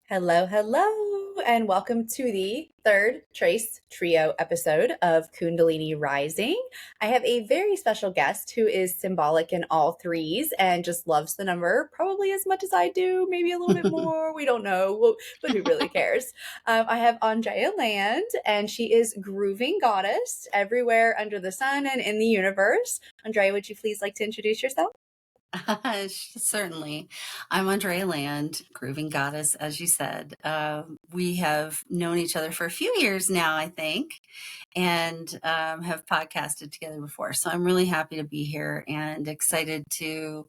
Hello, hello, and welcome to the third Trace Trio episode of Kundalini Rising. I have a very special guest who is symbolic in all threes and just loves the number probably as much as I do, maybe a little bit more. We don't know, but who really cares? I have Andrea Land, and she is grooving goddess everywhere under the sun and in the universe. Andrea, would you please like to introduce yourself? Certainly. I'm Andrea Land, grooving goddess, as you said. We have known each other for a few years now, I think, and have podcasted together before. So I'm really happy to be here and excited to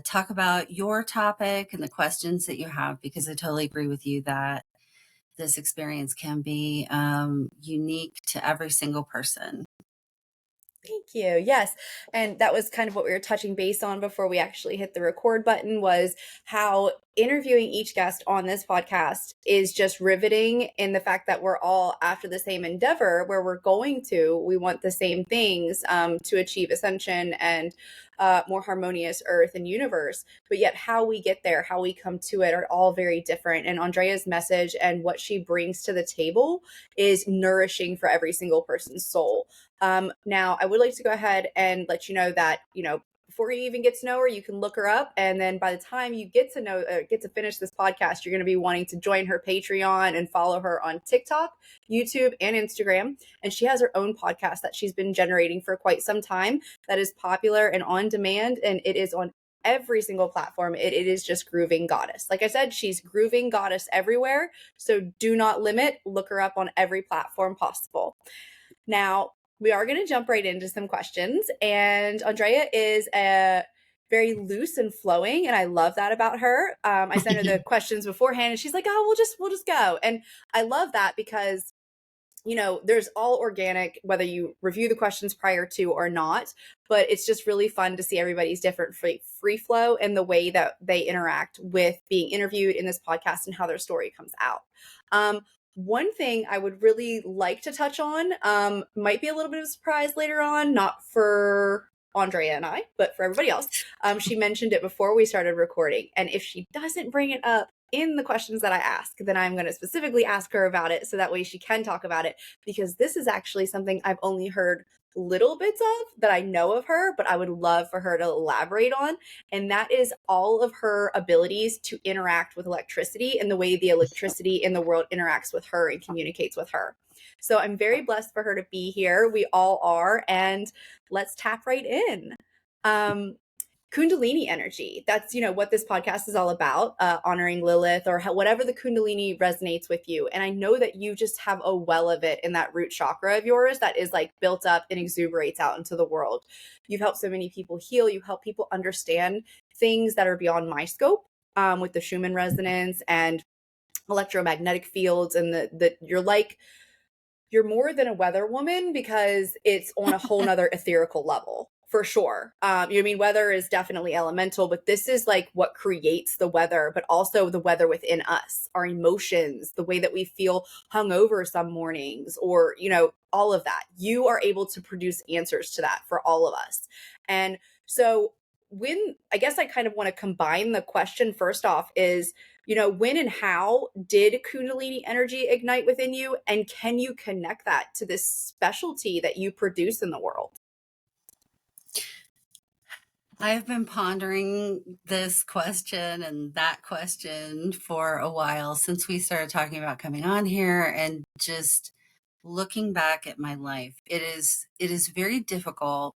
talk about your topic and the questions that you have, because I totally agree with you that this experience can be unique to every single person. Thank you. Yes. And that was kind of what we were touching base on before we actually hit the record button, was how interviewing each guest on this podcast is just riveting in the fact that we're all after the same endeavor where we want the same things to achieve ascension and more harmonious earth and universe. But yet how we get there, how we come to it are all very different. And Andrea's message and what she brings to the table is nourishing for every single person's soul. Now, I would like to go ahead and let you know that, before you even get to know her, you can look her up. And then by the time you get to finish this podcast, you're going to be wanting to join her Patreon and follow her on TikTok, YouTube, and Instagram. And she has her own podcast that she's been generating for quite some time that is popular and on demand. And it is on every single platform. It is just grooving goddess. Like I said, she's grooving goddess everywhere. So do not limit. Look her up on every platform possible. Now, we are going to jump right into some questions. And Andrea is very loose and flowing, and I love that about her. I sent her the questions beforehand, and she's like, "Oh, we'll just go." And I love that because there's all organic, whether you review the questions prior to or not. But it's just really fun to see everybody's different free flow and the way that they interact with being interviewed in this podcast and how their story comes out. One thing I would really like to touch on might be a little bit of a surprise later on, not for Andrea and I, but for everybody else. She mentioned it before we started recording. And if she doesn't bring it up in the questions that I ask, then I'm going to specifically ask her about it so that way she can talk about it, because this is actually something I've only heard little bits of that I know of her, but I would love for her to elaborate on. And that is all of her abilities to interact with electricity and the way the electricity in the world interacts with her and communicates with her. So I'm very blessed for her to be here. We all are. And let's tap right in. Kundalini energy. That's, what this podcast is all about, honoring Lilith or whatever the Kundalini resonates with you. And I know that you just have a well of it in that root chakra of yours that is like built up and exuberates out into the world. You've helped so many people heal. You help people understand things that are beyond my scope with the Schumann Resonance and electromagnetic fields. And you're more than a weather woman, because it's on a whole nother etherical level. For sure. Weather is definitely elemental, but this is like what creates the weather, but also the weather within us, our emotions, the way that we feel hungover some mornings, or, all of that. You are able to produce answers to that for all of us. And so I guess I kind of want to combine the question first off is, when and how did Kundalini energy ignite within you? And can you connect that to this specialty that you produce in the world? I've been pondering this question and that question for a while, since we started talking about coming on here, and just looking back at my life. It is very difficult.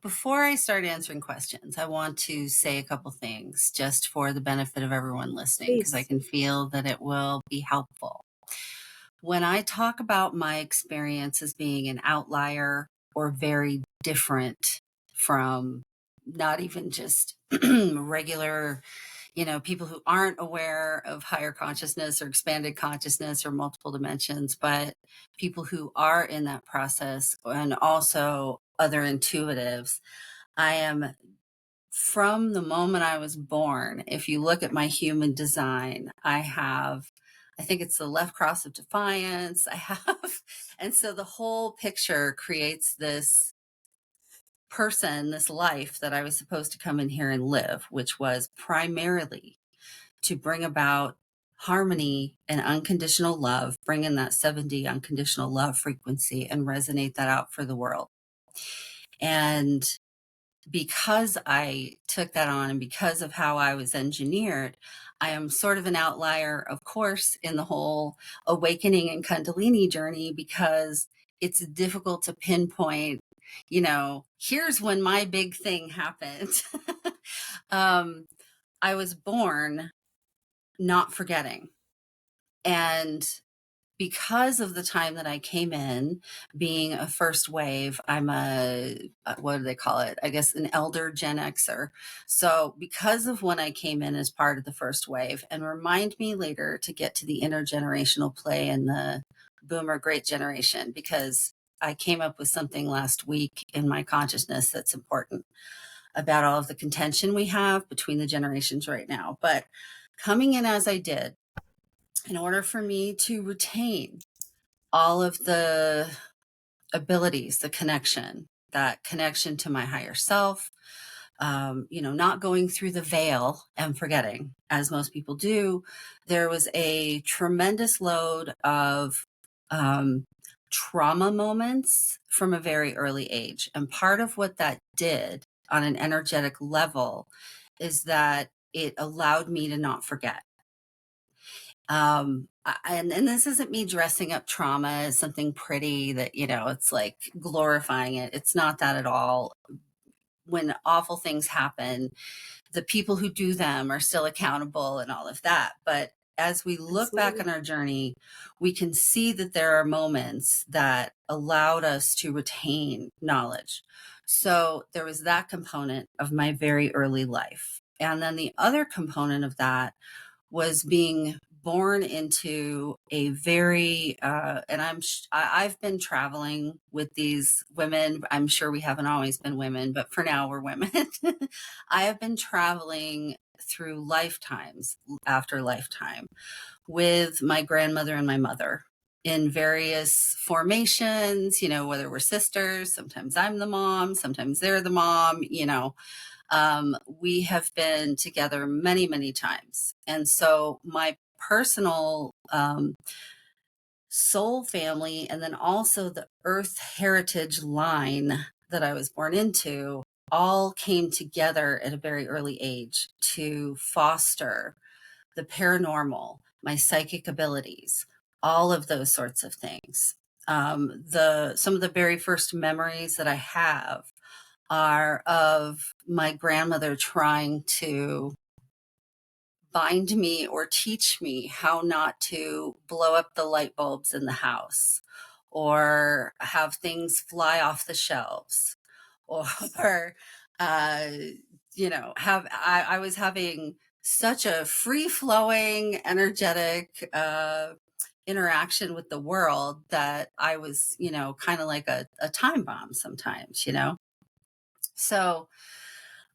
Before I start answering questions, I want to say a couple things just for the benefit of everyone listening, because I Please. can feel that it will be helpful. When I talk about my experience as being an outlier or very different from not even just regular, people who aren't aware of higher consciousness or expanded consciousness or multiple dimensions, but people who are in that process, and also other intuitives. I am, from the moment I was born, if you look at my human design, I think it's the left cross of defiance. And so the whole picture creates this person, this life that I was supposed to come in here and live, which was primarily to bring about harmony and unconditional love, bring in that 7D unconditional love frequency and resonate that out for the world. And because I took that on and because of how I was engineered, I am sort of an outlier, of course, in the whole awakening and Kundalini journey, because it's difficult to pinpoint, here's when my big thing happened. um, I was born not forgetting. And because of the time that I came in, being a first wave, I'm what do they call it? I guess an elder Gen Xer. So because of when I came in as part of the first wave, and remind me later to get to the intergenerational play and the boomer great generation, because I came up with something last week in my consciousness that's important about all of the contention we have between the generations right now. But coming in as I did, in order for me to retain all of the abilities, that connection to my higher self, not going through the veil and forgetting, as most people do. There was a tremendous load of trauma moments from a very early age. And part of what that did on an energetic level is that it allowed me to not forget. And this isn't me dressing up trauma as something pretty that, it's like glorifying it. It's not that at all. When awful things happen, the people who do them are still accountable and all of that. But as we look back on our journey, we can see that there are moments that allowed us to retain knowledge. So there was that component of my very early life. And then the other component of that was being born into a very and I've been traveling with these women. I'm sure we haven't always been women, but for now we're women. I have been traveling through lifetimes after lifetime with my grandmother and my mother in various formations, whether we're sisters, sometimes I'm the mom, sometimes they're the mom, we have been together many, many times. And so my personal soul family, and then also the earth heritage line that I was born into, all came together at a very early age to foster the paranormal, my psychic abilities, all of those sorts of things. Some of the very first memories that I have are of my grandmother trying to bind me or teach me how not to blow up the light bulbs in the house or have things fly off the shelves or uh I was having such a free flowing energetic interaction with the world that I was kind of like a time bomb sometimes. So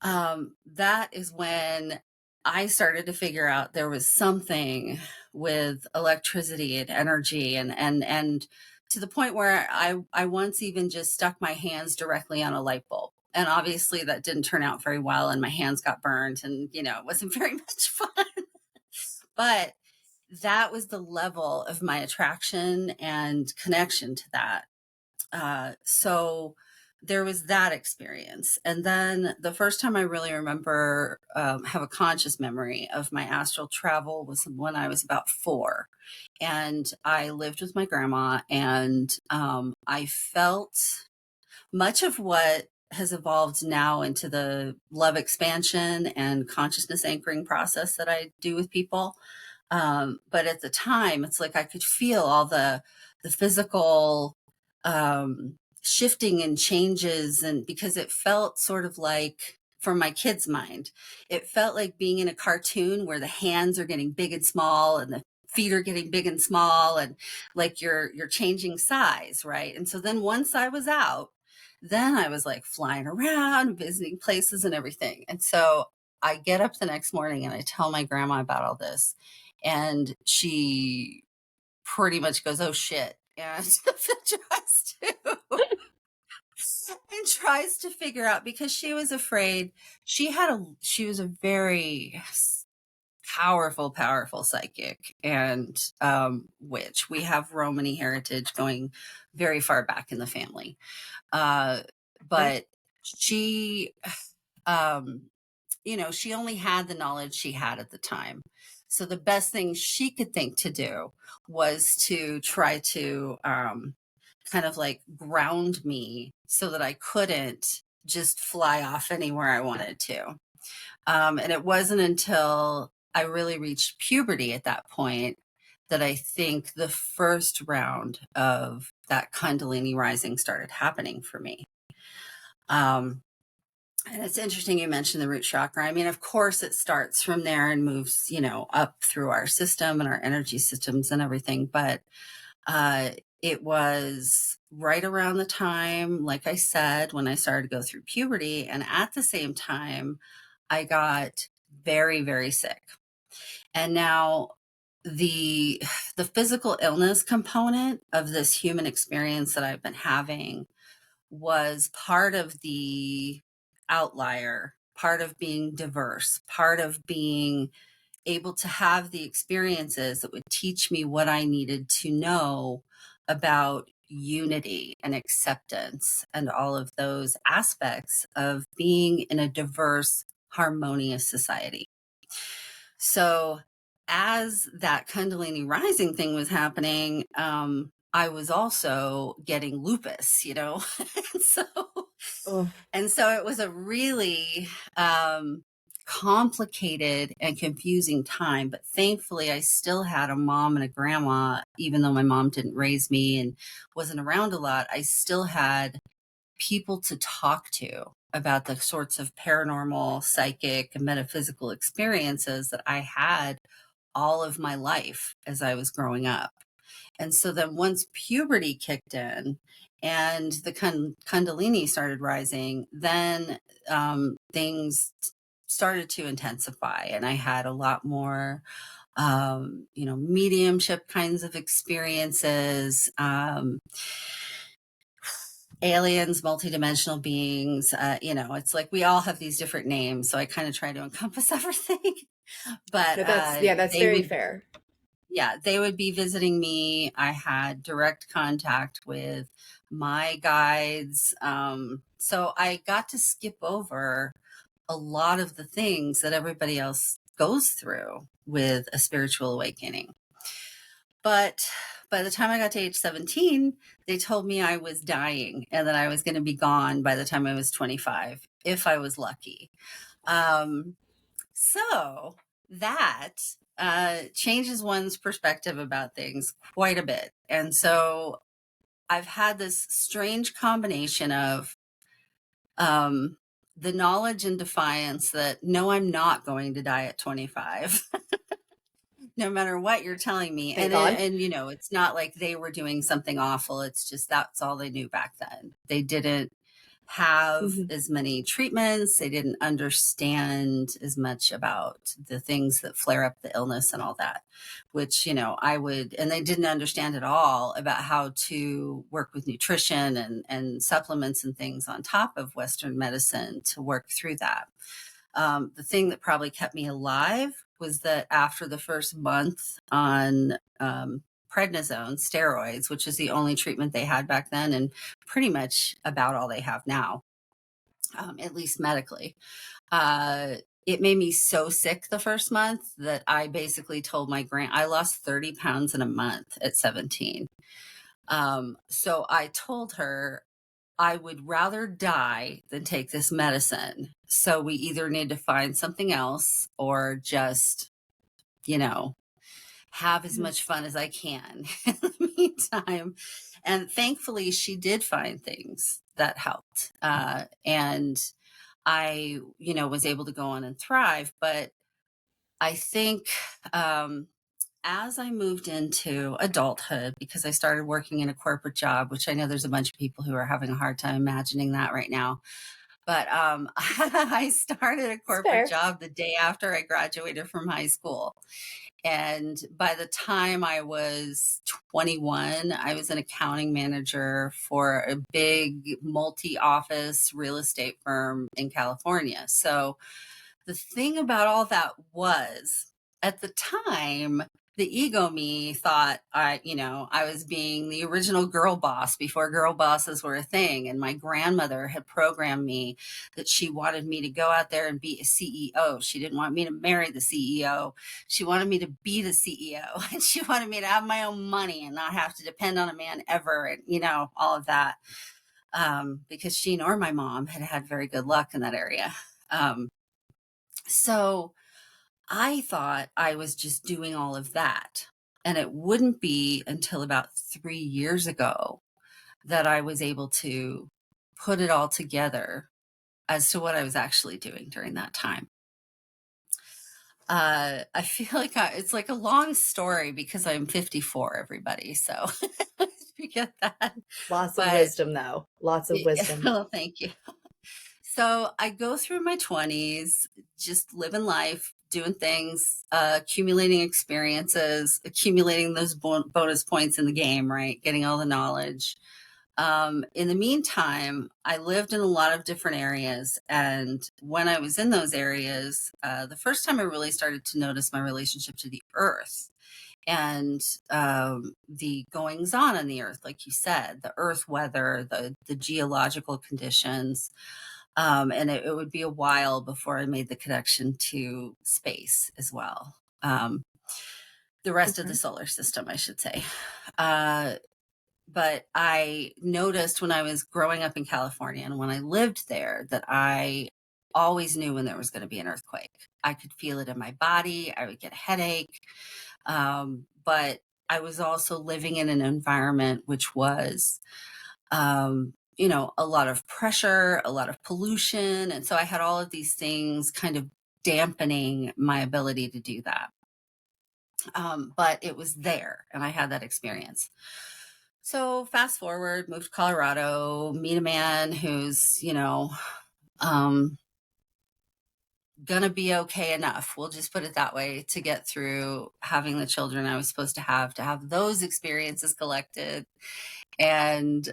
that is when I started to figure out there was something with electricity and energy and to the point where I once even just stuck my hands directly on a light bulb. And obviously that didn't turn out very well and my hands got burned and, it wasn't very much fun. But that was the level of my attraction and connection to that. So there was that experience. And then the first time I really remember have a conscious memory of my astral travel was when I was about 4. And I lived with my grandma and I felt much of what has evolved now into the love expansion and consciousness anchoring process that I do with people. But at the time, it's like I could feel all the physical shifting and changes, and because it felt sort of like, from my kid's mind, it felt like being in a cartoon where the hands are getting big and small and the feet are getting big and small and like you're changing size, right? And so then once I was out, then I was like flying around, visiting places and everything. And so I get up the next morning and I tell my grandma about all this. And she pretty much goes, "Oh shit." And tries to and tries to figure out, because she was afraid. She was a very powerful, powerful psychic and witch. We have Romany heritage going very far back in the family. Uh, Okay. but she, um, she only had the knowledge she had at the time. So the best thing she could think to do was to try to kind of like ground me so that I couldn't just fly off anywhere I wanted to. And it wasn't until I really reached puberty at that point that I think the first round of that Kundalini Rising started happening for me. Um, and it's interesting you mentioned the root chakra. I mean, of course, it starts from there and moves, up through our system and our energy systems and everything. But uh, it was right around the time, like I said, when I started to go through puberty. And at the same time, I got very, very sick. And now the the physical illness component of this human experience that I've been having was part of the outlier, part of being diverse, part of being able to have the experiences that would teach me what I needed to know about unity and acceptance and all of those aspects of being in a diverse, harmonious society. So, as that Kundalini Rising thing was happening, I was also getting lupus, and so Oh, and so it was a really complicated and confusing time. But thankfully, I still had a mom and a grandma, even though my mom didn't raise me and wasn't around a lot. I still had people to talk to about the sorts of paranormal, psychic, and metaphysical experiences that I had all of my life as I was growing up. And so then once puberty kicked in and the Kundalini started rising, then things started to intensify. And I had a lot more, mediumship kinds of experiences. Aliens, multidimensional beings, it's like we all have these different names. So I kind of try to encompass everything. But no, that's they very would fair. yeah, they would be visiting me. I had direct contact with my guides. So I got to skip over a lot of the things that everybody else goes through with a spiritual awakening. But by the time I got to age 17, they told me I was dying and that I was going to be gone by the time I was 25, if I was lucky. Um, so that changes one's perspective about things quite a bit. And so I've had this strange combination of um, the knowledge and defiance that no, I'm not going to die at 25. No matter what you're telling me. Thank And God. it's not like they were doing something awful. It's just that's all they knew back then. They didn't have Mhm. as many treatments. They didn't understand as much about the things that flare up the illness and all that, which, I would, and they didn't understand at all about how to work with nutrition and supplements and things on top of Western medicine to work through that. The thing that probably kept me alive was that after the first month on prednisone steroids, which is the only treatment they had back then and pretty much about all they have now, at least medically, uh, it made me so sick the first month that I basically told my I lost 30 pounds in a month at 17. So I told her, I would rather die than take this medicine. So we either need to find something else or just, you know, have as Mhm. much fun as I can in the meantime. And thankfully, she did find things that helped. And I, was able to go on and thrive. But I think as I moved into adulthood, because I started working in a corporate job, which I know there's a bunch of people who are having a hard time imagining that right now. But I started a It's corporate fair. job the day after I graduated from high school. And by the time I was 21, I was an accounting manager for a big multi office real estate firm in California. So the thing about all that was at the time, the ego me thought I was being the original girl boss before girl bosses were a thing. And my grandmother had programmed me that she wanted me to go out there and be a CEO. She didn't want me to marry the CEO. She wanted me to be the CEO and she wanted me to have my own money and not have to depend on a man ever. And, all of that. Because she nor my mom had had very good luck in that area. So I thought I was just doing all of that. And it wouldn't be until about 3 years ago that I was able to put it all together as to what I was actually doing during that time. I feel like it's like a long story because I'm 54, everybody. So you get that. Lots of But wisdom, though. Lots of wisdom. well, thank you. So I go through my 20s, just living life, doing things, accumulating experiences, accumulating those bonus points in the game, right? Getting all the knowledge. In the meantime, I lived in a lot of different areas. And when I was in those areas, the first time I really started to notice my relationship to the earth and the goings on the earth, like you said, the earth weather, the geological conditions. And it would be a while before I made the connection to space as well. The rest of the Okay. solar system, I should say. Uh, but I noticed when I was growing up in California and when I lived there that I always knew when there was going to be an earthquake. I could feel it in my body. I would get a headache. But I was also living in an environment which was a lot of pressure, a lot of pollution. And so I had all of these things kind of dampening my ability to do that. But it was there and I had that experience. So fast forward, moved to Colorado, meet a man who's, um, gonna be okay enough. We'll just put it that way to get through having the children I was supposed to have those experiences collected. And,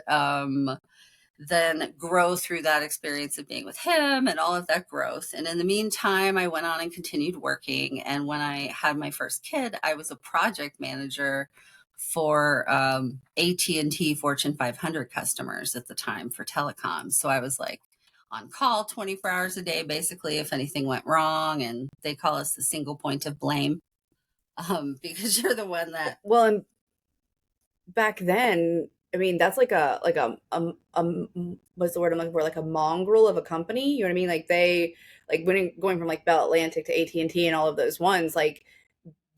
then grow through that experience of being with him and all of that growth. And in the meantime, I went on and continued working. And when I had my first kid, I was a project manager for AT&T Fortune 500 customers at the time for telecoms. So I was like on call 24 hours a day, basically, if anything went wrong. And they call us the single point of blame because you're the one that. Well, and back then, I mean, that's like what's the word I'm looking for? Like a mongrel of a company. You know what I mean? Like they like when going from like Bell Atlantic to AT&T and T and all of those ones, like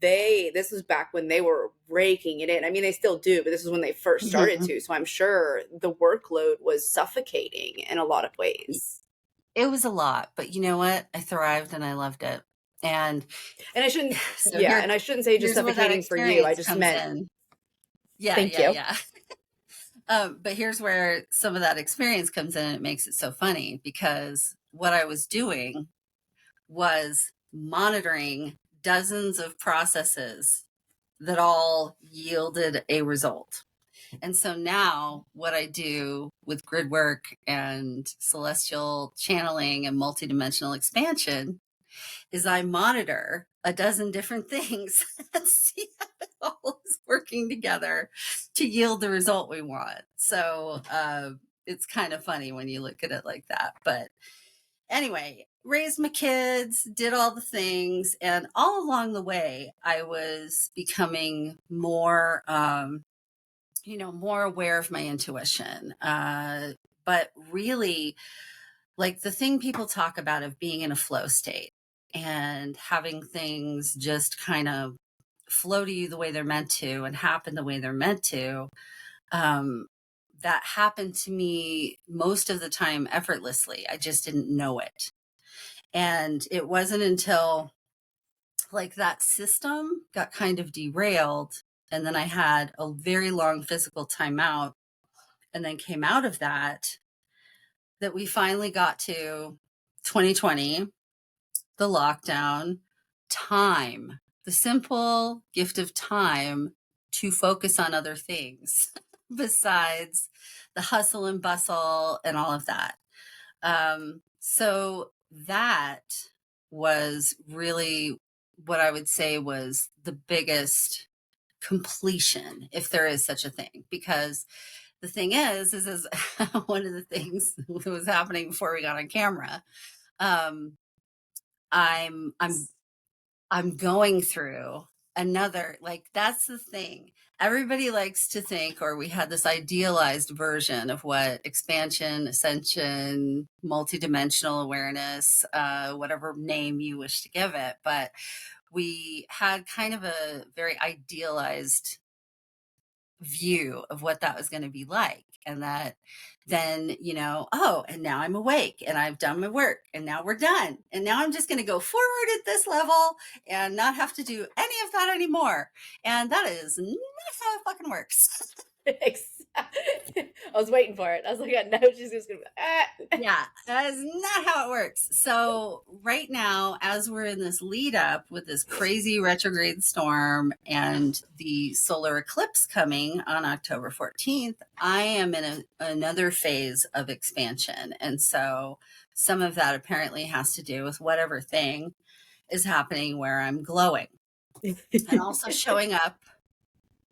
this was back when they were raking it in. I mean, they still do, but this is when they first started to. So I'm sure the workload was suffocating in a lot of ways. It was a lot, but you know what? I thrived and I loved it. And And I shouldn't, so yeah, and I shouldn't say just here's where that suffocating for you. I experience just comes meant in. Yeah, thank yeah, you. yeah. But here's where some of that experience comes in and it makes it so funny because what I was doing was monitoring dozens of processes that all yielded a result. And so now what I do with grid work and celestial channeling and multidimensional expansion is I monitor a dozen different things and see how it all is working together to yield the result we want. So it's kind of funny when you look at it like that. But anyway, raised my kids, did all the things. And all along the way, I was becoming more, more aware of my intuition. But really, like the thing people talk about of being in a flow state and having things just kind of flow to you the way they're meant to and happen the way they're meant to. Um, that happened to me most of the time effortlessly. I just didn't know it. And it wasn't until like that system got kind of derailed. And then I had a very long physical timeout and then came out of that we finally got to 2020, the lockdown, time, the simple gift of time to focus on other things besides the hustle and bustle and all of that. So that was really what I would say was the biggest completion, if there is such a thing. Because the thing is one of the things that was happening before we got on camera. Um, I'm going through another, like, that's the thing. Everybody likes to think, or we had this idealized version of what expansion, ascension, multidimensional awareness, whatever name you wish to give it. But we had kind of a very idealized view of what that was going to be like. And that then, oh, and now I'm awake and I've done my work and now we're done. And now I'm just going to go forward at this level and not have to do any of that anymore. And that is not how it fucking works. I was waiting for it. I was like, no, she's just gonna. Yeah, that is not how it works. So right now, as we're in this lead up with this crazy retrograde storm and the solar eclipse coming on October 14th, I am in another phase of expansion. And so some of that apparently has to do with whatever thing is happening where I'm glowing and also showing up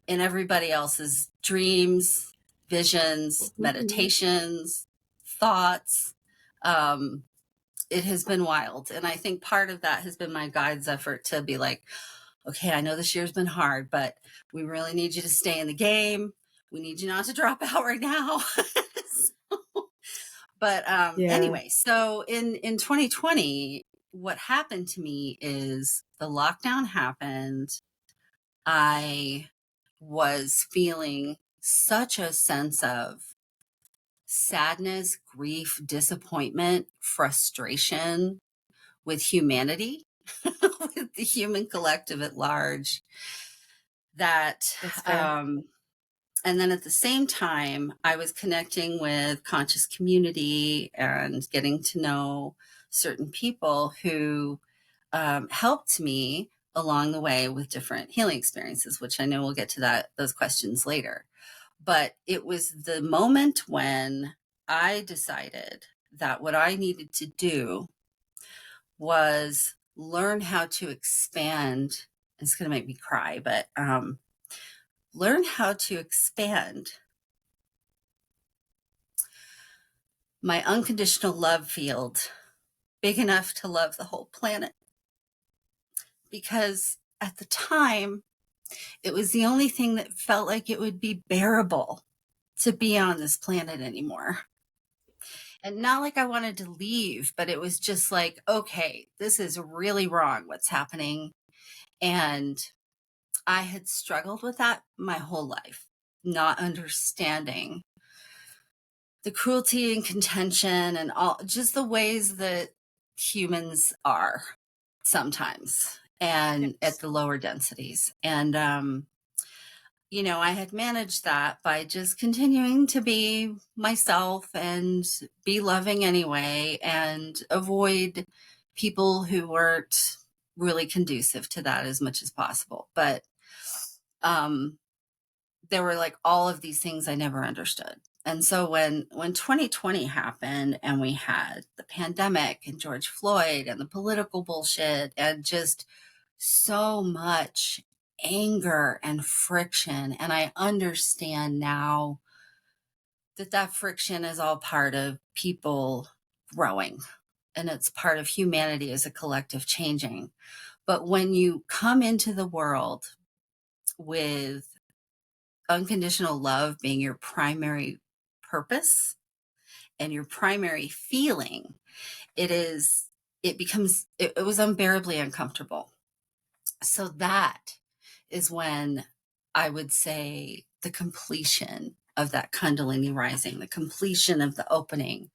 in everybody else's dreams, visions, meditations, thoughts. Um, it has been wild. And I think part of that has been my guide's effort to be like, okay, I know this year's been hard, but we really need you to stay in the game. We need you not to drop out right now. But Yeah. anyway, so in 2020, what happened to me is the lockdown happened. I was feeling such a sense of sadness, grief, disappointment, frustration with humanity, with the human collective at large, that, That's fair. um, and then at the same time, I was connecting with conscious community and getting to know certain people who helped me along the way with different healing experiences, which I know we'll get to those questions later. But it was the moment when I decided that what I needed to do was learn how to expand. It's going to make me cry, but learn how to expand my unconditional love field big enough to love the whole planet. Because at the time, it was the only thing that felt like it would be bearable to be on this planet anymore. And not like I wanted to leave, but it was just like, okay, this is really wrong what's happening. And I had struggled with that my whole life, not understanding the cruelty and contention and all just the ways that humans are sometimes and at the lower densities. And I had managed that by just continuing to be myself and be loving anyway and avoid people who weren't really conducive to that as much as possible. But there were like all of these things I never understood. And so when 2020 happened and we had the pandemic and George Floyd and the political bullshit and just so much anger and friction. And I understand now that friction is all part of people growing and it's part of humanity as a collective changing. But when you come into the world with unconditional love being your primary purpose and your primary feeling, it was unbearably uncomfortable. So that is when I would say the completion of that Kundalini rising, the completion of the opening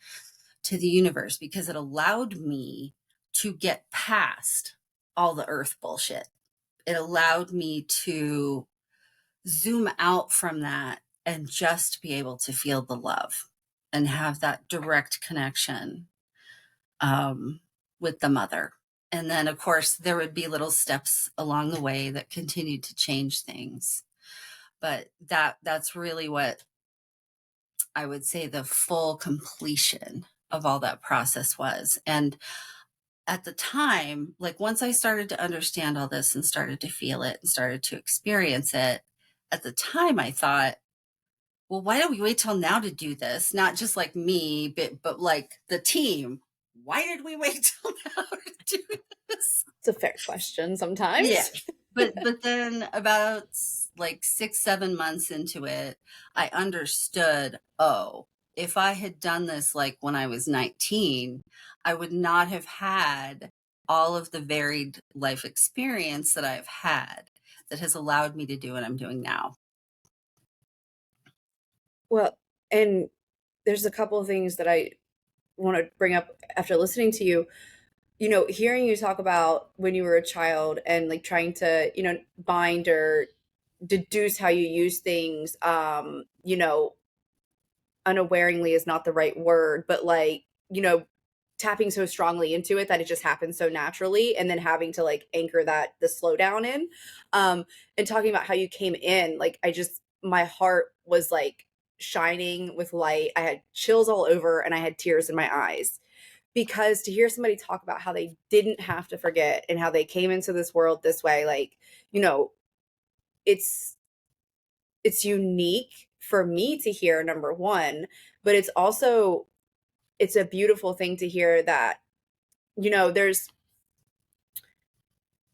to the universe, because it allowed me to get past all the earth bullshit. It allowed me to zoom out from that and just be able to feel the love and have that direct connection with the mother. And then, of course, there would be little steps along the way that continued to change things. But that's really what I would say the full completion of all that process was. And at the time, like once I started to understand all this and started to feel it and started to experience it, at the time I thought, well, why don't we wait till now to do this? Not just like me, but like the team. Why did we wait till now to do this? It's a fair question Yeah. sometimes. But then about like 6, 7 months into it, I understood, oh, if I had done this like when I was 19, I would not have had all of the varied life experience that I've had that has allowed me to do what I'm doing now. Well, and there's a couple of things that I want to bring up after listening to you. You know, hearing you talk about when you were a child and like trying to, you know, bind or deduce how you use things, you know, unawareingly is not the right word, but like, you know, tapping so strongly into it that it just happens so naturally, and then having to like anchor that the slowdown in. And talking about how you came in, like I just, my heart was like shining with light. I had chills all over and I had tears in my eyes, because to hear somebody talk about how they didn't have to forget and how they came into this world this way, like, you know, it's it's unique for me to hear, number one, but it's also, it's a beautiful thing to hear that, you know, there's,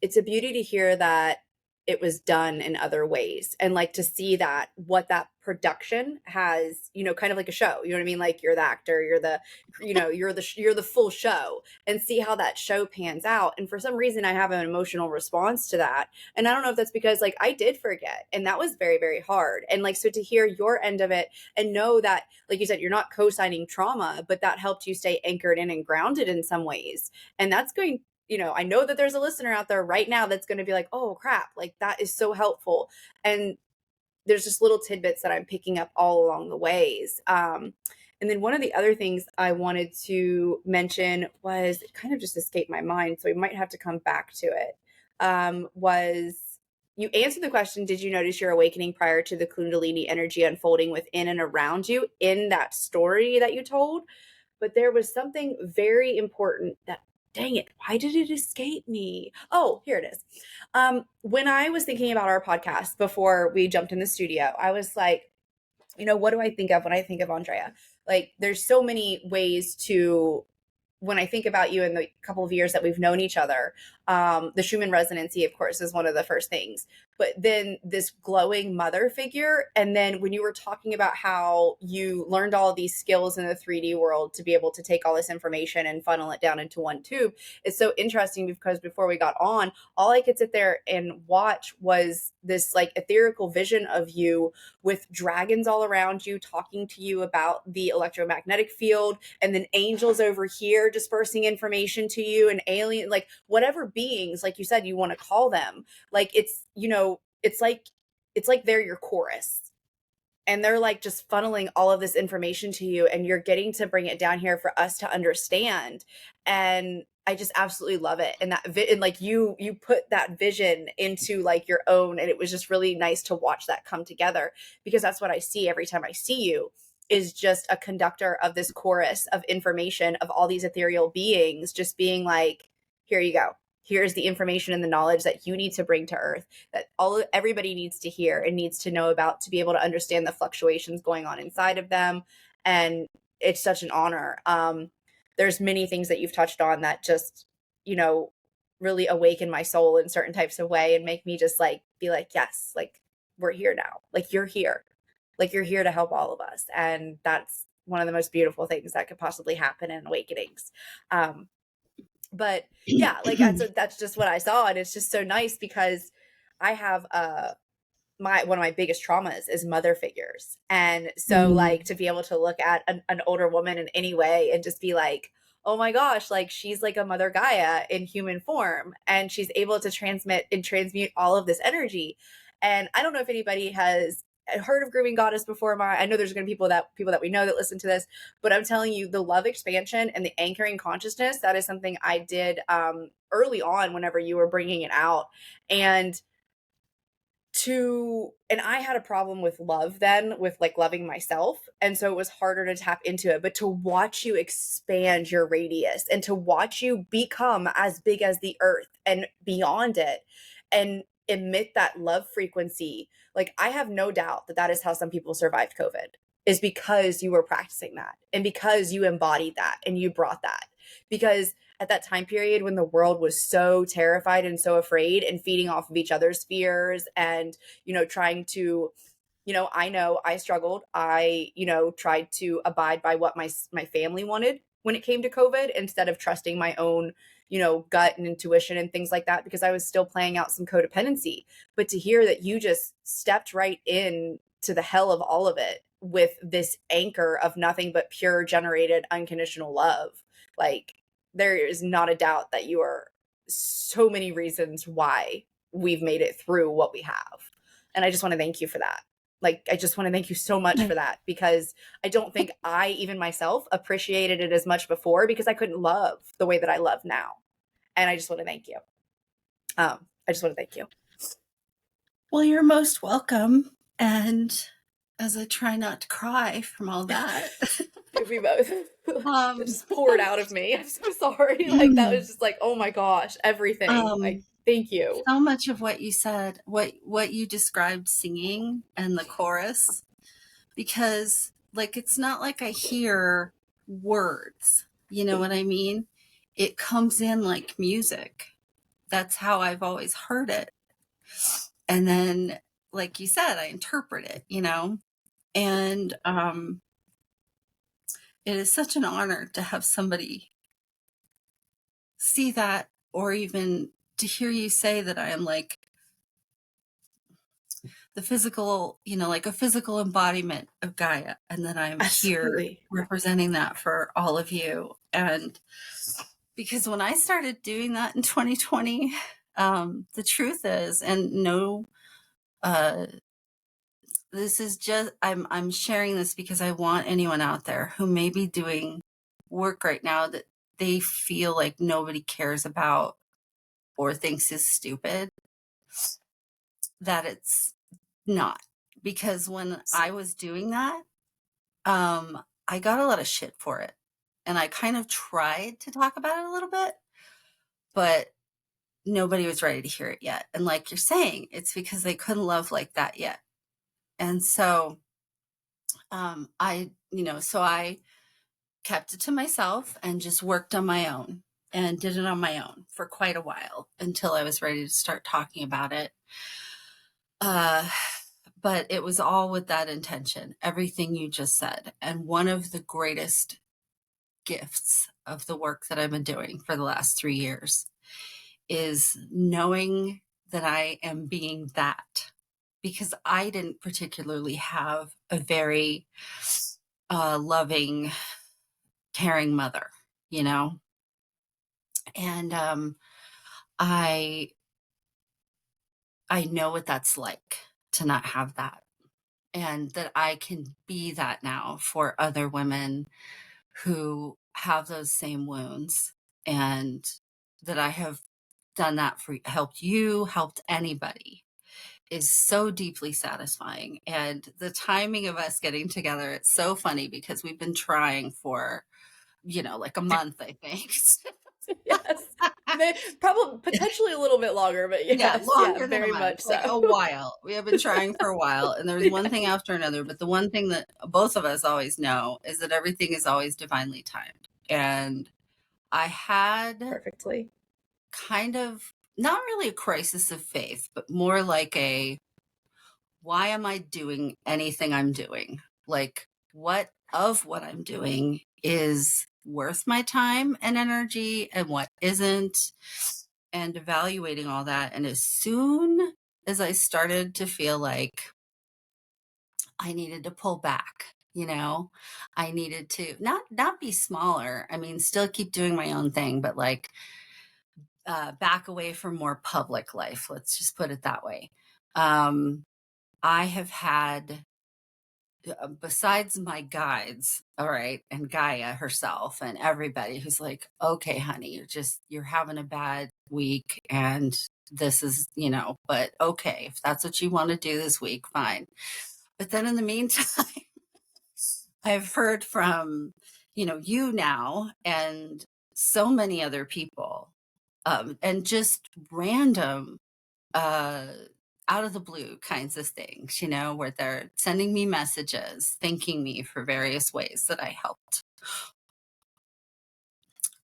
it's a beauty to hear that it was done in other ways, and like to see that what that production has, you know, kind of like a show, you know what I mean, like you're the actor, you're the, you know, you're the full show, and see how that show pans out. And for some reason I have an emotional response to that, and I don't know if that's because like I did forget, and that was very, very hard. And like, so to hear your end of it and know that, like you said, you're not co-signing trauma, but that helped you stay anchored in and grounded in some ways. And that's going, you know, I know that there's a listener out there right now that's going to be like, oh crap, like that is so helpful. And there's just little tidbits that I'm picking up all along the ways. And then one of the other things I wanted to mention was, it kind of just escaped my mind, so we might have to come back to it. Was, you answered the question, did you notice your awakening prior to the Kundalini energy unfolding within and around you in that story that you told? But there was something very important that, dang it, why did it escape me? Oh, here it is. When I was thinking about our podcast before we jumped in the studio, I was like, you know, what do I think of when I think of Andrea? Like, there's so many ways to, when I think about you in the couple of years that we've known each other, the Schumann Resonancy, of course, is one of the first things. But then this glowing mother figure. And then when you were talking about how you learned all of these skills in the 3D world to be able to take all this information and funnel it down into one tube, it's so interesting because before we got on, all I could sit there and watch was this like etherical vision of you with dragons all around you talking to you about the electromagnetic field, and then angels over here dispersing information to you, and alien, like whatever beings, like you said, you want to call them, like it's, you know, it's like they're your chorus, and they're like just funneling all of this information to you, and you're getting to bring it down here for us to understand. And I just absolutely love it. And that and like you put that vision into like your own, and it was just really nice to watch that come together, because that's what I see every time I see you, is just a conductor of this chorus of information of all these ethereal beings just being like, here you go, here's the information and the knowledge that you need to bring to earth, that everybody needs to hear and needs to know about, to be able to understand the fluctuations going on inside of them. And it's such an honor. There's many things that you've touched on that just, you know, really awaken my soul in certain types of way and make me just like be like, yes, like we're here now, like you're here, like you're here to help all of us. And that's one of the most beautiful things that could possibly happen in awakenings. But yeah, like that's just what I saw, and it's just so nice because I have my, one of my biggest traumas is mother figures. And so like Mm. to be able to look at an older woman in any way and just be like, oh my gosh, like she's like a mother Gaia in human form, and she's able to transmit and transmute all of this energy. And I don't know if anybody has heard of grooming goddess before. My, I know there's going to be people that we know that listen to this, but I'm telling you, the love expansion and the anchoring consciousness, that is something I did early on whenever you were bringing it out. And and I had a problem with love then, with like loving myself, and so it was harder to tap into it. But to watch you expand your radius and to watch you become as big as the earth and beyond it, and emit that love frequency, like I have no doubt that that is how some people survived COVID, is because you were practicing that and because you embodied that and you brought that. Because at that time period when the world was so terrified and so afraid and feeding off of each other's fears and, trying to, I know I struggled. I, tried to abide by what my family wanted when it came to COVID instead of trusting my own, gut and intuition and things like that, because I was still playing out some codependency. But to hear that you just stepped right in to the hell of all of it with this anchor of nothing but pure generated unconditional love, like there is not a doubt that you are so many reasons why we've made it through what we have. And I just want to thank you for that. Like, I just want to thank you so much for that, because I don't think I, even myself, appreciated it as much before because I couldn't love the way that I love now. And I just want to thank you. I just want to thank you. Well, you're most welcome. And as I try not to cry from all that, We both it just poured out of me. I'm so sorry. Like, that was just like, oh my gosh, everything. Like, thank you. So much of what you said, what you described singing and the chorus, because like it's not like I hear words, you know what I mean? It comes in like music. That's how I've always heard it. And then, like you said, I interpret it, and it is such an honor to have somebody see that, or even to hear you say that I am like the physical, like a physical embodiment of Gaia, and that I'm here Absolutely. representing that for all of you. And because when I started doing that in 2020, the truth is, and no, this is just, I'm sharing this because I want anyone out there who may be doing work right now that they feel like nobody cares about or thinks is stupid, that it's not. Because when I was doing that, I got a lot of shit for it. And I kind of tried to talk about it a little bit, but nobody was ready to hear it yet. And like you're saying, it's because they couldn't love like that yet. And so I kept it to myself and just worked on my own and did it on my own for quite a while until I was ready to start talking about it. But it was all with that intention, everything you just said. And one of the greatest gifts of the work that I've been doing for the last 3 years is knowing that I am being that, because I didn't particularly have a very loving, caring mother, you know? And I know what that's like to not have that, and that I can be that now for other women who have those same wounds, and that I have done that for, helped you, helped anybody, is so deeply satisfying. And the timing of us getting together, it's so funny because we've been trying for, like a month, I think. Yes. Probably potentially a little bit longer, but Yeah, yes, yeah, longer than a very month, much like so. a while. We have been trying for a while, and there's one thing after another. But the one thing that both of us always know is that everything is always divinely timed. And I had Perfectly. kind of not really a crisis of faith, but more like a, why am I doing anything I'm doing? Like, what of what I'm doing is worth my time and energy, and what isn't, and evaluating all that. And as soon as I started to feel like I needed to pull back, I needed to not be smaller. I mean, still keep doing my own thing, but like back away from more public life. Let's just put it that way. I have had besides my guides, all right, and Gaia herself and everybody who's like, okay, honey, you're having a bad week and this is, but okay, if that's what you want to do this week, fine. But then in the meantime, I've heard from, you now and so many other people, and just random, uh, out of the blue kinds of things, where they're sending me messages, thanking me for various ways that I helped.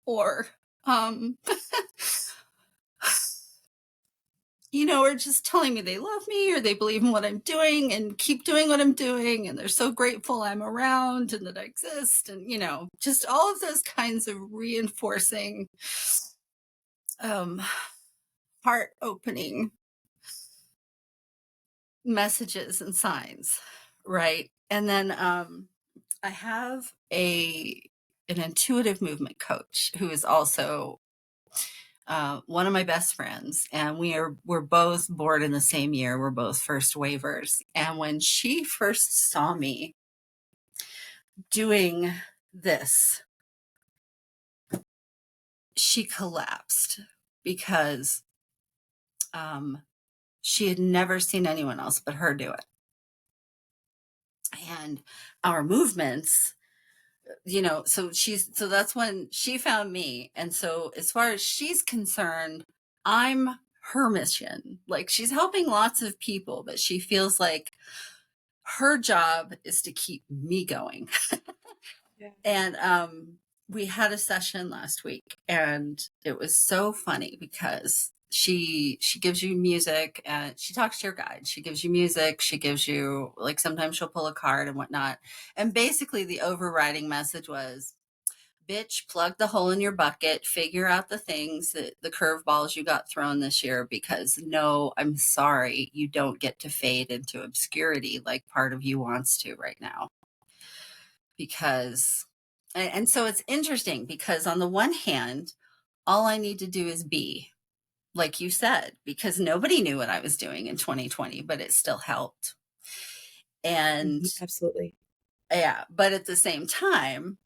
Or, um, or just telling me they love me or they believe in what I'm doing and keep doing what I'm doing. And they're so grateful I'm around and that I exist. And, just all of those kinds of reinforcing, um, heart opening messages and signs. Right. And then, I have an intuitive movement coach who is also one of my best friends, and we're both born in the same year. We're both first wavers, and when she first saw me doing this, she collapsed because she had never seen anyone else but her do it, and our movements. So that's when she found me. And so as far as she's concerned, I'm her mission. Like, she's helping lots of people, but she feels like her job is to keep me going. Yeah. And we had a session last week and it was so funny because she gives you music and she talks to your guide. She gives you music. She gives you, like, sometimes she'll pull a card and whatnot. And basically the overriding message was, bitch, plug the hole in your bucket, figure out the things that the curveballs you got thrown this year, because no, I'm sorry, you don't get to fade into obscurity like part of you wants to right now. Because, and so it's interesting because on the one hand, all I need to do is be, like you said, because nobody knew what I was doing in 2020, but it still helped. And Absolutely. yeah, but at the same time,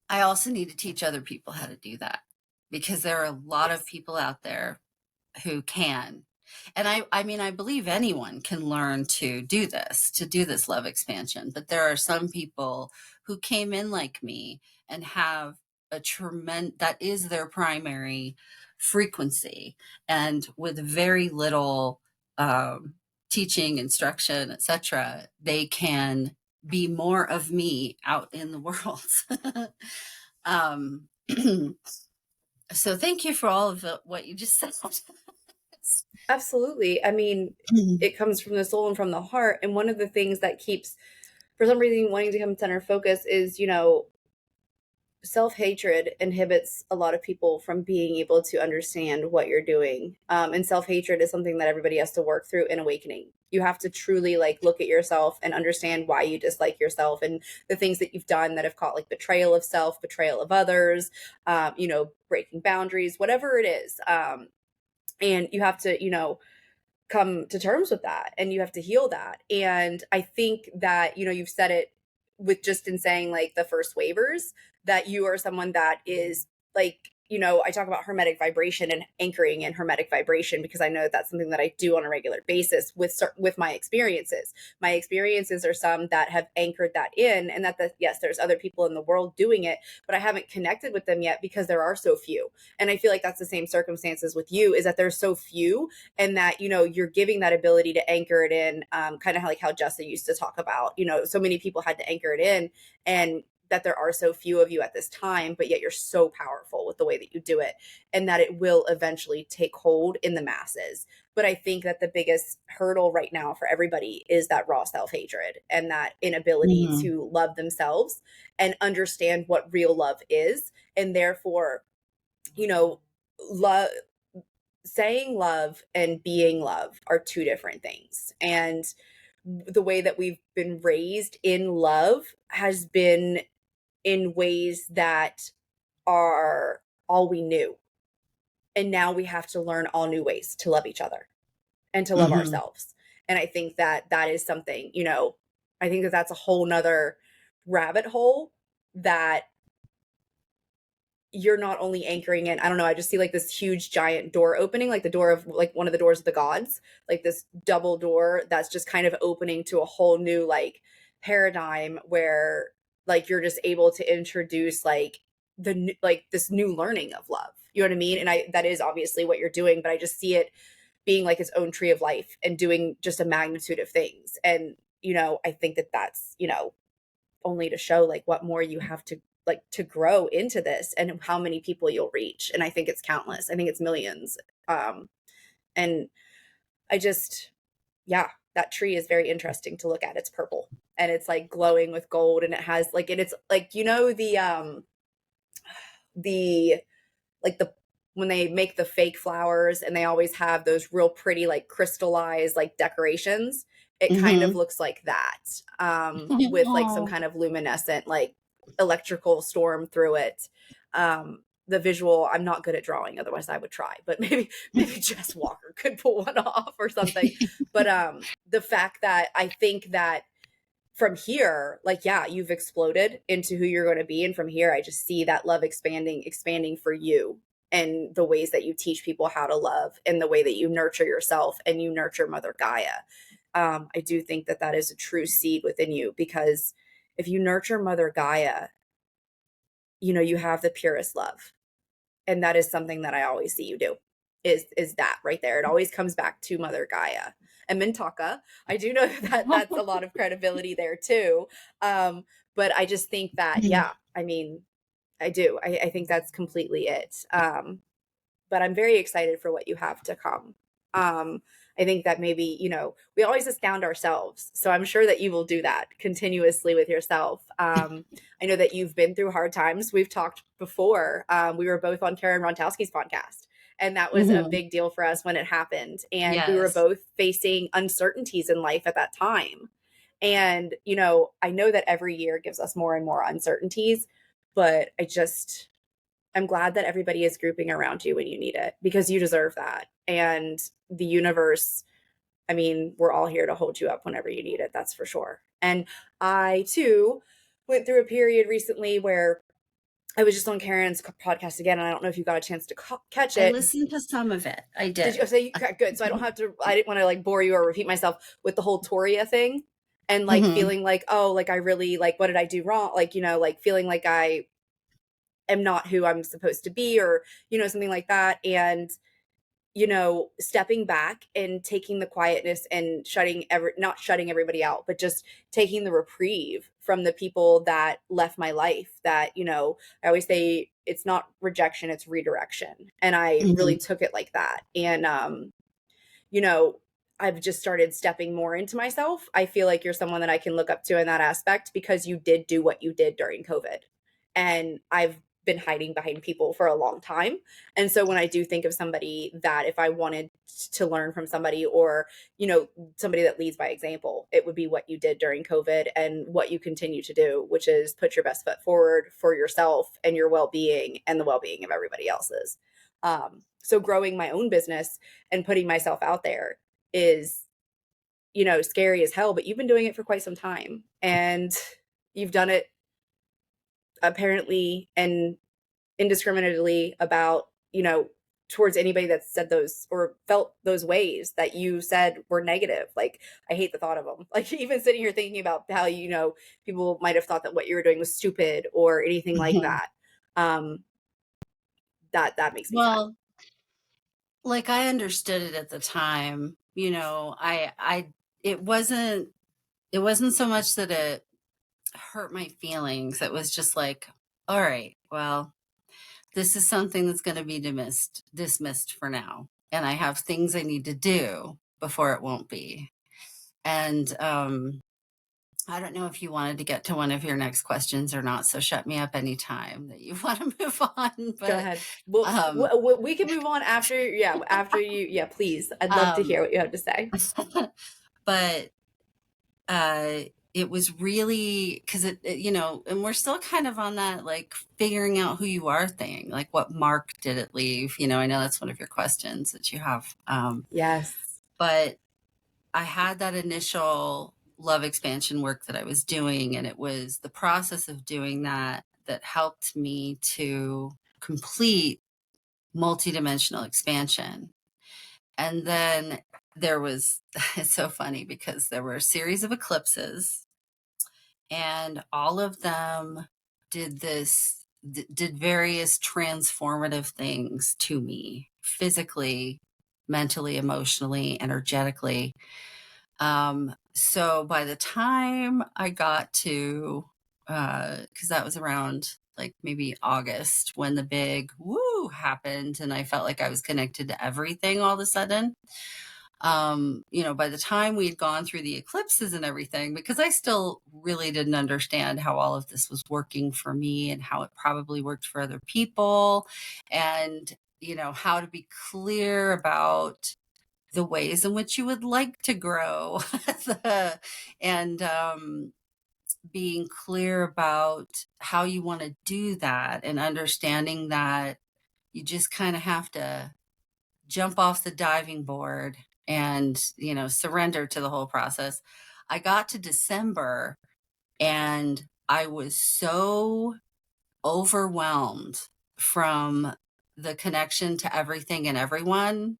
I also need to teach other people how to do that, because there are a lot of Yes. people out there who can. And I mean, I believe anyone can learn to do this love expansion. But there are some people who came in like me and have that is their primary frequency. And with very little teaching, instruction, etc., they can be more of me out in the world. um, so thank you for all of what you just said. Absolutely. I mean, it comes from the soul and from the heart. And one of the things that keeps, for some reason, wanting to come center focus is, self-hatred inhibits a lot of people from being able to understand what you're doing. And self-hatred is something that everybody has to work through in awakening. You have to truly look at yourself and understand why you dislike yourself and the things that you've done that have caught betrayal of self, betrayal of others, breaking boundaries, whatever it is. And you have to, come to terms with that and you have to heal that. And I think that, you've said it with just in saying the first waivers, that you are someone that is I talk about hermetic vibration and anchoring in hermetic vibration because I know that's something that I do on a regular basis with my experiences. My experiences are some that have anchored that in, and yes, there's other people in the world doing it, but I haven't connected with them yet because there are so few. And I feel like that's the same circumstances with you, is that there's so few, and that you're giving that ability to anchor it in, kind of like how Jessa used to talk about, so many people had to anchor it in, and that there are so few of you at this time, but yet you're so powerful with the way that you do it, and that it will eventually take hold in the masses. But I think that the biggest hurdle right now for everybody is that raw self-hatred and that inability Mhm. to love themselves and understand what real love is. And therefore, love, saying love and being love are two different things. And the way that we've been raised in love has been in ways that are all we knew. And now we have to learn all new ways to love each other and to love Mhm. ourselves. And I think that that is something, I think that that's a whole nother rabbit hole that you're not only anchoring in, I don't know, I just see like this huge giant door opening, like the door of like one of the doors of the gods, like this double door that's just kind of opening to a whole new like paradigm where like you're just able to introduce like like this new learning of love. You know what I mean? And I that is obviously what you're doing, but I just see it being like its own tree of life and doing just a magnitude of things. And I think that that's, only to show like what more you have to like to grow into this and how many people you'll reach. And I think it's countless. I think it's millions. And I just, yeah, that tree is very interesting to look at. It's purple and it's like glowing with gold, and it has like, and it's like, the like the when they make the fake flowers and they always have those real pretty like crystallized like decorations, it kind of Mm-hmm. looks like that, with like some Oh. kind of luminescent like electrical storm through it. The visual, I'm not good at drawing, otherwise I would try, but maybe Jess Walker could pull one off or something. But the fact that I think that from here, like, yeah, you've exploded into who you're going to be. And from here, I just see that love expanding for you, and the ways that you teach people how to love, and the way that you nurture yourself and you nurture Mother Gaia. I do think that that is a true seed within you, because if you nurture Mother Gaia, you have the purest love. And that is something that I always see you do, is that right there. It always comes back to Mother Gaia and Mintaka. I do know that that's a lot of credibility there too. But I just think that, yeah, I mean, I do. I think that's completely it. But I'm very excited for what you have to come. I think that maybe, we always astound ourselves. So I'm sure that you will do that continuously with yourself. I know that you've been through hard times. We've talked before. We were both on Karen Rontowski's podcast, and that was a Mm-hmm. big deal for us when it happened. And we were Yes. both facing uncertainties in life at that time. And, I know that every year gives us more and more uncertainties, but I'm glad that everybody is grouping around you when you need it, because you deserve that. And the universe, I mean, we're all here to hold you up whenever you need it. That's for sure. And I too went through a period recently where I was just on Karen's podcast again, and I don't know if you got a chance to catch I it. listened to some of it. I Did you did. say good? So I don't have to. I didn't want to like bore you or repeat myself with the whole Toria thing, and like Mm-hmm. feeling like, oh, like I really like, what did I do wrong? Like, like feeling like I am not who I'm supposed to be, or something like that. And stepping back and taking the quietness and not shutting everybody out, but just taking the reprieve from the people that left my life. That, I always say it's not rejection, it's redirection. And I really Mm-hmm. took it like that. And, you know, I've just started stepping more into myself. I feel like you're someone that I can look up to in that aspect, because you did do what you did during COVID. And I've been hiding behind people for a long time. And so when I do think of somebody that, if I wanted to learn from somebody, or, somebody that leads by example, it would be what you did during COVID and what you continue to do, which is put your best foot forward for yourself and your well-being and the well-being of everybody else's. So growing my own business and putting myself out there is, scary as hell, but you've been doing it for quite some time, and you've done it apparently and indiscriminately about, towards anybody that said those or felt those ways that you said were negative. Like, I hate the thought of them. Like, even sitting here thinking about how, people might have thought that what you were doing was stupid or anything like Mm-hmm. that. Um, that makes me sad. Well, like I understood it at the time, it wasn't so much that it hurt my feelings. It was just like, all right, well, this is something that's going to be dismissed for now. And I have things I need to do before it won't be. And I don't know if you wanted to get to one of your next questions or not. So shut me up anytime that you want to move on. Go But ahead. Well, um, we can move on after, yeah, after you. Yeah, please. I'd love to um, hear what you have to say. but uh, it was really because and we're still kind of on that like figuring out who you are thing. Like, what mark did it leave? I know that's one of your questions that you have. Yes. But I had that initial love expansion work that I was doing. And it was the process of doing that that helped me to complete multidimensional expansion. And then there was, it's so funny because there were a series of eclipses, and all of them did various transformative things to me physically, mentally, emotionally, energetically. So by the time I got to, because that was around like maybe August when the big woo happened, and I felt like I was connected to everything all of a sudden. By the time we'd gone through the eclipses and everything, because I still really didn't understand how all of this was working for me and how it probably worked for other people, and, how to be clear about the ways in which you would like to grow and being clear about how you want to do that, and understanding that you just kind of have to jump off the diving board and, surrender to the whole process. I got to December and I was so overwhelmed from the connection to everything and everyone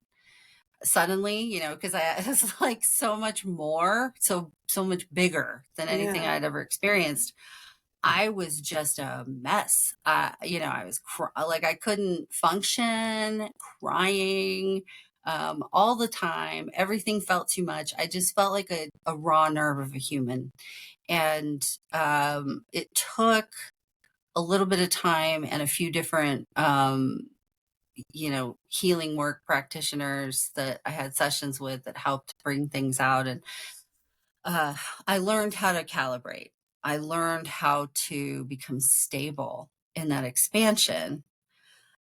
suddenly, because I was like so much more, so much bigger than anything Yeah. I'd ever experienced. I was just a mess. I was like I couldn't function, crying all the time. Everything felt too much. I just felt like a raw nerve of a human. And it took a little bit of time and a few different, healing work practitioners that I had sessions with that helped bring things out. And uh, I learned how to calibrate. I learned how to become stable in that expansion.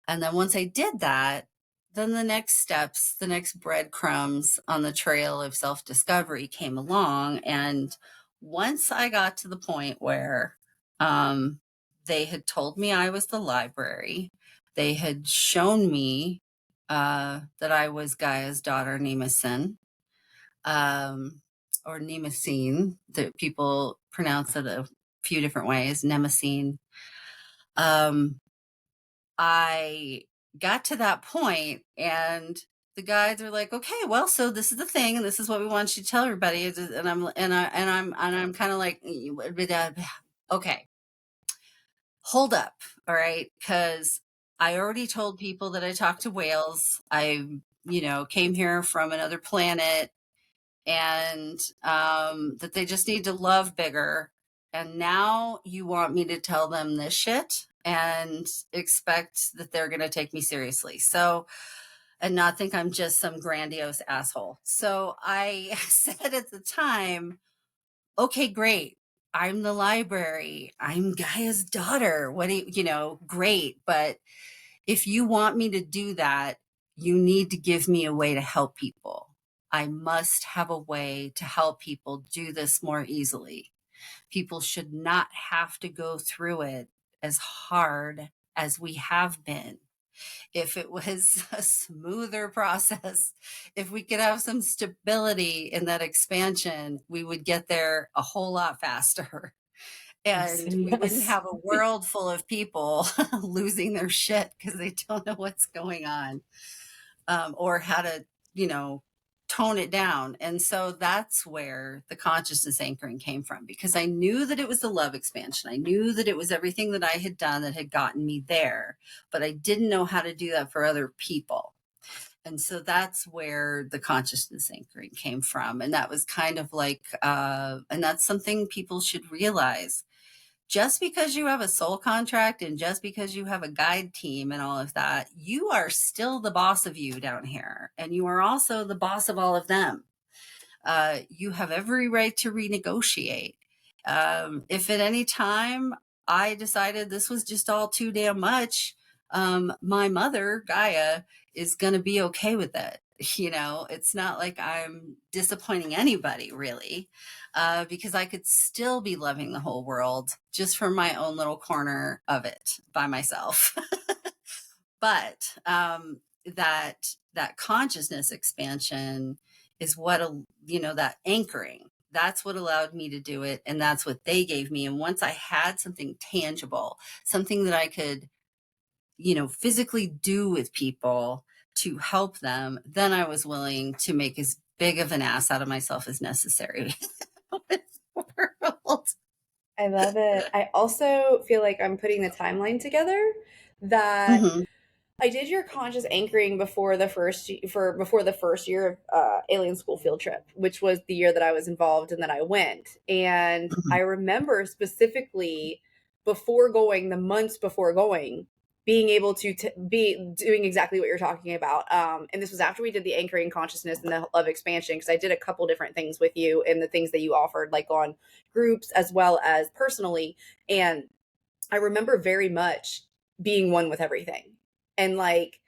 And then once I did that, then the next steps, the next breadcrumbs on the trail of self discovery came along. And once I got to the point where they had told me I was the library, they had shown me that I was Gaia's daughter, Nemesis, um, or Nemesine, that people pronounce it a few different ways, Nemesine. Um, I got to that point and the guides are like, okay, well, so this is the thing, and this is what we want you to tell everybody. And I'm kind of like, okay, hold up. All right. Cause I already told people that I talked to whales. I, came here from another planet, and that they just need to love bigger. And now you want me to tell them this shit and expect that they're going to take me seriously. So, and not think I'm just some grandiose asshole. So I said at the time, okay, great. I'm the library. I'm Gaia's daughter. What do great. But if you want me to do that, you need to give me a way to help people. I must have a way to help people do this more easily. People should not have to go through it as hard as we have been. If it was a smoother process, if we could have some stability in that expansion, we would get there a whole lot faster. Yes. And we wouldn't Yes. have a world full of people losing their shit because they don't know what's going on, or how to, you know, tone it down. And so that's where the consciousness anchoring came from, because I knew that it was the love expansion. I knew that it was everything that I had done that had gotten me there, but I didn't know how to do that for other people. And so that's where the consciousness anchoring came from. And that was kind of like, and that's something people should realize. Just because you have a soul contract and just because you have a guide team and all of that, you are still the boss of you down here. And you are also the boss of all of them. You have every right to renegotiate. If at any time I decided this was just all too damn much, my mother, Gaia, is going to be okay with it. It's not like I'm disappointing anybody, really, because I could still be loving the whole world just from my own little corner of it by myself. But that consciousness expansion is what that anchoring that's what allowed me to do it. And that's what they gave me. And once I had something tangible, something that I could, physically do with people to help them, then I was willing to make as big of an ass out of myself as necessary. It's world. I love it. I also feel like I'm putting the timeline together that Mm-hmm, I did your conscious anchoring before the first year of alien school field trip, which was the year that I was involved and that I went. And mm-hmm, I remember specifically before going, the months before going, being able to be doing exactly what you're talking about. And this was after we did the anchoring consciousness and the love expansion, because I did a couple different things with you and the things that you offered, like on groups as well as personally. And I remember very much being one with everything. And like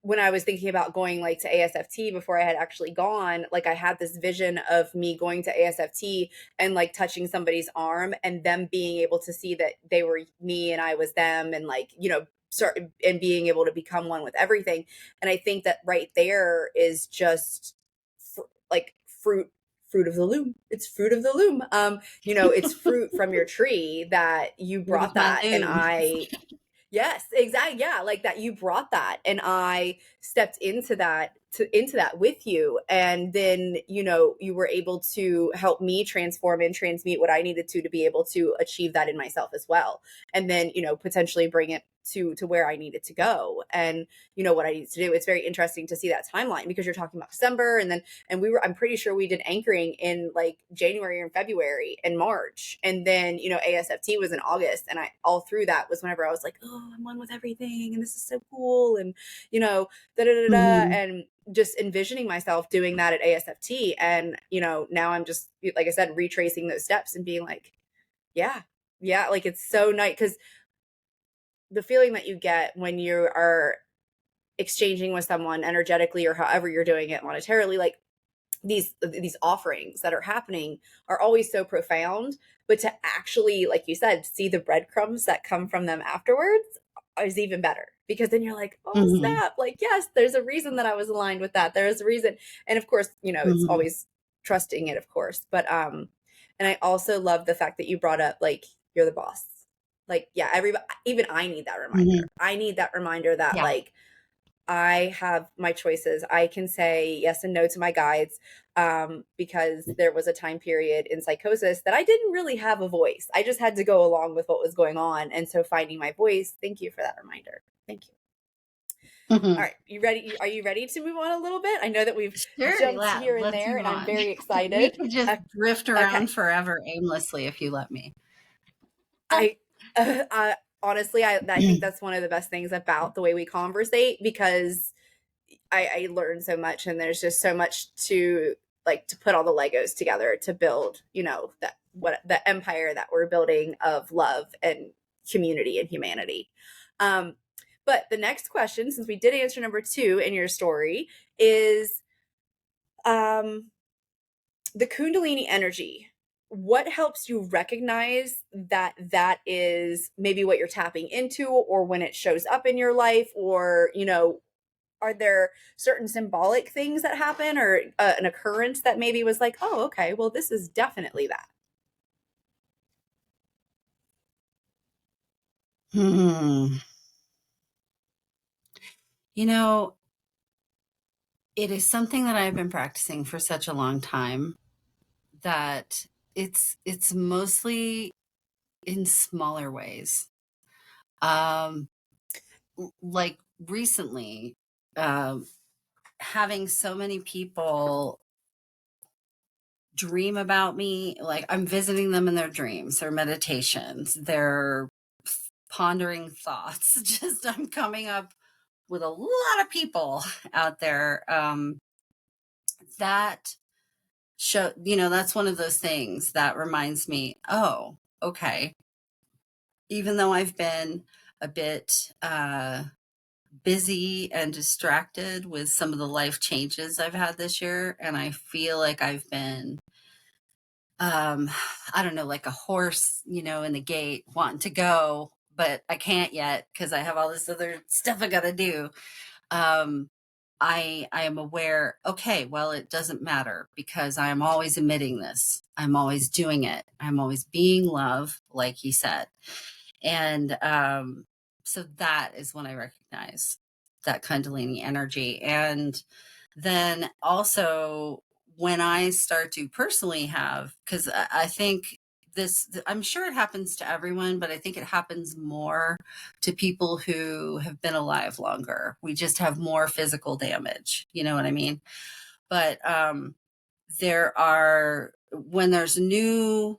when I was thinking about going like to ASFT before I had actually gone, like I had this vision of me going to ASFT and like touching somebody's arm and them being able to see that they were me and I was them, and like, start and being able to become one with everything. And I think that right there is just like fruit of the loom. It's fruit of the loom. It's fruit from your tree that you fruit of brought my that. And loom. yes, exactly. Yeah, like that you brought that and I stepped into that with you, and then you were able to help me transform and transmute what I needed to be able to achieve that in myself as well. And then, potentially bring it to where I needed to go, and what I needed to do. It's very interesting to see that timeline, because you're talking about December, and I'm pretty sure we did anchoring in like January and February and March. And then, ASFT was in August. And I, all through that was whenever I was like, oh, I'm one with everything. And this is so cool. And, da da da da. Mm-hmm, And just envisioning myself doing that at ASFT. And, now I'm just, like I said, retracing those steps and being like, yeah, yeah. Like it's so nice, because the feeling that you get when you are exchanging with someone energetically or however you're doing it monetarily, like these offerings that are happening are always so profound, but to actually, like you said, see the breadcrumbs that come from them afterwards is even better, because then you're like, oh mm-hmm, snap, like yes, there's a reason that I was aligned with that, there's a reason. And of course, it's mm-hmm, always trusting it, of course. But and I also love the fact that you brought up like you're the boss. Like yeah, everybody, even I need that mm-hmm. reminder. I need that reminder that Yeah. like I have my choices. I can say yes and no to my guides, because there was a time period in psychosis that I didn't really have a voice. I just had to go along with what was going on. And so finding my voice, thank you for that reminder. Thank you. All Mm-hmm. right. You ready? Are you ready to move on a little bit? I know that we've Sure, jumped here and let's there, move and I'm on. very We excited. could just drift Okay. around forever aimlessly if you let me. I, I honestly, I think that's one of the best things about the way we conversate, because I learned so much, and there's just so much to like to put all the Legos together to build, that what the empire that we're building of love and community and humanity. Um, but the next question, since we did answer number 2 in your story, is um, the Kundalini energy. What helps you recognize that that is maybe what you're tapping into, or when it shows up in your life, or are there certain symbolic things that happen, or an occurrence that maybe was like, oh, okay, well, this is definitely that? Hmm. You know, it is something that I've been practicing for such a long time that it's mostly in smaller ways. Um, like recently, um, having so many people dream about me, like I'm visiting them in their dreams, their meditations, their pondering thoughts. Just I'm coming up with a lot of people out there. That show, that's one of those things that reminds me, oh, okay. Even though I've been a bit busy and distracted with some of the life changes I've had this year, and I feel like I've been um I don't know, like a horse, in the gate wanting to go, but I can't yet because I have all this other stuff I got to do. um I am aware, okay, well, it doesn't matter because I am always emitting this. I'm always doing it. I'm always being love, like he said. And so that is when I recognize that Kundalini energy. And then also when I start to personally have, because I think this, I'm sure it happens to everyone, but I think it happens more to people who have been alive longer. We just have more physical damage. You know what I mean? But there are, when there's new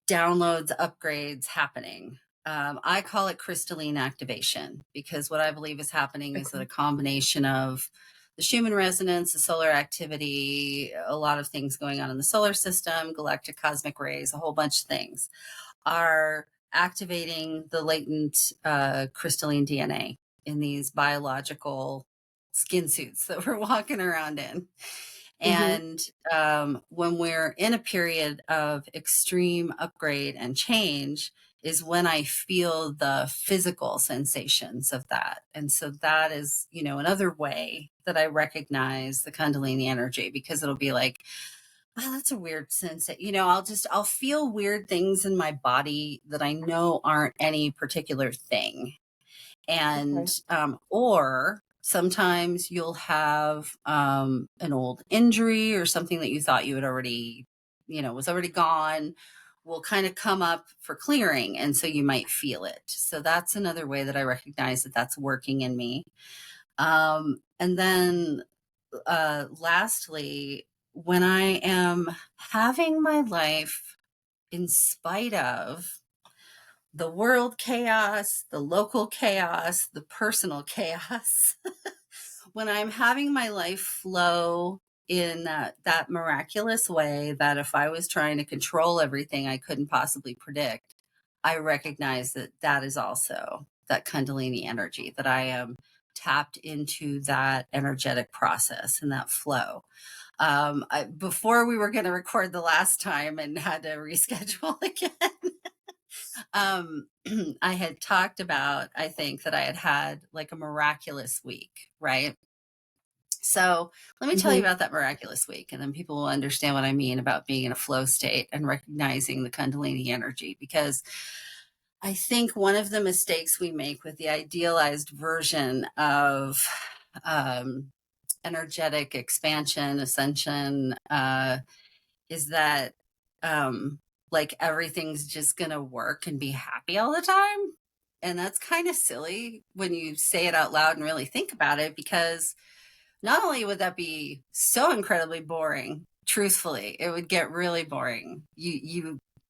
downloads, upgrades happening. I call it crystalline activation because what I believe is happening is that a Okay. combination of the Schumann resonance, the solar activity, a lot of things going on in the solar system, galactic cosmic rays, a whole bunch of things are activating the latent crystalline DNA in these biological skin suits that we're walking around in. Mm-hmm. And when we're in a period of extreme upgrade and change, is when I feel the physical sensations of that. And so that is, you know, another way that I recognize the Kundalini energy because it'll be like, oh, that's a weird sense. You know, I'll feel weird things in my body that I know aren't any particular thing. And Okay. or sometimes you'll have an old injury or something that you thought you had already, you know, was already gone, will kind of come up for clearing, and so you might feel it. So that's another way that I recognize that that's working in me. And then lastly, when I am having my life in spite of the world chaos, the local chaos, the personal chaos. When I'm having my life flow in that miraculous way that if I was trying to control everything I couldn't possibly predict, I recognize that that is also that Kundalini energy, that I am tapped into that energetic process and that flow. Before we were going to record the last time and had to reschedule again, um, I had talked about, I think that I had had like a miraculous week, right? So let me tell you Mm-hmm. about that miraculous week, and then people will understand what I mean about being in a flow state and recognizing the Kundalini energy. Because I think one of the mistakes we make with the idealized version of um, energetic expansion, ascension, is that um like everything's just gonna work and be happy all the time. And that's kind of silly when you say it out loud and really think about it, because not only would that be so incredibly boring, truthfully, it would get really boring.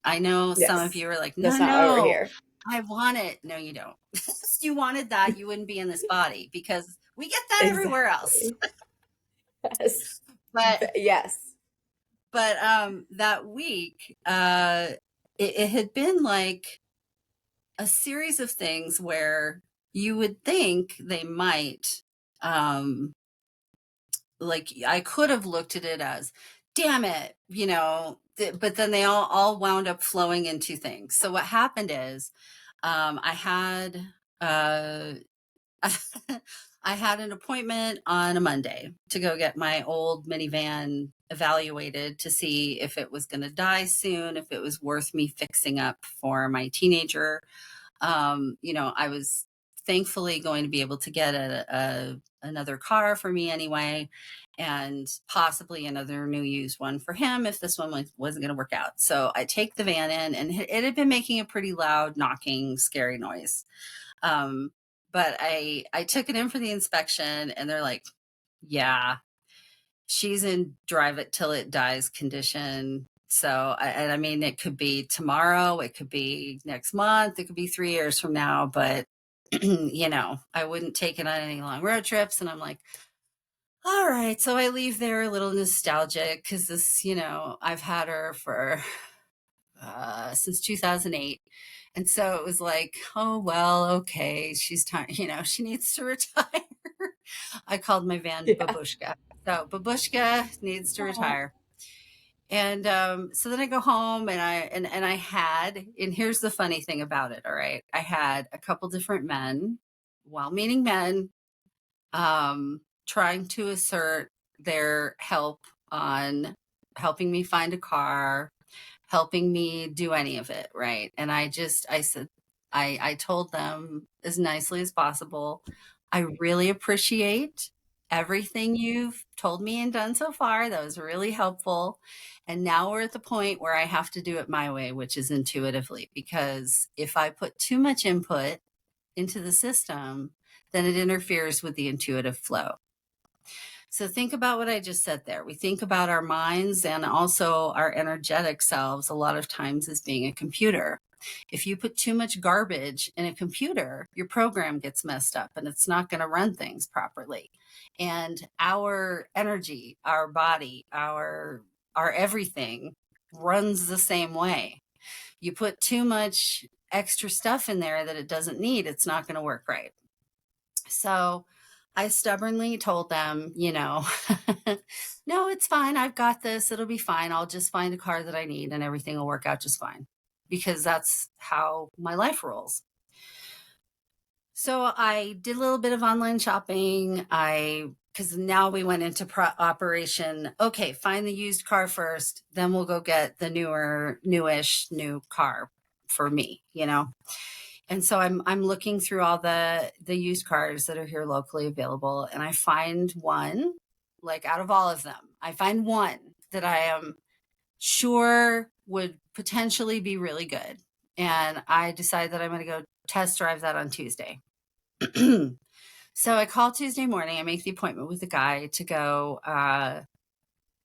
I know some of Yes. you are like, no, That's not why we're no, here. I want it. No, you don't. If you wanted that, you wouldn't be in this body because we get that everywhere else. Exactly. Yes. But Yes. that week, it had been like a series of things where you would think they might, um, like I could have looked at it as, damn it, you know, but then they all wound up flowing into things. So what happened is, I had, uh, I had an appointment on a Monday to go get my old minivan evaluated to see if it was going to die soon, if it was worth me fixing up for my teenager. You know, I was thankfully going to be able to get another car for me anyway, and possibly another new used one for him if this one wasn't going to work out. So I take the van in, and it had been making a pretty loud knocking, scary noise. Um, but I took it in for the inspection, and they're like, yeah, she's in drive it till it dies condition. So, and I mean, it could be tomorrow, it could be next month, it could be 3 years from now, but you know, I wouldn't take it on any long road trips. And I'm like, all right. So I leave there a little nostalgic because this, you know, I've had her for since 2008. And so it was like, oh, well, okay, she's time, you know, she needs to retire. I called my van Yeah. Babushka. So Babushka needs to Aw. retire. And so then I go home, and I had, and here's the funny thing about it. All right. I had a couple different men, well meaning men, trying to assert their help on helping me find a car, helping me do any of it, right? And I said, I told them as nicely as possible, I really appreciate everything you've told me and done so far. That was really helpful. And now we're at the point where I have to do it my way, which is intuitively, because if I put too much input into the system, then it interferes with the intuitive flow. So think about what I just said there. We think about our minds and also our energetic selves a lot of times as being a computer. If you put too much garbage in a computer, your program gets messed up and it's not going to run things properly. And our energy, our body, our everything runs the same way. You put too much extra stuff in there that it doesn't need, it's not going to work right. So I stubbornly told them, no, it's fine. I've got this. It'll be fine. I'll just find a car that I need and everything will work out just fine, because that's how my life rolls. So I did a little bit of online shopping. Because now we went into operation. Okay, find the used car first, then we'll go get the new car for me, And so I'm looking through all the used cars that are here locally available, and I find one, like out of all of them, I find one that I am sure would potentially be really good. And I decide that I'm going to go test drive that on Tuesday. So I call Tuesday morning. I make the appointment with the guy to go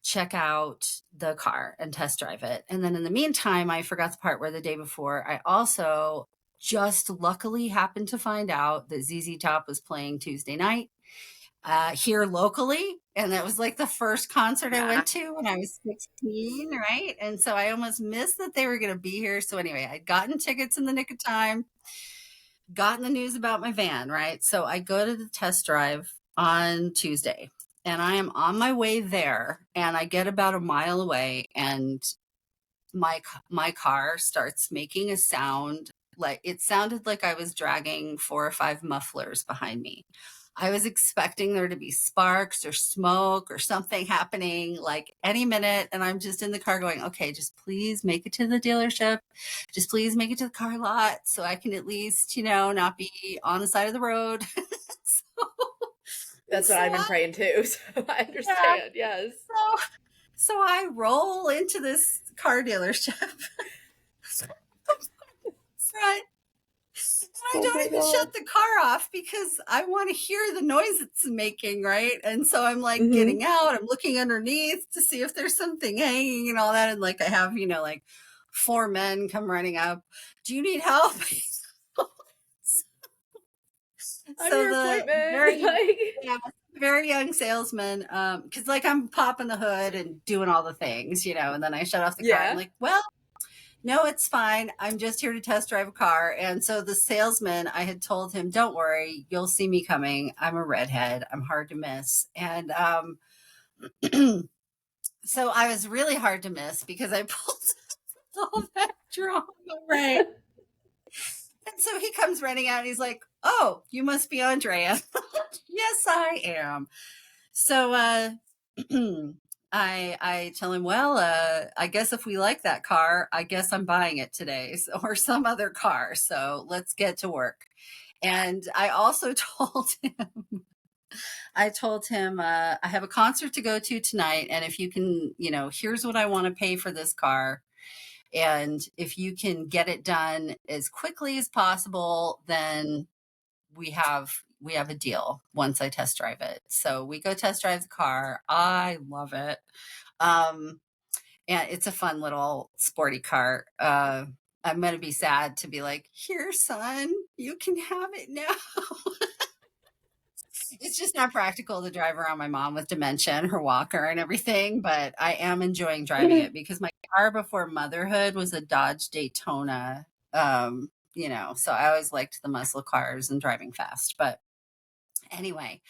check out the car and test drive it. And then in the meantime, I forgot the part where the day before, I also just luckily happened to find out that ZZ Top was playing Tuesday night here locally. And that was like the first concert I went to when I was 16, right? And so I almost missed that they were going to be here. So anyway, I'd gotten tickets in the nick of time, gotten the news about my van, right? So I go to the test drive on Tuesday and I am on my way there, and I get about a mile away and my car starts making a sound, like it sounded like I was dragging 4 or 5 mufflers behind me. I was expecting there to be sparks or smoke or something happening like any minute. And I'm just in the car going, okay, just please make it to the dealership. Just please make it to the car lot so I can at least, not be on the side of the road. so, That's what so I've been I, praying too. So I yeah, understand. Yes. so, so I roll into this car dealership. Front. I Oh don't my even God. shut the car off because I want to hear the noise it's making, right? And so I'm like Mm-hmm. getting out, I'm looking underneath to see if there's something hanging and all that. And like I have, like 4 men come running up. Do you need help? I'm So your the appointment. very, Like, yeah, very young salesman, because like I'm popping the hood and doing all the things, and then I shut off the car. I'm yeah. like, well, no, it's fine. I'm just here to test drive a car. And so the salesman, I had told him, don't worry, you'll see me coming. I'm a redhead. I'm hard to miss. And so I was really hard to miss because I pulled all that drama, right? And so he comes running out and he's like, oh, you must be Andrea. Yes, I am. So I tell him, well, I guess if we like that car, I guess I'm buying it today, or some other car. So let's get to work. And I also told him, I have a concert to go to tonight, and if you can, here's what I want to pay for this car. And if you can get it done as quickly as possible, then we have a deal once I test drive it. So we go test drive the car. I love it. Um, and it's a fun little sporty car. I'm going to be sad to be like, here, son, you can have it now. It's just not practical to drive around my mom with dementia and her walker and everything, but I am enjoying driving it because my car before motherhood was a Dodge Daytona. So I always liked the muscle cars and driving fast. But anyway,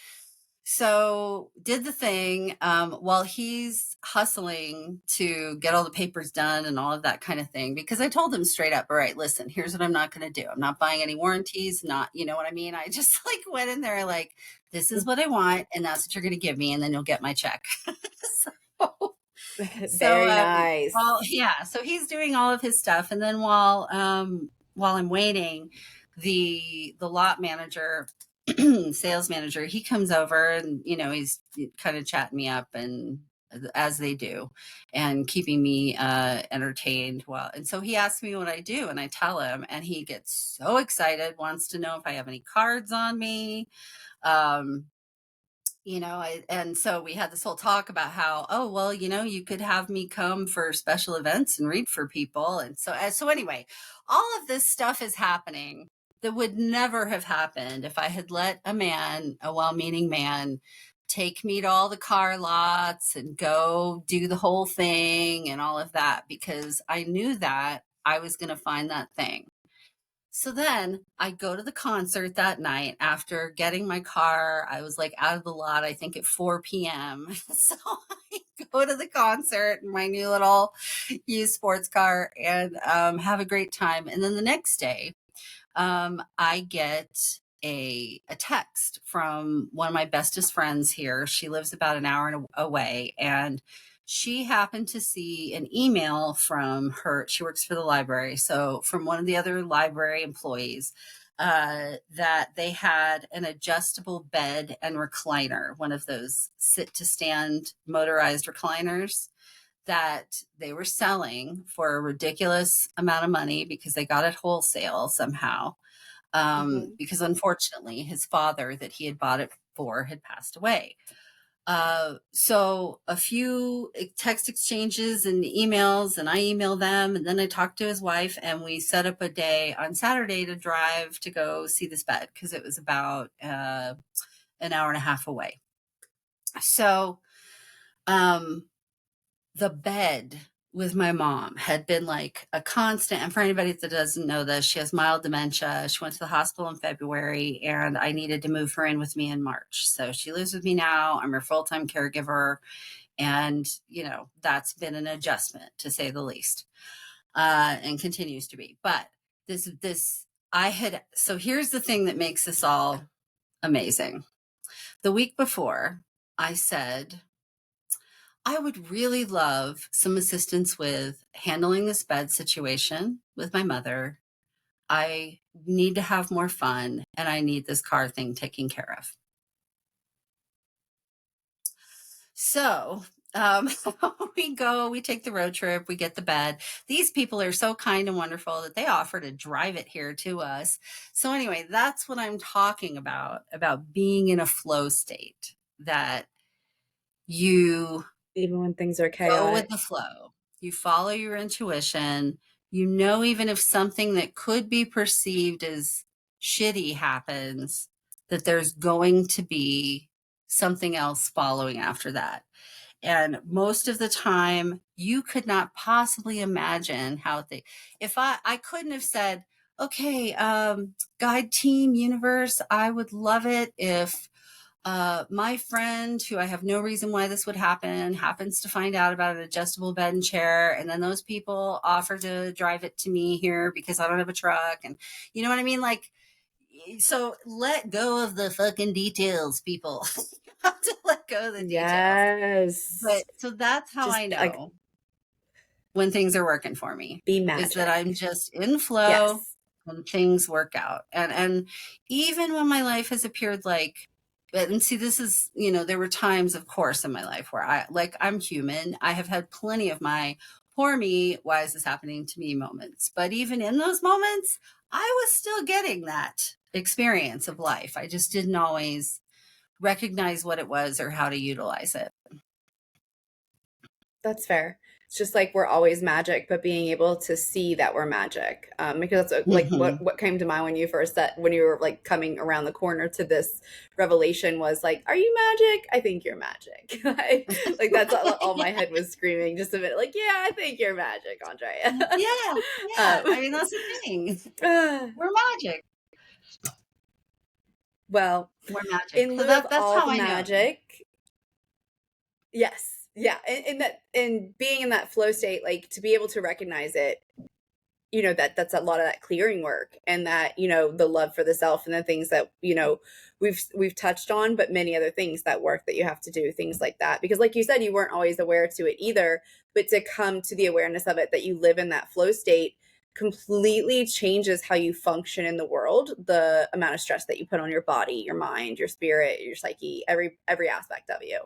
So did the thing while he's hustling to get all the papers done and all of that kind of thing. Because I told him straight up, all right, listen, here's what I'm not going to do. I'm not buying any warranties, not, you know what I mean? I just like went in there like, this is what I want, and that's what you're going to give me, and then you'll get my check. so, so Very well, nice. yeah. So he's doing all of his stuff, and then while I'm waiting, the lot manager, sales manager, he comes over and he's kind of chatting me up, and as they do, and keeping me entertained. Well, and so he asks me what I do, and I tell him, and he gets so excited, wants to know if I have any cards on me. Um, and so we had this whole talk about how, oh, well, you could have me come for special events and read for people. And so anyway, all of this stuff is happening that would never have happened if I had let a well-meaning man, take me to all the car lots and go do the whole thing and all of that, because I knew that I was going to find that thing. So then I go to the concert that night after getting my car. I was like out of the lot, I think at 4 p.m. So I go to the concert in my new little used sports car and have a great time. And then the next day, I get a text from one of my bestest friends here. She lives about an hour away, and she happened to see an email from her. She works for the library, so from one of the other library employees, that they had an adjustable bed and recliner, one of those sit to stand motorized recliners that they were selling for a ridiculous amount of money because they got it wholesale somehow. Hmm. Because unfortunately, his father that he had bought it for had passed away. So a few text exchanges and emails, and I emailed them, and then I talked to his wife, and we set up a day on Saturday to drive to go see this bed because it was about an hour and a half away. So, the bed with my mom had been like a constant. And for anybody that doesn't know this, she has mild dementia. She went to the hospital in February, and I needed to move her in with me in March. So she lives with me now. I'm her full time caregiver. And, that's been an adjustment to say the least, and continues to be. But so here's the thing that makes this all amazing. The week before, I said, I would really love some assistance with handling this bed situation with my mother. I need to have more fun, and I need this car thing taken care of. So, um, we take the road trip, we get the bed. These people are so kind and wonderful that they offer to drive it here to us. So, anyway, that's what I'm talking about being in a flow state, that you Even when things are go with chaotic. the flow. You follow your intuition. Even if something that could be perceived as shitty happens, that there's going to be something else following after that. And most of the time, you could not possibly imagine if I couldn't have said, okay, guide team universe, I would love it if my friend, who I have no reason why this would happen, happens to find out about an adjustable bed and chair, and then those people offer to drive it to me here because I don't have a truck, and you know what I mean? Like, so let go of the fucking details, people. You have to let go of the details. Yes. But so that's how Just I like know when things are working for me, be is that I'm magic. just in flow Yes. and things work out. And even when my life has appeared like, and see, this is, there were times, of course, in my life where I'm human. I have had plenty of my poor me, why is this happening to me moments. But even in those moments, I was still getting that experience of life. I just didn't always recognize what it was or how to utilize it. That's fair. It's just like we're always magic, but being able to see that we're magic. Because that's like Hmm. what came to mind when when you were like coming around the corner to this revelation was like, "Are you magic? I think you're magic." Like that's all my head was screaming just a minute. Like, yeah, I think you're magic, Andrea. Yeah, yeah. um, I mean, that's the thing. uh, We're magic. Well, More magic. in So lieu of that's all how the I know. magic, yes, yeah, and that and being in that flow state, like to be able to recognize it, that's a lot of that clearing work, and that the love for the self, and the things that we've touched on, but many other things, that work that you have to do, things like that, because like you said, you weren't always aware to it either, but to come to the awareness of it, that you live in that flow state, completely changes how you function in the world, the amount of stress that you put on your body, your mind, your spirit, your psyche, every aspect of you,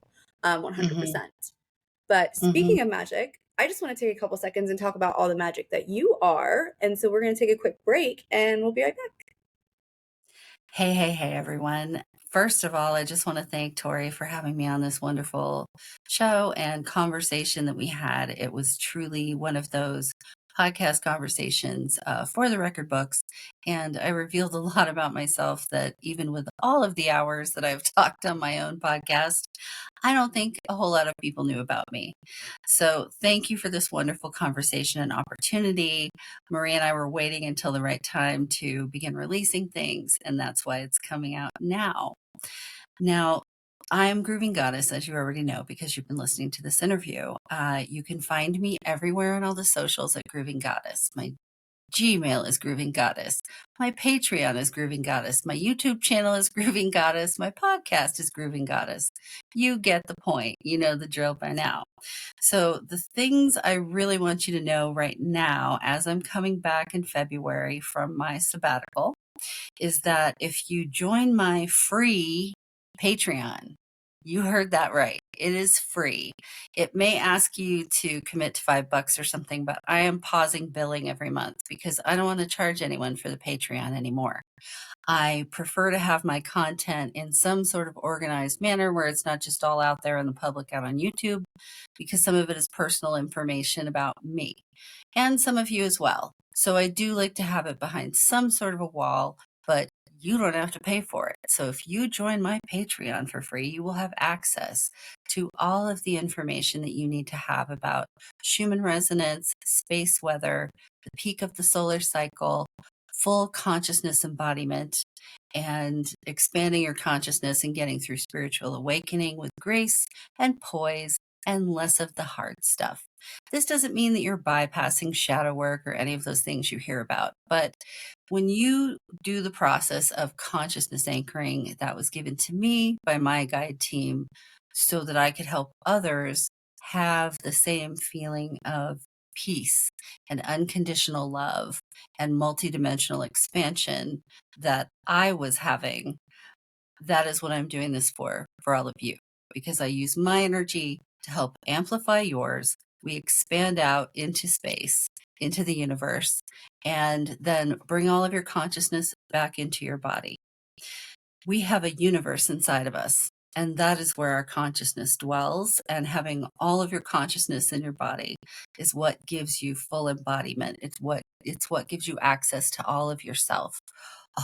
Hmm. 100%. But Hmm. speaking of magic, I just want to take a couple seconds and talk about all the magic that you are. And so we're going to take a quick break and we'll be right back. Hey, hey, hey, everyone. First of all, I just want to thank Tori for having me on this wonderful show and conversation that we had. It was truly one of those podcast conversations for the record books. And I revealed a lot about myself that even with all of the hours that I've talked on my own podcast, I don't think a whole lot of people knew about me. So thank you for this wonderful conversation and opportunity. Marie and I were waiting until the right time to begin releasing things, and that's why it's coming out now. Now, I'm Grooving Goddess, as you already know, because you've been listening to this interview. You can find me everywhere on all the socials at Grooving Goddess. My Gmail is Grooving Goddess. My Patreon is Grooving Goddess. My YouTube channel is Grooving Goddess. My podcast is Grooving Goddess. You get the point. You know the drill by now. So, the things I really want you to know right now, as I'm coming back in February from my sabbatical, is that if you join my free Patreon, you heard that right. It is free. It may ask you to commit to $5 or something, but I am pausing billing every month because I don't want to charge anyone for the Patreon anymore. I prefer to have my content in some sort of organized manner where it's not just all out there in the public out on YouTube, because some of it is personal information about me and some of you as well. So I do like to have it behind some sort of a wall, but you don't have to pay for it. So if you join my Patreon for free, you will have access to all of the information that you need to have about Schumann resonance, space weather, the peak of the solar cycle, full consciousness embodiment, and expanding your consciousness and getting through spiritual awakening with grace and poise and less of the hard stuff. This doesn't mean that you're bypassing shadow work or any of those things you hear about, but when you do the process of consciousness anchoring that was given to me by my guide team so that I could help others have the same feeling of peace and unconditional love and multidimensional expansion that I was having, that is what I'm doing this for all of you, because I use my energy to help amplify yours. We expand out into space, into the universe, and then bring all of your consciousness back into your body. We have a universe inside of us, and that is where our consciousness dwells. And having all of your consciousness in your body is what gives you full embodiment. It's what gives you access to all of yourself,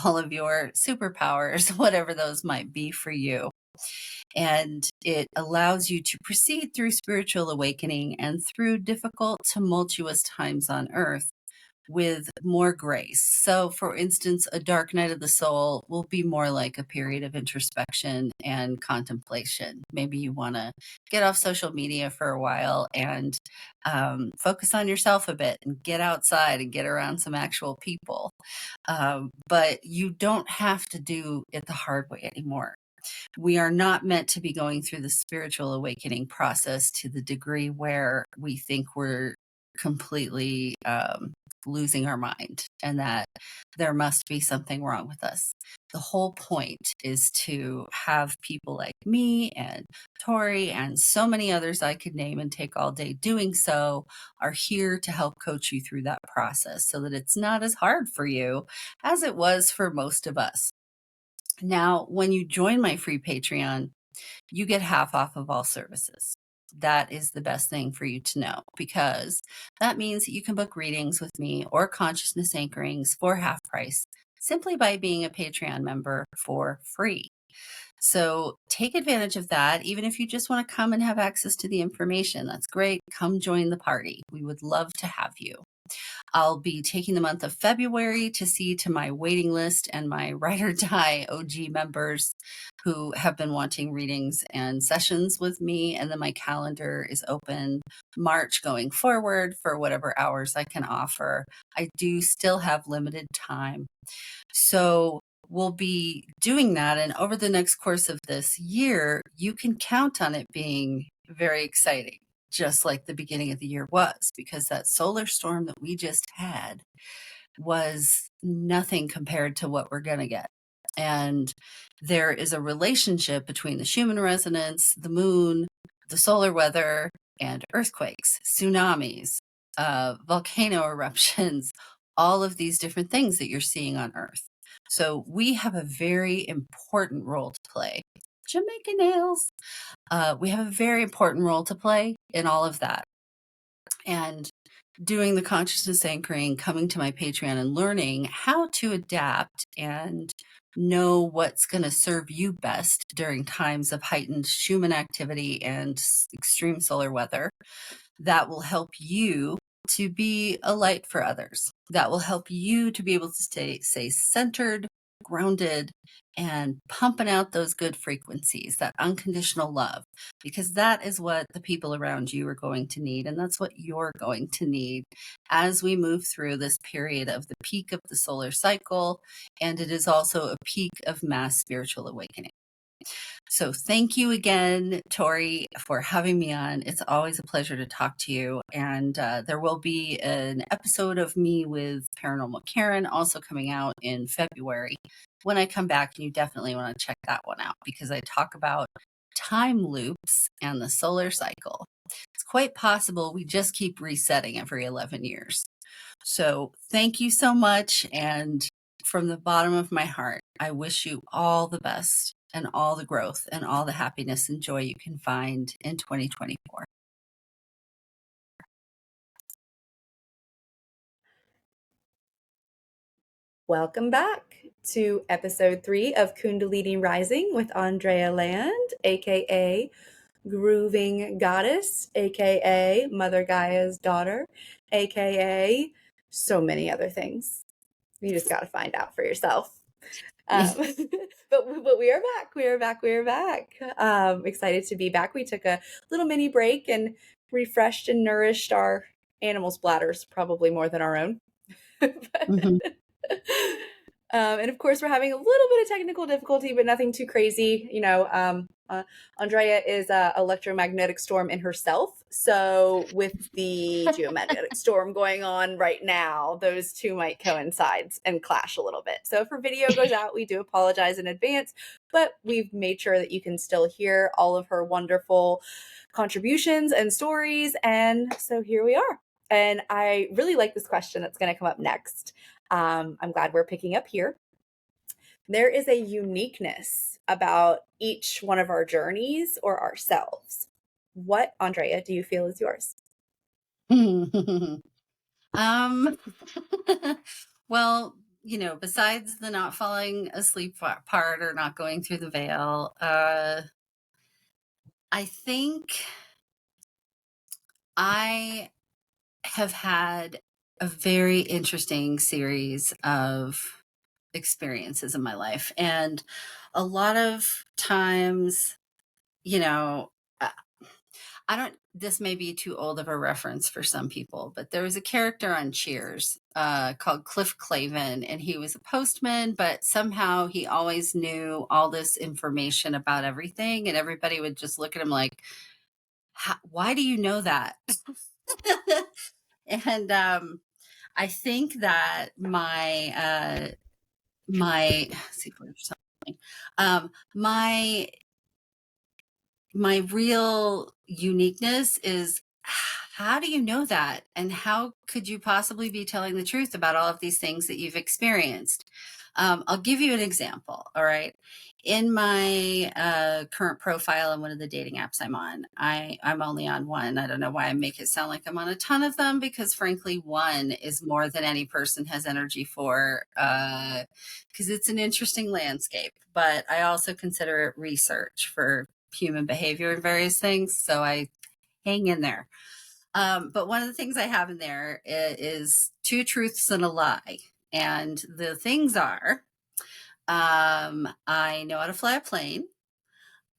all of your superpowers, whatever those might be for you. And it allows you to proceed through spiritual awakening and through difficult, tumultuous times on earth with more grace. So, for instance, a dark night of the soul will be more like a period of introspection and contemplation. Maybe you want to get off social media for a while and focus on yourself a bit and get outside and get around some actual people. But you don't have to do it the hard way anymore. We are not meant to be going through the spiritual awakening process to the degree where we think we're completely losing our mind and that there must be something wrong with us. The whole point is to have people like me and Tori and so many others I could name and take all day doing so are here to help coach you through that process so that it's not as hard for you as it was for most of us. Now, when you join my free Patreon, you get half off of all services. That is the best thing for you to know, because that means that you can book readings with me or consciousness anchorings for half price simply by being a Patreon member for free. So take advantage of that. Even if you just want to come and have access to the information, that's great. Come join the party. We would love to have you. I'll be taking the month of February to see to my waiting list and my ride or die OG members who have been wanting readings and sessions with me. And then my calendar is open March going forward for whatever hours I can offer. I do still have limited time. So we'll be doing that. And over the next course of this year, you can count on it being very exciting, just like the beginning of the year was, because that solar storm that we just had was nothing compared to what we're going to get. And there is a relationship between the Schumann resonance, the moon, the solar weather, and earthquakes, tsunamis, volcano eruptions, all of these different things that you're seeing on Earth. So we have a very important role to play. Jamaica nails. We have a very important role to play in all of that. And doing the consciousness anchoring, coming to my Patreon and learning how to adapt and know what's going to serve you best during times of heightened Schumann activity and extreme solar weather, that will help you to be a light for others. That will help you to be able to stay centered, grounded, and pumping out those good frequencies, that unconditional love, because that is what the people around you are going to need. And that's what you're going to need as we move through this period of the peak of the solar cycle. And it is also a peak of mass spiritual awakening. So thank you again, Tori, for having me on. It's always a pleasure to talk to you. And there will be an episode of me with Paranormal Karen also coming out in February when I come back. And you definitely want to check that one out because I talk about time loops and the solar cycle. It's quite possible we just keep resetting every 11 years. So thank you so much. And from the bottom of my heart, I wish you all the best and all the growth and all the happiness and joy you can find in 2024. Welcome back to episode 3 of Kundalini Rising with Andrea Land, aka Grooving Goddess, aka Mother Gaia's daughter, aka so many other things. You just got to find out for yourself. But we are back. We are back. We are back. Excited to be back. We took a little mini break and refreshed and nourished our animals' bladders, probably more than our own. Mhm. And of course, we're having a little bit of technical difficulty, but nothing too crazy. Andrea is a electromagnetic storm in herself. So with the geomagnetic storm going on right now, those two might coincide and clash a little bit. So if her video goes out, we do apologize in advance, but we've made sure that you can still hear all of her wonderful contributions and stories. And so here we are. And I really like this question that's going to come up next. I'm glad we're picking up here. There is a uniqueness about each one of our journeys or ourselves. What, Andrea, do you feel is yours? um, well, besides the not falling asleep part or not going through the veil, I think I have had a very interesting series of experiences in my life. And a lot of times, you know, I I don't, this may be too old of a reference for some people, but there was a character on Cheers called Cliff Clavin, and he was a postman, but somehow he always knew all this information about everything. And everybody would just look at him like, why do you know that? And I think that let's see if there's something. My real uniqueness is, how do you know that? And how could you possibly be telling the truth about all of these things that you've experienced? I'll give you an example. All right. In my current profile on one of the dating apps I'm on, I'm only on one. I don't know why I make it sound like I'm on a ton of them, because frankly, one is more than any person has energy for, because it's an interesting landscape. But I also consider it research for human behavior and various things. So I hang in there. But one of the things I have in there is two truths and a lie. And the things are, I know how to fly a plane.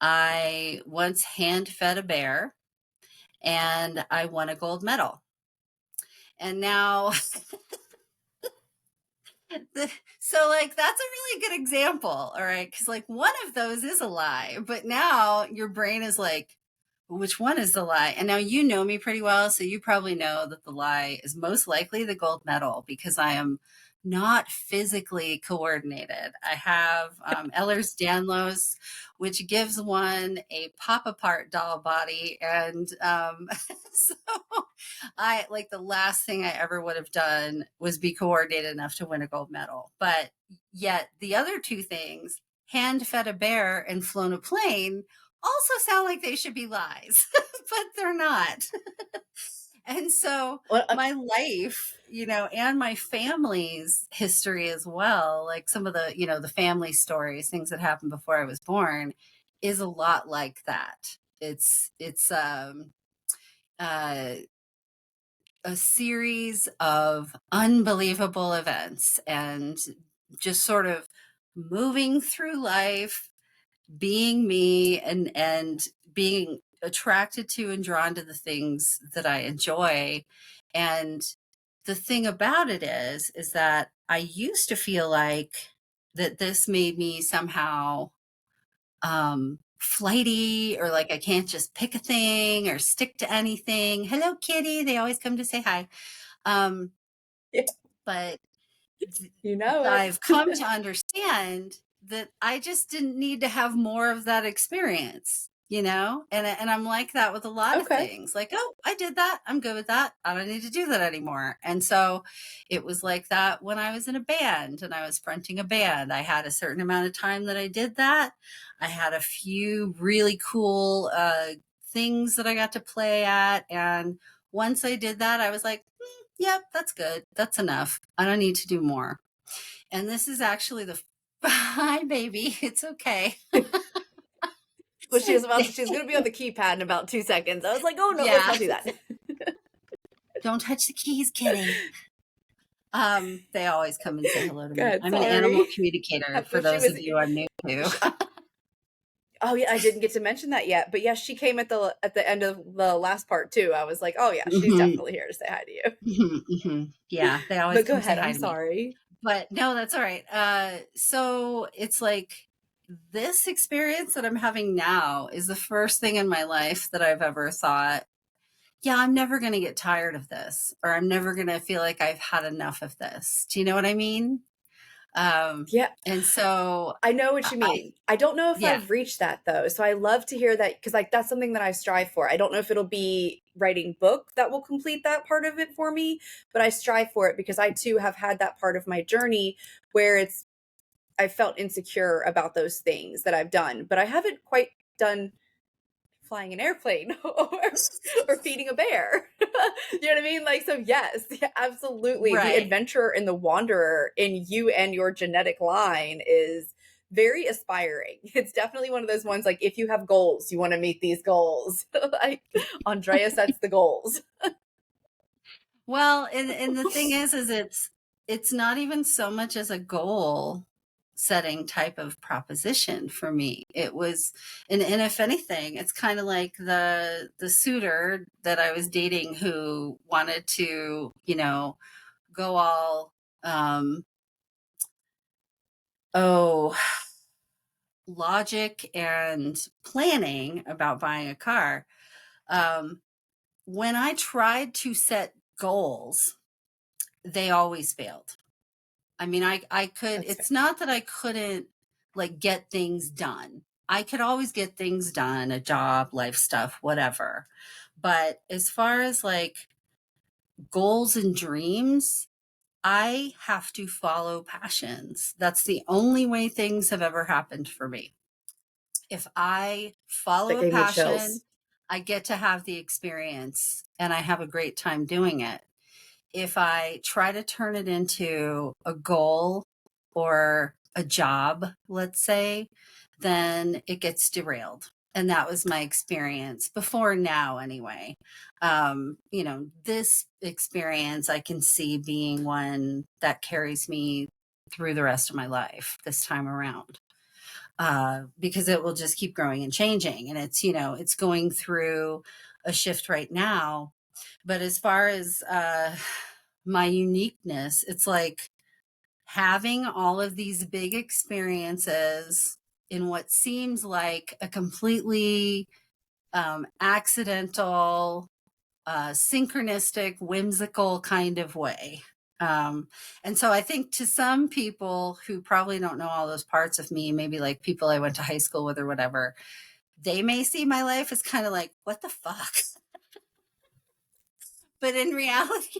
I once hand fed a bear, and I won a gold medal. And now, so like that's a really good example, all right? Because like one of those is a lie, but now your brain is like, which one is the lie? And now you know me pretty well, so you probably know that the lie is most likely the gold medal because I am not physically coordinated. I have Ehlers-Danlos, which gives one a pop-apart doll body, and so I like the last thing I ever would have done was be coordinated enough to win a gold medal. But yet the other two things, hand fed a bear and flown a plane, also sound like they should be lies, but they're not. And so Well, my life, and my family's history as well, like some of the family stories, things that happened before I was born, is a lot like that. It's uh, a series of unbelievable events and just sort of moving through life, being me and being attracted to and drawn to the things that I enjoy. And the thing about it is that I used to feel like that this made me somehow flighty, or like I can't just pick a thing or stick to anything. Hello, kitty. They always come to say hi. Um, yeah, but you know I've come to it. understand that I just didn't need to have more of that experience, and I'm like that with a lot of Okay. things. Like, oh, I did that. I'm good with that. I don't need to do that anymore. And so it was like that when I was in a band and I was fronting a band. I had a certain amount of time that I did that. I had a few really cool things that I got to play at. And once I did that, I was like, yep, that's good. That's enough. I don't need to do more. And this is actually the hi baby, it's okay. Well, she's gonna be on the keypad in about 2 seconds. I was like, oh no, let's Yeah. not do that. Don't touch the keys, kitty. They always come and say hello to me. Good, I'm an animal sorry. communicator So for she those was. of you I'm new to. Oh yeah, I didn't get to mention that yet, but yeah, she came at the end of the last part too. I was like, oh yeah, she's Mhm, definitely here to say hi to you. mhm, mhm. Yeah, they always But go come say ahead. hi I'm to me. sorry. But no, that's all right. So it's like this experience that I'm having now is the first thing in my life that I've ever thought, yeah, I'm never going to get tired of this, or I'm never going to feel like I've had enough of this. Do you know what I mean? Yeah, And so I know what I, you I mean. I don't know if yeah, I've reached that though. So I love to hear that because like that's something that I strive for. I don't know if it'll be writing book that will complete that part of it for me, but I strive for it because I too have had that part of my journey where I felt insecure about those things that I've done, but I haven't quite done flying an airplane or feeding a bear. You know what I mean? Like, so yes, yeah, absolutely. The right. adventurer and the wanderer in you and your genetic line is very aspiring. It's definitely one of those ones like if you have goals, you want to meet these goals. Like Andrea sets the goals. Well, and the thing is it's not even so much as a goal setting type of proposition for me. It was, and if anything, it's kind of like the suitor that I was dating who wanted to, go all um oh logic and planning about buying a car. Um, when I tried to set goals, they always failed. I mean, I could, That's fair. it's not that I couldn't like get things done. I could always get things done, a job, life stuff, whatever. But as far as like goals and dreams, I have to follow passions. That's the only way things have ever happened for me. If I follow That a gave me passion, chills. I get to have the experience and I have a great time doing it. If I try to turn it into a goal or a job, let's say, then it gets derailed. And that was my experience before now, anyway. This experience I can see being one that carries me through the rest of my life this time around, because it will just keep growing and changing. And it's going through a shift right now. But as far as my uniqueness, it's like having all of these big experiences in what seems like a completely accidental, synchronistic, whimsical kind of way. And so I think to some people who probably don't know all those parts of me, maybe like people I went to high school with or whatever, they may see my life as kind of like, what the fuck? But in reality,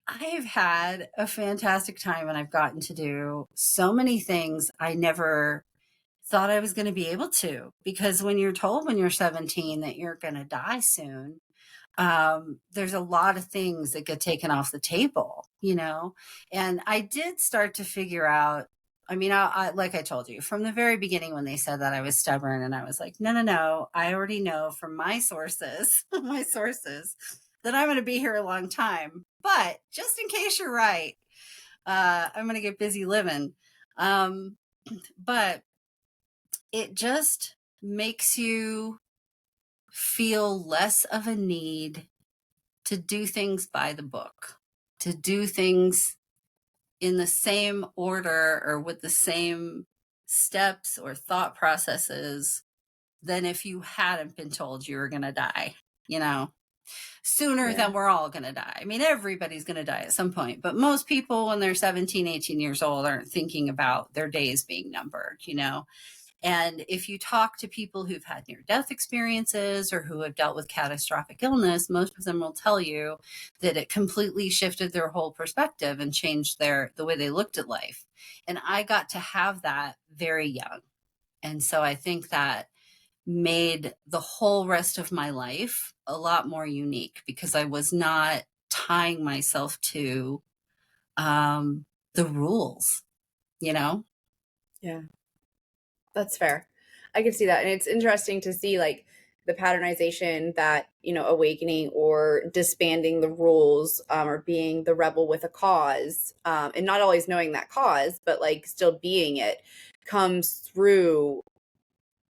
I've had a fantastic time and I've gotten to do so many things I never thought I was going to be able to. Because when you're told when you're 17 that you're going to die soon, there's a lot of things that get taken off the table. And I did start to figure out, I mean, like I told you from the very beginning when they said that I was stubborn, and I was like, no, no, no, I already know from my sources, my sources, that I'm going to be here a long time. But just in case you're right, I'm going to get busy living. But it just makes you feel less of a need to do things by the book, to do things in the same order or with the same steps or thought processes than if you hadn't been told you were going to die, sooner Yeah. than we're all going to die. I mean, everybody's going to die at some point, but most people when they're 17, 18 years old aren't thinking about their days being numbered. And if you talk to people who've had near-death experiences or who have dealt with catastrophic illness, most of them will tell you that it completely shifted their whole perspective and changed the way they looked at life. And I got to have that very young. And so I think that made the whole rest of my life a lot more unique because I was not tying myself to the rules, you know? Yeah. That's fair. I can see that. And it's interesting to see like the patternization that, awakening or disbanding the rules, or being the rebel with a cause, and not always knowing that cause, but like still being it comes through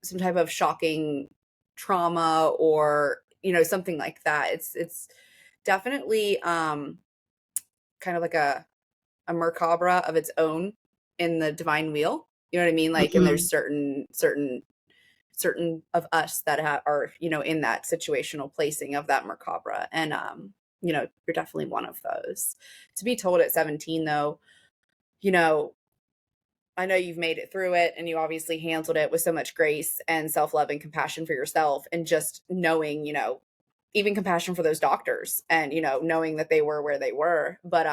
some type of shocking trauma or, something like that. It's definitely kind of like a macabre of its own in the divine wheel. You know what I mean? Like, and Mm-hmm. there's certain of us that are in that situational placing of that macabre, and you're definitely one of those. To be told at 17 though, you know I know you've made it through it and you obviously handled it with so much grace and self-love and compassion for yourself, and just knowing, even compassion for those doctors, and knowing that they were where they were, but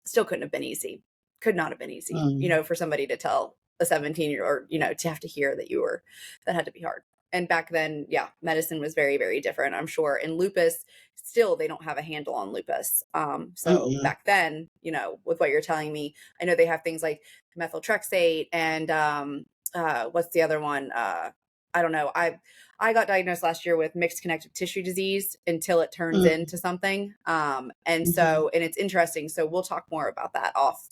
still couldn't have been easy. Could not have been easy, Mm. for somebody to tell a 17-year, or, to have to hear that that had to be hard. And back then, yeah, medicine was very, very different, I'm sure. And lupus, still, they don't have a handle on lupus. So Mm-mm. back then, with what you're telling me, I know they have things like methotrexate and, what's the other one? I don't know. I got diagnosed last year with mixed connective tissue disease until it turns Mm. into something. And Mhm. so, and it's interesting. So we'll talk more about that off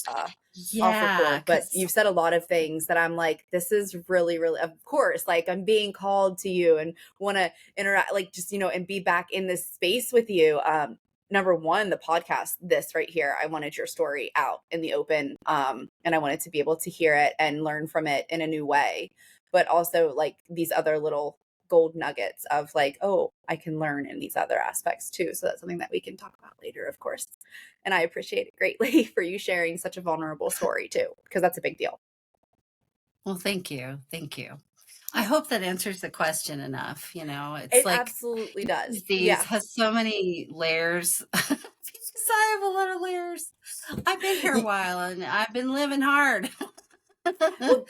Yeah, record. But 'cause you've said a lot of things that I'm like, this is really, really, of course, like I'm being called to you and want to interact, like just, and be back in this space with you. Number one, the podcast, this right here, I wanted your story out in the open. And I wanted to be able to hear it and learn from it in a new way, but also like these other little gold nuggets of like, oh, I can learn in these other aspects too. So that's something that we can talk about later, of course. And I appreciate it greatly for you sharing such a vulnerable story too, because that's a big deal. well, thank you, thank you. I hope that answers the question enough, it's It like absolutely does. disease Yeah. has so many layers. Because I have a lot of layers. I've been here a while, and I've been living hard. Well,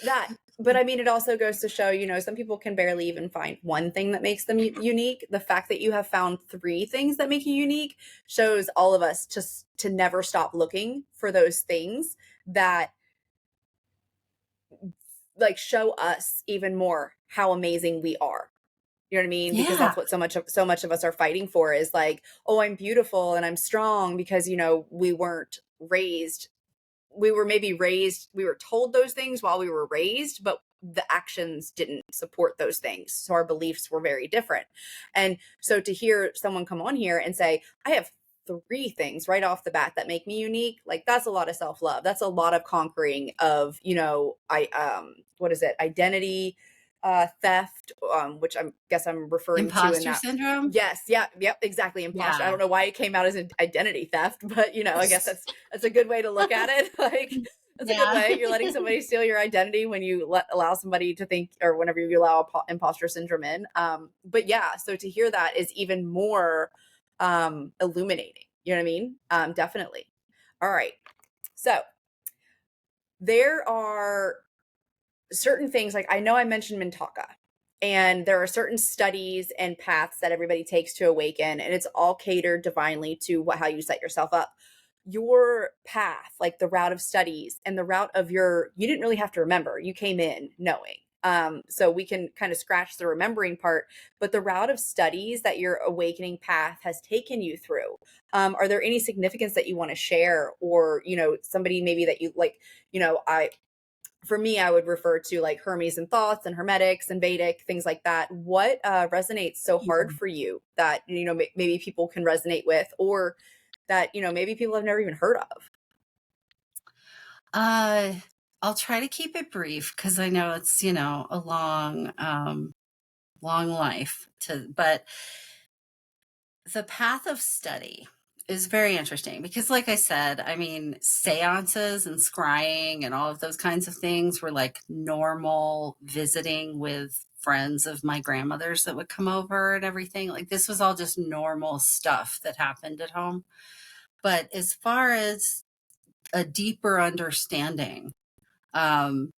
but I mean, it also goes to show, some people can barely even find one thing that makes them unique. The fact that you have found three things that make you unique shows all of us to never stop looking for those things that like show us even more how amazing we are. You know what I mean? Because Yeah. that's what so much of us are fighting for, is like, oh, I'm beautiful and I'm strong, because we weren't raised, we were maybe raised, we were told those things while we were raised, but the actions didn't support those things. So our beliefs were very different. And so to hear someone come on here and say, I have three things right off the bat that make me unique, like that's a lot of self-love. That's a lot of conquering of, what is it? Identity, theft, which I guess I'm referring to in Imposter that. syndrome. Yes, yeah, yep, exactly. Imposter. I Yeah. don't know why it came out as an identity theft, but I guess that's a good way to look at it. Like, that's a good Yeah. way. You're letting somebody steal your identity when you allow somebody to think, or whenever you allow imposter syndrome in. But yeah, so to hear that is even more illuminating. You know what I mean? Definitely. All right. So there are certain things, like I know I mentioned Mintaka, and there are certain studies and paths that everybody takes to awaken, and it's all catered divinely to how you set yourself up. Your path, like the route of studies and the route of you didn't really have to remember, you came in knowing. So we can kind of scratch the remembering part, but the route of studies that your awakening path has taken you through, are there any significance that you want to share, or somebody maybe that you like? I For me, I would refer to like Hermes and thoughts and Hermetics and Vedic, things like that. What resonates so hard for you that, maybe people can resonate with, or that, maybe people have never even heard of? Uh, I'll try to keep it brief because I know it's, a long life but the path of study is very interesting because, like I said, I mean, seances and scrying and all of those kinds of things were like normal visiting with friends of my grandmother's that would come over and everything. Like, this was all just normal stuff that happened at home. But as far as a deeper understanding, um,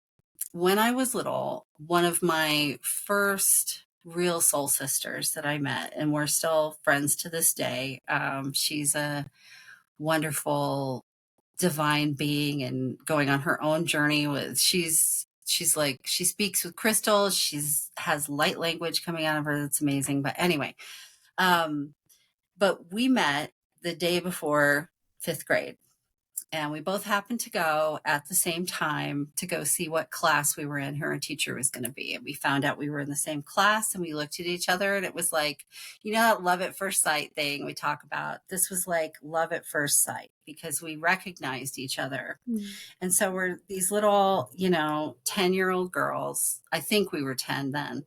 when I was little, one of my first real soul sisters that I met, and we're still friends to this day, she's a wonderful divine being and going on her own journey with she's like, she speaks with crystals, she's has light language coming out of her that's amazing. But anyway, um but we met the day before fifth grade, and we both happened to go at the same time to go see what class we were in, her teacher was going to be. And we found out we were in the same class, and we looked at each other, and it was like, that love at first sight thing we talk about. This was like love at first sight because we recognized each other. Mm. And so we're these little, 10-year-old girls. I think we were 10 then.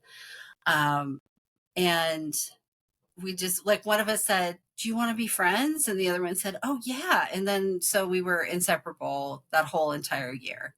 And we just, like, one of us said, do you want to be friends? And the other one said, oh yeah. And then so we were inseparable that whole entire year.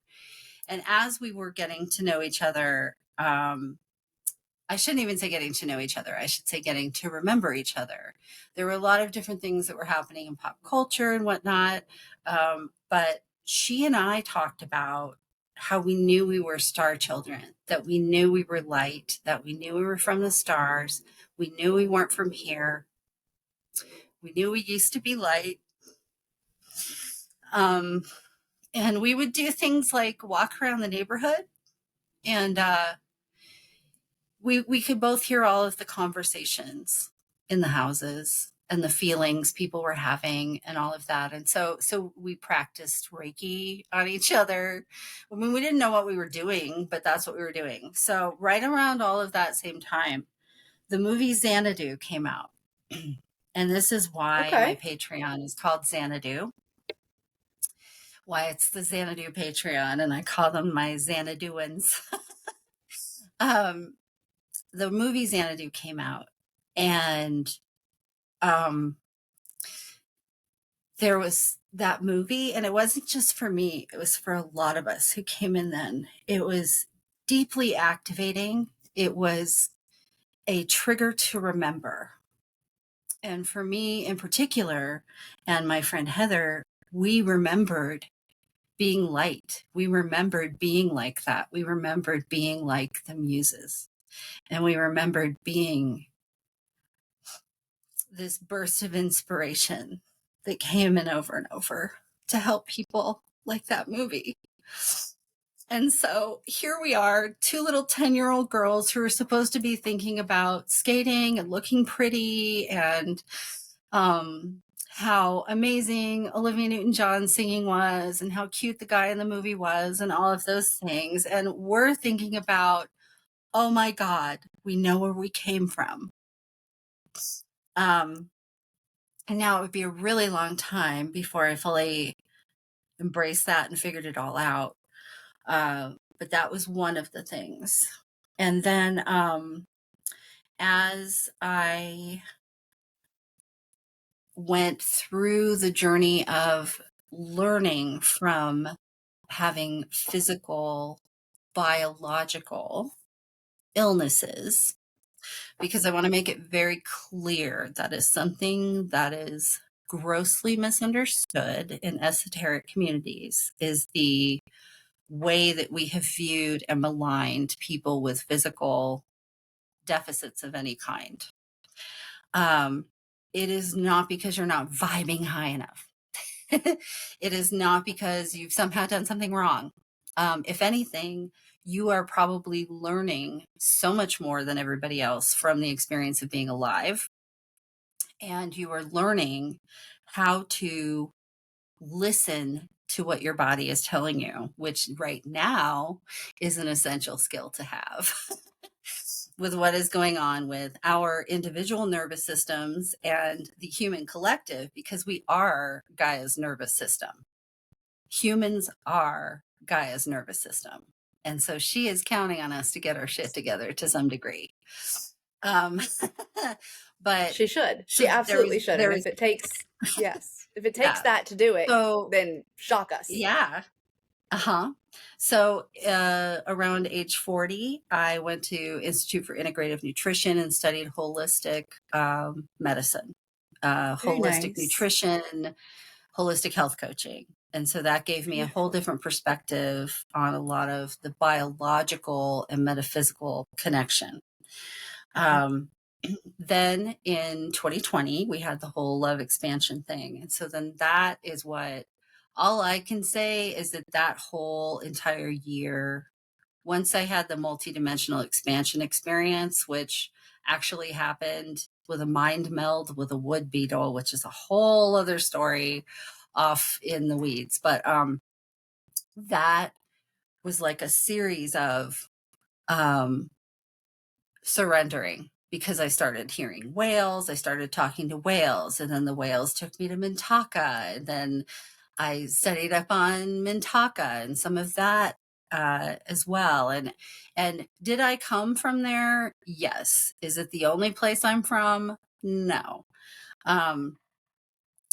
And as we were getting to know each other, I shouldn't even say getting to know each other, I should say getting to remember each other. There were a lot of different things that were happening in pop culture and whatnot, but she and I talked about how we knew we were star children, that we knew we were light, that we knew we were from the stars, we knew we weren't from here, we knew we used to be light. Um, and we would do things like walk around the neighborhood, and we could both hear all of the conversations in the houses and the feelings people were having and all of that. And so we practiced Reiki on each other. I mean, we didn't know what we were doing, but that's what we were doing. So right around all of that same time, the movie Xanadu came out. And this is why my Okay. Patreon is called Xanadu, why it's the Xanadu Patreon, and I call them my Xanaduans. um, the movie Xanadu came out, and um, there was that movie, and it wasn't just for me, it was for a lot of us who came in then. It was deeply activating. It was a trigger to remember. And for me in particular, and my friend Heather, we remembered being light. We remembered being like that. We remembered being like the muses. And we remembered being this burst of inspiration that came in over and over to help people, like that movie. And so here we are, two little 10-year-old girls who are supposed to be thinking about skating and looking pretty and how amazing Olivia Newton-John's singing was and how cute the guy in the movie was and all of those things. And we're thinking about, oh my God, we know where we came from. And now it would be a really long time before I fully embraced that and figured it all out. But that was one of the things. And then as I went through the journey of learning from having physical, biological illnesses, because I want to make it very clear that is something that is grossly misunderstood in esoteric communities, is the way that we have viewed and maligned people with physical deficits of any kind. It is not because you're not vibing high enough. It is not because you've somehow done something wrong. If anything, you are probably learning so much more than everybody else from the experience of being alive. And you are learning how to listen to what your body is telling you, which right now is an essential skill to have. With what is going on with our individual nervous systems and the human collective, because we are Gaia's nervous system. Humans are Gaia's nervous system. And so she is counting on us to get our shit together to some degree. But She should. so She absolutely should. And if it takes, yes, if it takes yeah. that to do it, So, then shock us. yeah. Uh-huh. So around age 40, I went to Institute for Integrative Nutrition and studied holistic medicine, Very holistic nice. nutrition, holistic health coaching. And so that gave me a whole Beautiful. different perspective on a lot of the biological and metaphysical connection. Mhm. Then in 2020, we had the whole love expansion thing. And so then that is what all I can say is that that whole entire year, once I had the multidimensional expansion experience, which actually happened with a mind meld with a wood beetle, which is a whole other story off in the weeds. But that was like a series of um, surrendering, because I started hearing whales. I started talking to whales, and then the whales took me to Mintaka. And then I studied up on Mintaka and some of that as well. And did I come from there? Yes. Is it the only place I'm from? No. Um,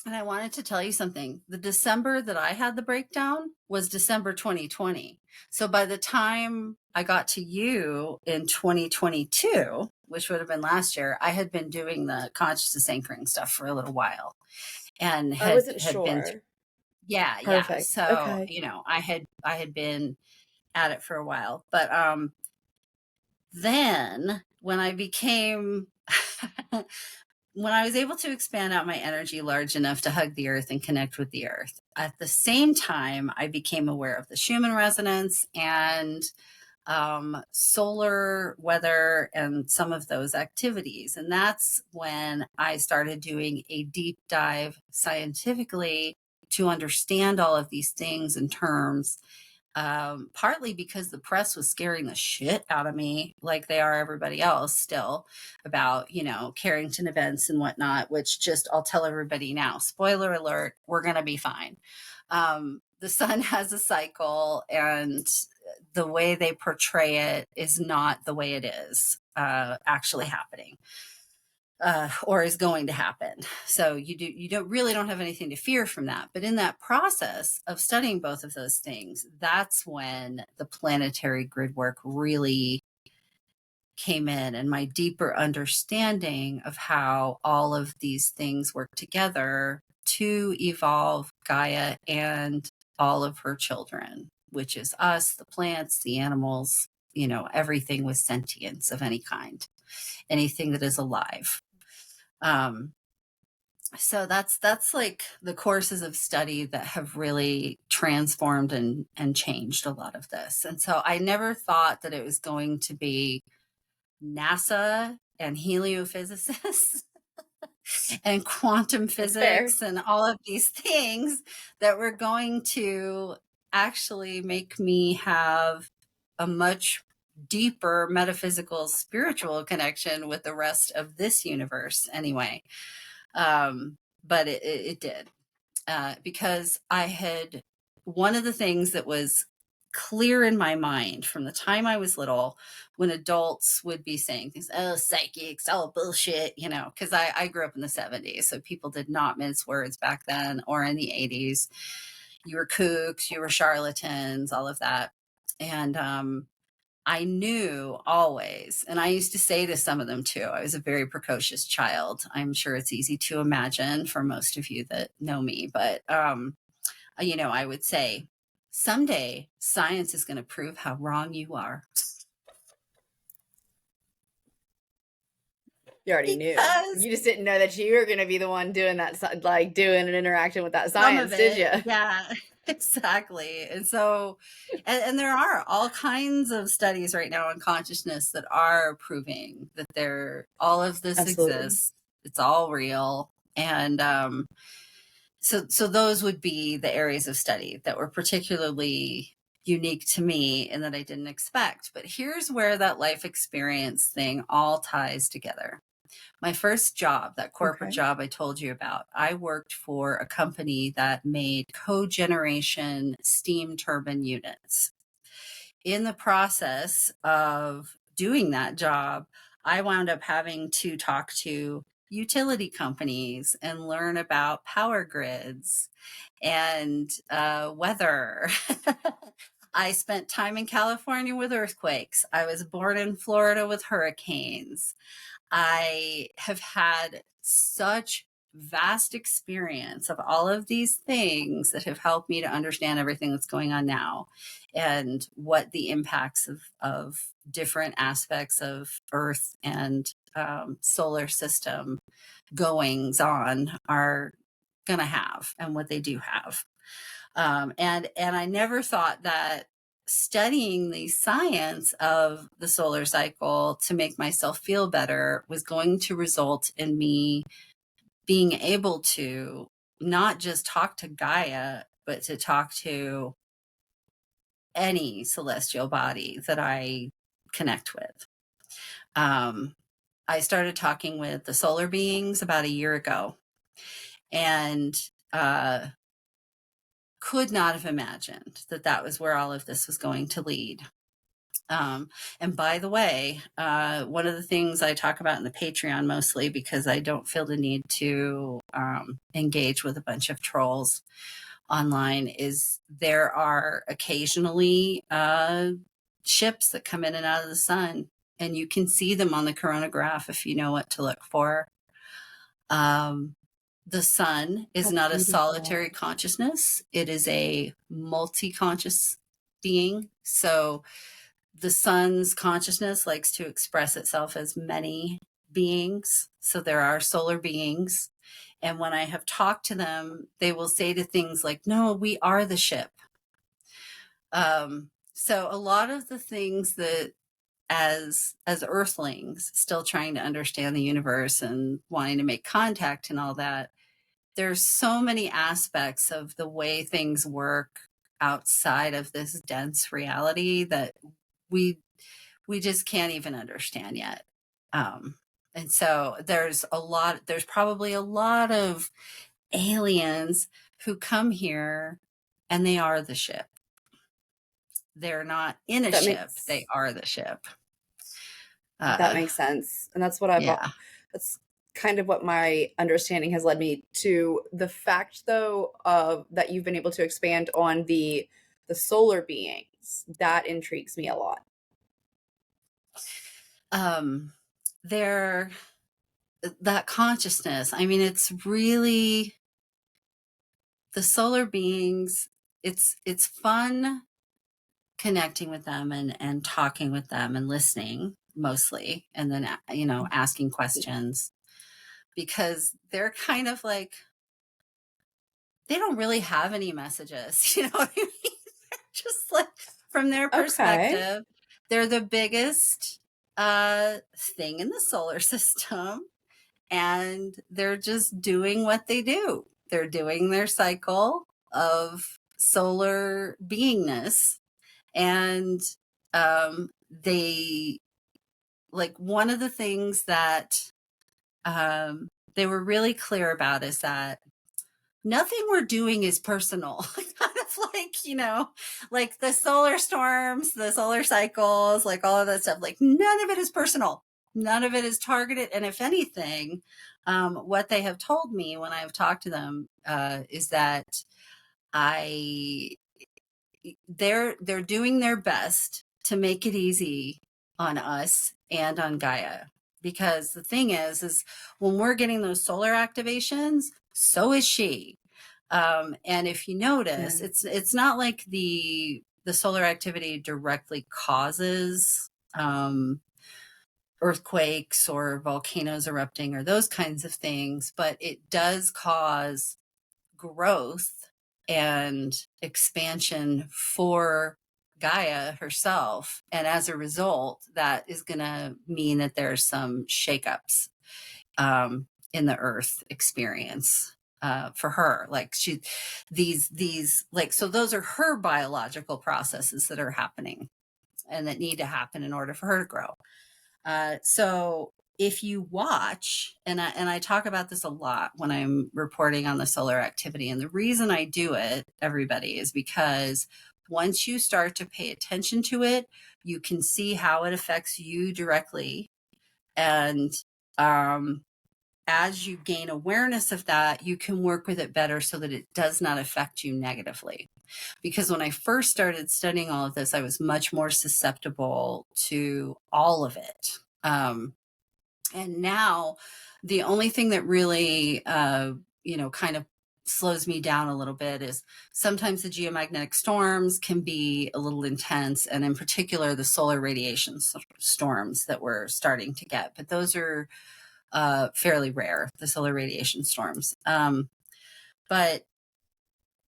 and I wanted to tell you something. The December that I had the breakdown was December 2020. So by the time I got to you in 2022, which would have been last year, I had been doing the consciousness anchoring stuff for a little while and I had wasn't had been through, sure. yeah. Perfect. So, Okay. I had been at it for a while. But then when I became when I was able to expand out my energy large enough to hug the earth and connect with the earth, at the same time, I became aware of the Schumann resonance and solar weather and some of those activities. And that's when I started doing a deep dive scientifically to understand all of these things and terms, partly because the press was scaring the shit out of me, like they are everybody else still, about, Carrington events and whatnot, which just, I'll tell everybody now, spoiler alert, we're going to be fine. The sun has a cycle, and the way they portray it is not the way it is actually happening. Or is going to happen. So you don't have anything to fear from that. But in that process of studying both of those things, that's when the planetary grid work really came in, and my deeper understanding of how all of these things work together to evolve Gaia and all of her children, which is us, the plants, the animals, everything with sentience of any kind, anything that is alive. Um, So that's like the courses of study that have really transformed and changed a lot of this. And so I never thought that it was going to be NASA and heliophysicists and quantum That's fair. physics and all of these things that were going to actually make me have a much deeper metaphysical spiritual connection with the rest of this universe anyway. But it did, because I had, one of the things that was clear in my mind from the time I was little, when adults would be saying things, oh, psychics, all bullshit, you know, because I grew up in the 70s. So people did not mince words back then, or in the 80s. You were kooks, you were charlatans, all of that. And I knew always, and I used to say to some of them too, I was a very precocious child. I'm sure it's easy to imagine for most of you that know me, but, you know, I would say, someday science is going to prove how wrong you are. You already knew. Because You just didn't know that you were going to be the one doing that, like doing an interaction with that some of science, did it, you? yeah, exactly. And so, and there are all kinds of studies right now on consciousness that are proving that all of this Absolutely. exists. It's all real. And so those would be the areas of study that were particularly unique to me and that I didn't expect. But here's where that life experience thing all ties together. My first job, that corporate Okay. job I told you about, I worked for a company that made cogeneration steam turbine units. In the process of doing that job, I wound up having to talk to utility companies and learn about power grids and weather. I spent time in California with earthquakes. I was born in Florida with hurricanes. I have had such vast experience of all of these things that have helped me to understand everything that's going on now and what the impacts of different aspects of Earth and solar system goings on are going to have and what they do have. And I never thought that studying the science of the solar cycle to make myself feel better was going to result in me being able to not just talk to Gaia, but to talk to any celestial body that I connect with. I started talking with the solar beings about a year ago, and uh, could not have imagined that that was where all of this was going to lead. And by the way, one of the things I talk about in the Patreon mostly because I don't feel the need to engage with a bunch of trolls online is there are occasionally ships that come in and out of the sun, and you can see them on the coronagraph if you know what to look for. Um, the sun is That's not a beautiful. solitary consciousness, it is a multi conscious being. So the sun's consciousness likes to express itself as many beings. So there are solar beings. And when I have talked to them, they will say to things like, no, we are the ship. So a lot of the things that as earthlings still trying to understand the universe and wanting to make contact and all that, there's so many aspects of the way things work outside of this dense reality that we we just can't even understand yet. Um, and so there's probably a lot of aliens who come here and they are the ship. They're not in a That ship, makes they are the ship. that Uh, makes sense. And yeah. that's kind of what my understanding has led me to. The fact though of that you've been able to expand on the solar beings, that intrigues me a lot. Um, they're that consciousness. I mean, it's really the solar beings. It's fun connecting with them and talking with them and listening mostly, and then asking questions. because they're kind of like, they don't really have any messages. You know what I mean? Just like from their Okay. perspective, they're the biggest thing in the solar system, and they're just doing what they do. They're doing their cycle of solar beingness, and they, like, one of the things that they were really clear about is that nothing we're doing is personal. Kind of like, like the solar storms, the solar cycles, like all of that stuff, like none of it is personal. None of it is targeted. And if anything, what they have told me when I've talked to them is that I they're doing their best to make it easy on us and on Gaia. Because the thing is when we're getting those solar activations, so is she. And if you notice, Yeah. it's not like the solar activity directly causes earthquakes or volcanoes erupting or those kinds of things, but it does cause growth and expansion for Gaia herself. And as a result, that is going to mean that there's some shakeups in the earth experience for her. Like these, like, so those are her biological processes that are happening and that need to happen in order for her to grow. So if you watch, and I talk about this a lot when I'm reporting on the solar activity, and the reason I do it, everybody, is because once you start to pay attention to it, you can see how it affects you directly. And as you gain awareness of that, you can work with it better so that it does not affect you negatively. Because when I first started studying all of this, I was much more susceptible to all of it. And now the only thing that really, kind of slows me down a little bit is sometimes the geomagnetic storms can be a little intense. And in particular, the solar radiation storms that we're starting to get. But those are fairly rare, the solar radiation storms. But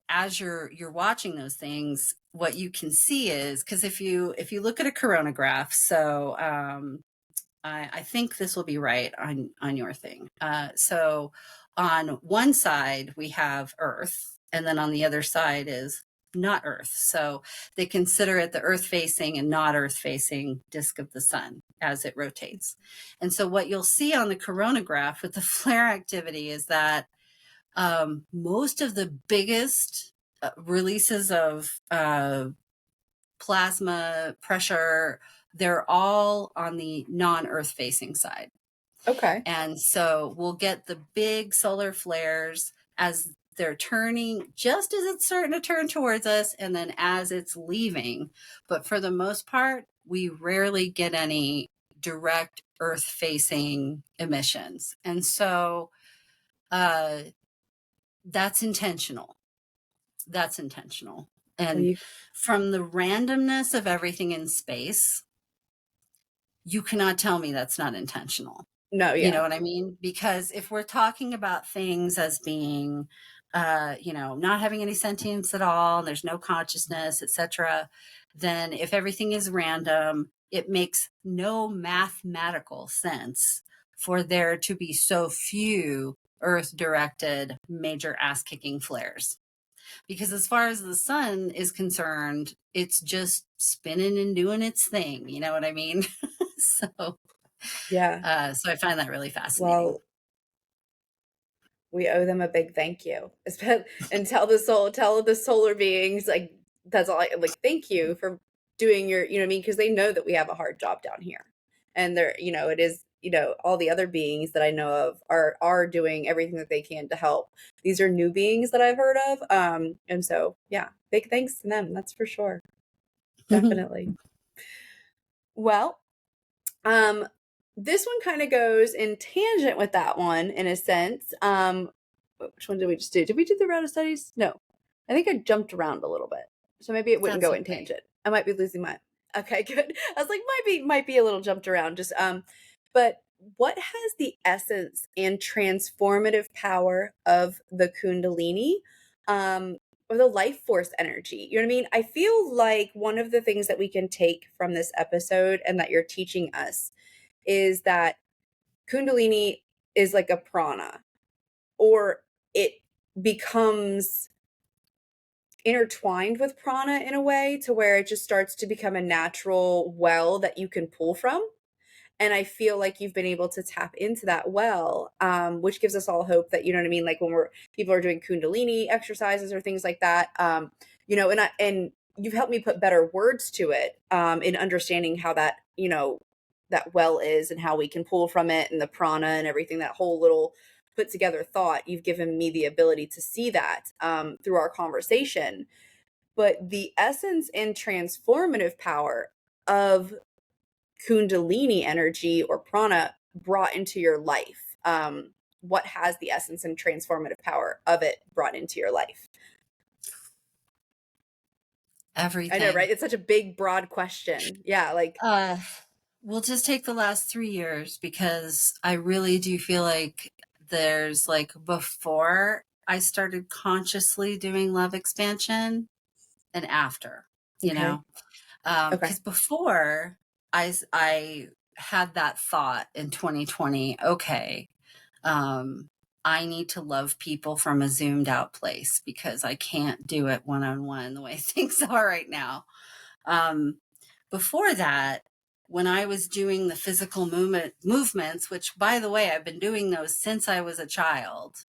as you're watching those things, what you can see is, because if you look at a coronagraph, so I think this will be right on your thing. So on one side we have Earth, and then on the other side is not Earth. So they consider it the Earth facing and not Earth facing disk of the sun as it rotates. And so what you'll see on the coronagraph with the flare activity is that most of the biggest releases of plasma pressure, they're all on the non-Earth facing side. Okay. And so we'll get the big solar flares as they're turning, just as it's starting to turn towards us, and then as it's leaving. But for the most part, we rarely get any direct Earth facing emissions. And so that's intentional. That's intentional. Well, And from the randomness of everything in space, you cannot tell me that's not intentional. no, You yeah. know what I mean? Because if we're talking about things as being, not having any sentience at all, there's no consciousness, etc., then if everything is random, it makes no mathematical sense for there to be so few Earth-directed major ass-kicking flares. Because as far as the sun is concerned, it's just spinning and doing its thing. You know what I mean? so, Yeah. so I find that really fascinating. Well, we owe them a big thank you. And tell the solar beings, like, that's all I like, thank you for doing your, you know what I mean? Because they know that we have a hard job down here. And they're, it is, all the other beings that I know of are doing everything that they can to help. These are new beings that I've heard of. And so yeah, big thanks to them, that's for sure. Definitely. Well, um, this one kind of goes in tangent with that one in a sense. Which one did we just do? Did we do the route of studies? No. I think I jumped around a little bit. So maybe it wouldn't That's go in okay. tangent. I might be losing my. Okay, good. I was like, might be a little jumped around. Just but what has the essence and transformative power of the Kundalini, um, or the life force energy? You know what I mean? I feel like one of the things that we can take from this episode and that you're teaching us is that Kundalini is like a prana, or it becomes intertwined with prana in a way to where it just starts to become a natural well that you can pull from. And I feel like you've been able to tap into that well, which gives us all hope that, you know what I mean? Like when people are doing Kundalini exercises or things like that, and you've helped me put better words to it, in understanding how that, that well is and how we can pull from it and the prana and everything, that whole little put together thought. You've given me the ability to see that, through our conversation. But the essence and transformative power of Kundalini energy or prana brought into your life? What has the essence and transformative power of it brought into your life? I know, Everything. right? It's such a big, broad question. Yeah, like, Uh, we'll just take the last 3 years because I really do feel like there's like before I started consciously doing love expansion and after, you okay, know, okay, because before I had that thought in 2020, okay, um, I need to love people from a zoomed out place because I can't do it one on one the way things are right now. Um, Before that, when I was doing the physical movements, which by the way, I've been doing those since I was a child,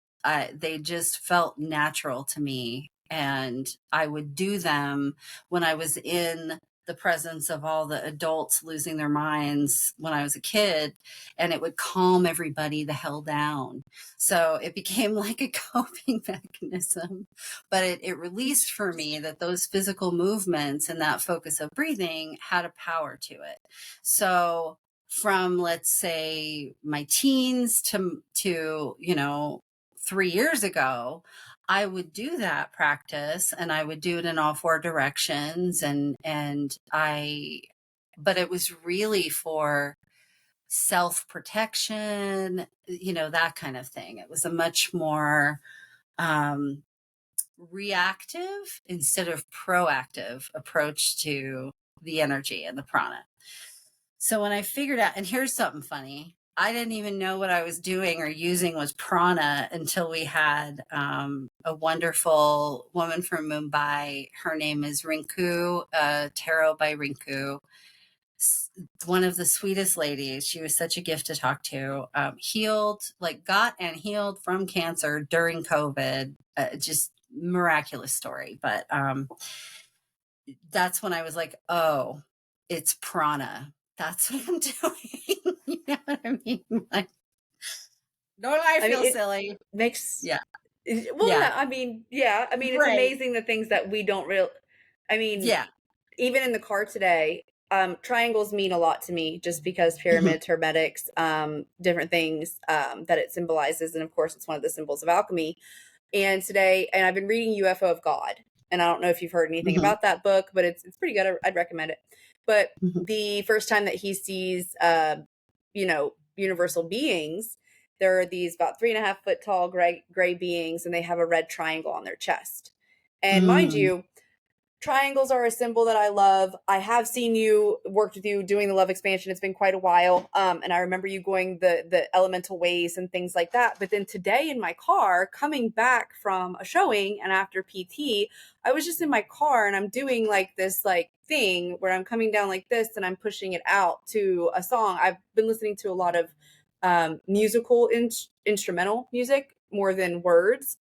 they just felt natural to me. And I would do them when I was in the presence of all the adults losing their minds when I was a kid, and it would calm everybody the hell down. So it became like a coping mechanism, but it released for me that those physical movements and that focus of breathing had a power to it. So from, let's say, my teens to 3 years ago, I would do that practice and I would do it in all four directions, but it was really for self protection, that kind of thing. It was a much more um, reactive instead of proactive approach to the energy and the prana. So when I figured out, and here's something funny, I didn't even know what I was doing or using was prana until we had a wonderful woman from Mumbai. Her name is Rinku, Tarot by Rinku. One of the sweetest ladies. She was such a gift to talk to. Healed, like got and healed from cancer during COVID. Just miraculous story. But that's when I was like, oh, it's prana. That's what I'm doing. You know what I mean? Like, don't I I mean, feel it silly? makes, Yeah. well, no, Yeah. I mean, yeah, I mean, it's Right. amazing the things that we don't I mean, Yeah. even in the car today, triangles mean a lot to me just because Mhm. pyramids, hermetics, different things, that it symbolizes. And of course, it's one of the symbols of alchemy. And today, and I've been reading UFO of God, and I don't know if you've heard anything Mhm. about that book, but it's pretty good. I'd recommend it. But Mhm. the first time that he sees, universal beings, there are these about 3.5 foot tall gray beings, and they have a red triangle on their chest. And mind Mm. you, triangles are a symbol that I love. I have seen you worked with you doing the love expansion. It's been quite a while. And I remember you going the elemental ways and things like that. But then today in my car, coming back from a showing and after PT, I was just in my car and I'm doing like this like thing where I'm coming down like this and I'm pushing it out to a song. I've been listening to a lot of musical instrumental music more than words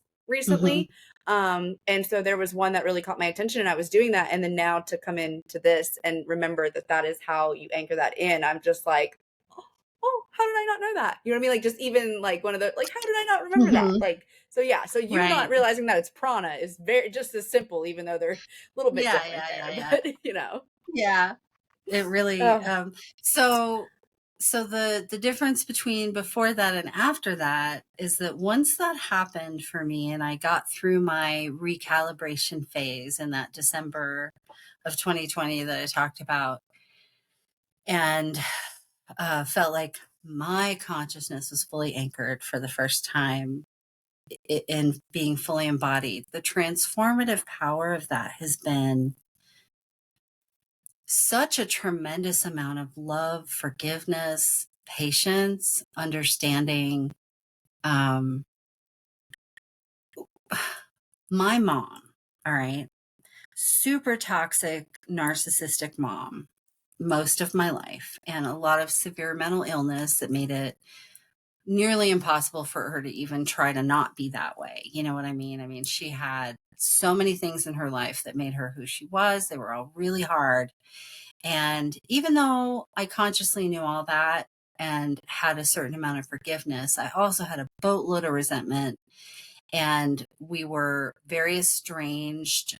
Mhm. recently. And so there was one that really caught my attention and I was doing that. And then now to come into this and remember that that is how you anchor that in, I'm just like, oh, how did I not know that? You know what I mean? Like just even like one of the, like, how did I not remember that? Mhm. Like, so yeah, so you not Right. realizing that it's prana is very, just as simple, even though they're a little bit Yeah, different yeah, there, yeah, yeah. but Yeah. It really oh, so the difference between before that and after that is that once that happened for me and I got through my recalibration phase in that December of 2020 that I talked about, and felt like my consciousness was fully anchored for the first time in being fully embodied. The transformative power of that has been such a tremendous amount of love, forgiveness, patience, understanding. Um, my mom, all right, super toxic, narcissistic mom most of my life, and a lot of severe mental illness that made it nearly impossible for her to even try to not be that way. You know what I mean? I mean, she had so many things in her life that made her who she was. They were all really hard. And even though I consciously knew all that and had a certain amount of forgiveness, I also had a boatload of resentment. And we were very estranged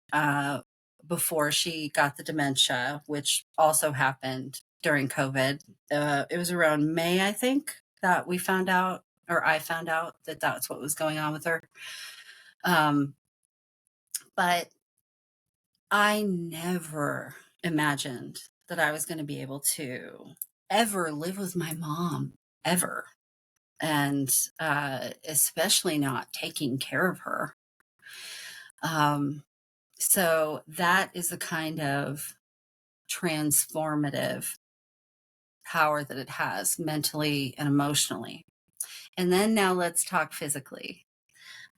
before she got the dementia, which also happened during COVID. It was around May, I think, that we found out, or I found out that that's what was going on with her. Um, but I never imagined that I was going to be able to ever live with my mom, ever. And especially not taking care of her. Um, so that is the kind of transformative power that it has mentally and emotionally. And then now let's talk physically.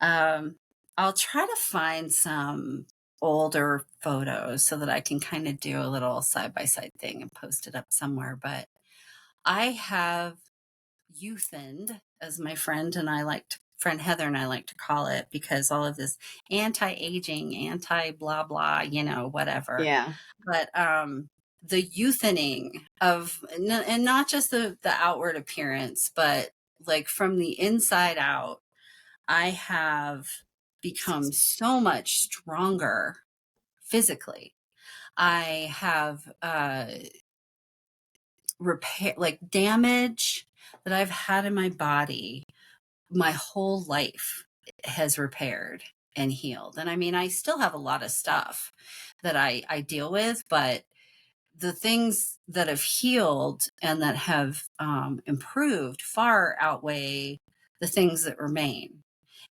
Um, I'll try to find some older photos so that I can kind of do a little side by side thing and post it up somewhere. But I have youthened, as my friend Heather and I like to call it, because all of this anti-aging, anti blah blah, whatever. Yeah. But the youthening of, and not just the outward appearance, but like from the inside out, I have become so much stronger physically. I have repair, like damage that I've had in my body my whole life has repaired and healed. And I mean, I still have a lot of stuff that I deal with, but the things that have healed and that have improved far outweigh the things that remain.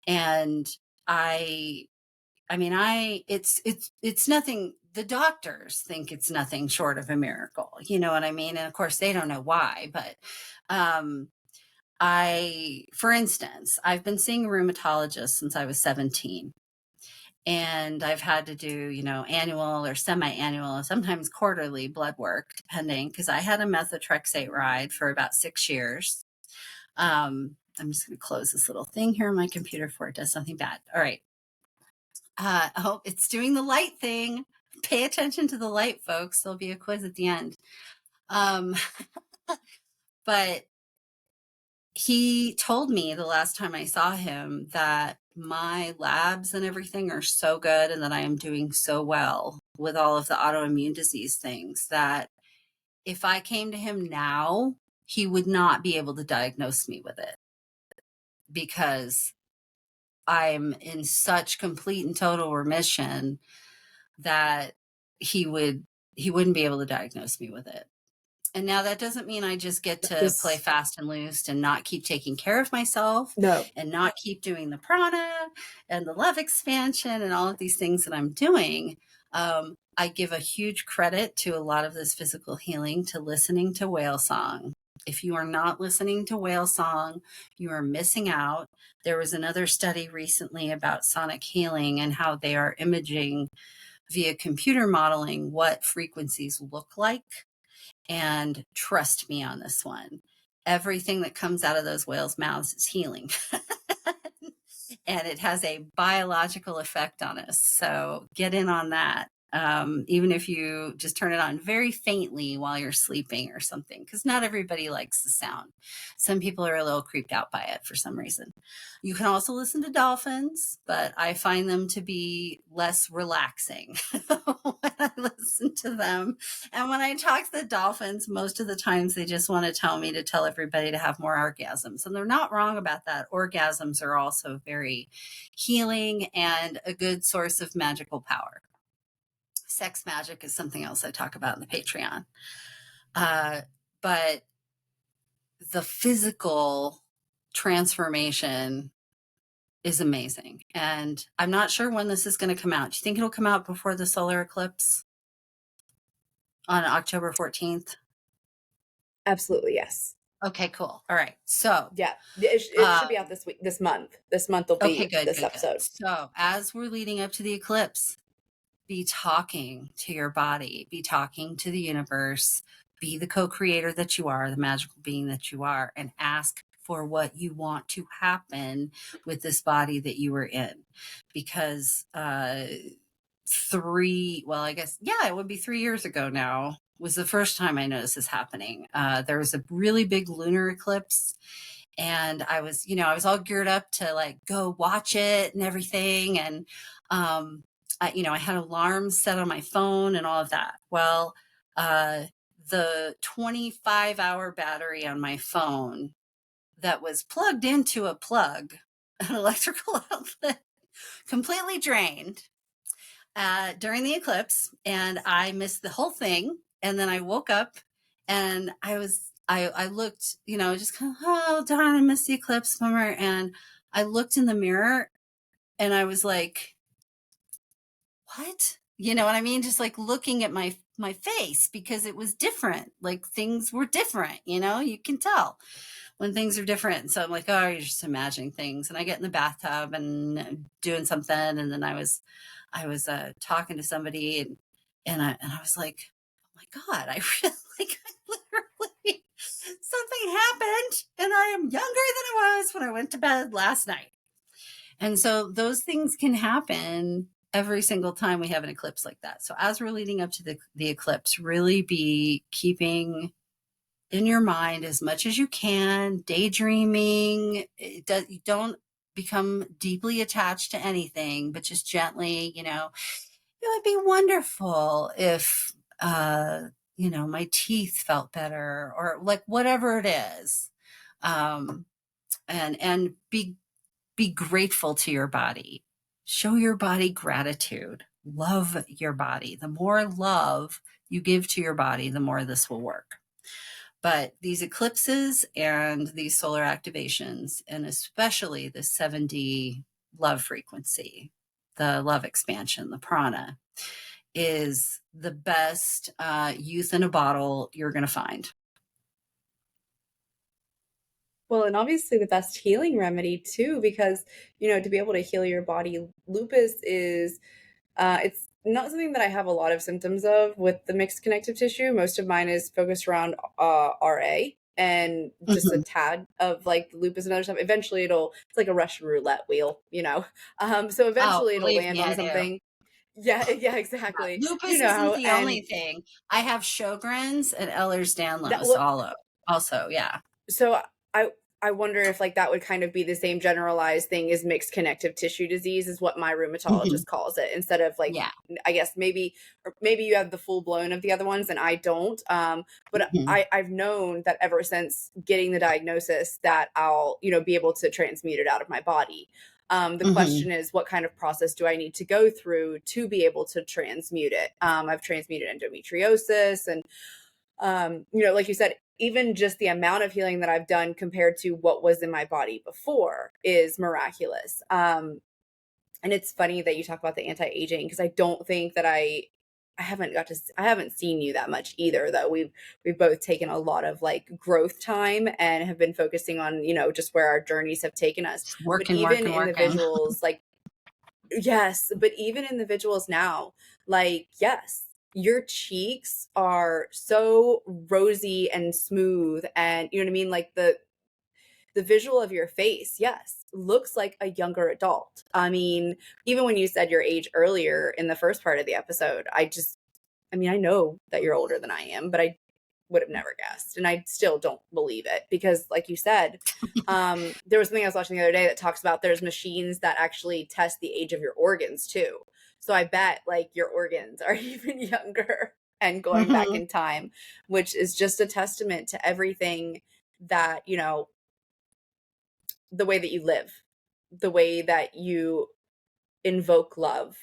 And I, it's nothing. The doctors think it's nothing short of a miracle. You know what I mean? And of course, they don't know why. But um, for instance, I've been seeing a rheumatologist since I was 17. And I've had to do, annual or semi-annual, sometimes quarterly blood work, depending, because I had a methotrexate ride for about 6 years. I'm just going to close this little thing here on my computer before it does something bad. All right. Oh, it's doing the light thing. Pay attention to the light, folks. There'll be a quiz at the end. Um, but he told me the last time I saw him that my labs and everything are so good and that I am doing so well with all of the autoimmune disease things that if I came to him now, he would not be able to diagnose me with it because I'm in such complete and total remission that he wouldn't be able to diagnose me with it. And now that doesn't mean I just get to play Just fast and loose and not keep taking care of myself no. and not keep doing the prana and the love expansion and all of these things that I'm doing. I give a huge credit to a lot of this physical healing to listening to whale song. If you are not listening to whale song, you are missing out. There was another study recently about sonic healing and how they are imaging via computer modeling what frequencies look like. And trust me on this one, everything that comes out of those whales' mouths is healing. And it has a biological effect on us. So get in on that. Even if you just turn it on very faintly while you're sleeping or something, because not everybody likes the sound. Some people are a little creeped out by it for some reason. You can also listen to dolphins, but I find them to be less relaxing when I listen to them. And when I talk to the dolphins, most of the times they just want to tell me to tell everybody to have more orgasms. And they're not wrong about that. Orgasms are also very healing and a good source of magical power. Sex magic is something else I talk about in the Patreon. But the physical transformation is amazing. And I'm not sure when this is going to come out. Do you think it'll come out before the solar eclipse on October 14th? Absolutely, yes. Okay, cool. All right. So, Yeah, it should be out um, this week, this month. This month will okay, be good, this good, good. episode. So, as we're leading up to the eclipse, be talking to your body, be talking to the universe, be the co creator that you are, the magical being that you are, and ask for what you want to happen with this body that you are in. Because, well, I guess, yeah, it would be 3 years ago now, was the first time I noticed this happening. There was a really big lunar eclipse, and I was all geared up to like go watch it and everything. And, I had alarms set on my phone and all of that. Well, uh, the 25-hour battery on my phone that was plugged into a plug, an electrical outlet, completely drained during the eclipse, and I missed the whole thing. And then I woke up, and I looked, just kind of, oh darn, I missed the eclipse, bummer. And I looked in the mirror, and I was like, what? You know what I mean? Just like looking at my face, because it was different. Like things were different, you can tell when things are different. So I'm like, oh, you're just imagining things. And I get in the bathtub and doing something. And then I was talking to somebody, and I was like, oh my God, I really, like, I literally, something happened, and I am younger than I was when I went to bed last night. And so those things can happen every single time we have an eclipse like that. So as we're leading up to the eclipse, really be keeping in your mind as much as you can, daydreaming. You don't become deeply attached to anything, but just gently, it would be wonderful if, my teeth felt better, or like whatever it is. Um, and be grateful to your body. Show your body gratitude. Love your body. The more love you give to your body, the more this will work. But these eclipses and these solar activations, and especially the 7D love frequency, the love expansion, the prana, is the best youth in a bottle you're going to find. Well, and obviously the best healing remedy too, because to be able to heal your body, lupus is it's not something that I have a lot of symptoms of with the mixed connective tissue. Most of mine is focused around RA and just a Mm-hmm. tad of like lupus and other stuff. Eventually it's like a Russian roulette wheel. So Oh, eventually it'll believe land me, on I do. something. Yeah, yeah, exactly. You Lupus know isn't how, the only and thing. I have Sjogren's and that Ehlers-Danlos well, also, yeah. so I I wonder if like that would kind of be the same generalized thing as mixed connective tissue disease is what my Mhm. rheumatologist calls it instead of like Yeah. I guess maybe or maybe you have the full blown of the other ones and I don't. But Mhm. I've known that ever since getting the diagnosis that I'll be able to transmute it out of my body. The Mhm. question is, what kind of process do I need to go through to be able to transmute it? I've transmuted endometriosis and like you said, even just the amount of healing that I've done compared to what was in my body before is miraculous. And it's funny that you talk about the anti-aging because I don't think that I haven't seen you that much either though. We've both taken a lot of like growth time and have been focusing on, just where our journeys have taken us. Just But working, even working, in the working. visuals, like yes, but even in the visuals now, like, yes, your cheeks are so rosy and smooth and you know what I mean? Like the visual of your face, yes, looks like a younger adult. I mean, even when you said your age earlier in the first part of the episode, I mean, I know that you're older than I am, but I would have never guessed. And I still don't believe it because, like you said, there was something I was watching the other day that talks about there's machines that actually test the age of your organs too. So I bet like your organs are even younger and going back Mhm. in time, which is just a testament to everything that, the way that you live, the way that you invoke love,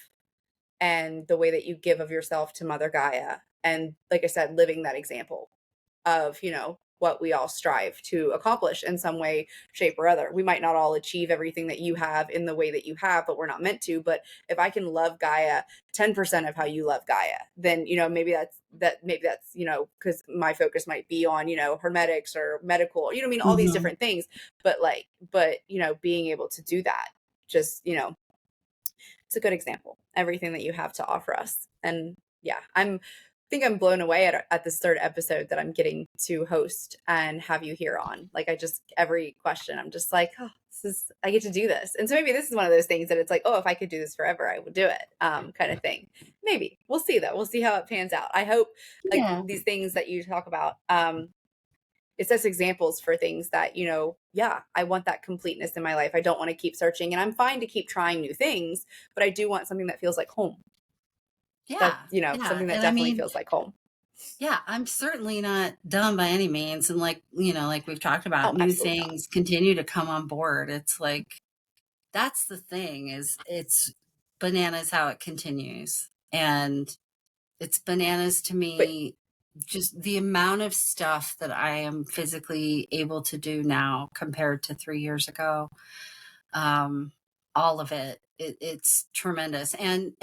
and the way that you give of yourself to Mother Gaia. And like I said, living that example of, what we all strive to accomplish in some way, shape, or other. We might not all achieve everything that you have in the way that you have, but we're not meant to. But if I can love Gaia 10% of how you love Gaia, then, maybe that's, because my focus might be on, hermetics or medical, I mean, all these Mhm. different things. But being able to do that, just, it's a good example, everything that you have to offer us. And yeah, think I'm blown away at this third episode that I'm getting to host and have you here on. Like, every question, I'm just like, oh, I get to do this. And so maybe this is one of those things that it's like, oh, if I could do this forever, I would do it, kind of thing. Maybe we'll see though. We'll see how it pans out. I hope, like, Yeah. these things that you talk about, it's just examples for things that, yeah, I want that completeness in my life. I don't want to keep searching, and I'm fine to keep trying new things, but I do want something that feels like home. Yeah. That, Yeah. something that And I definitely mean, feels like home. yeah, I'm certainly not done by any means. And like, like we've talked about, Oh, new absolutely not. things continue to come on board. It's like, that's the thing, is it's bananas how it continues. And it's bananas to But me, just the amount of stuff that I am physically able to do now compared to 3 years ago. um, all of it. It's tremendous. And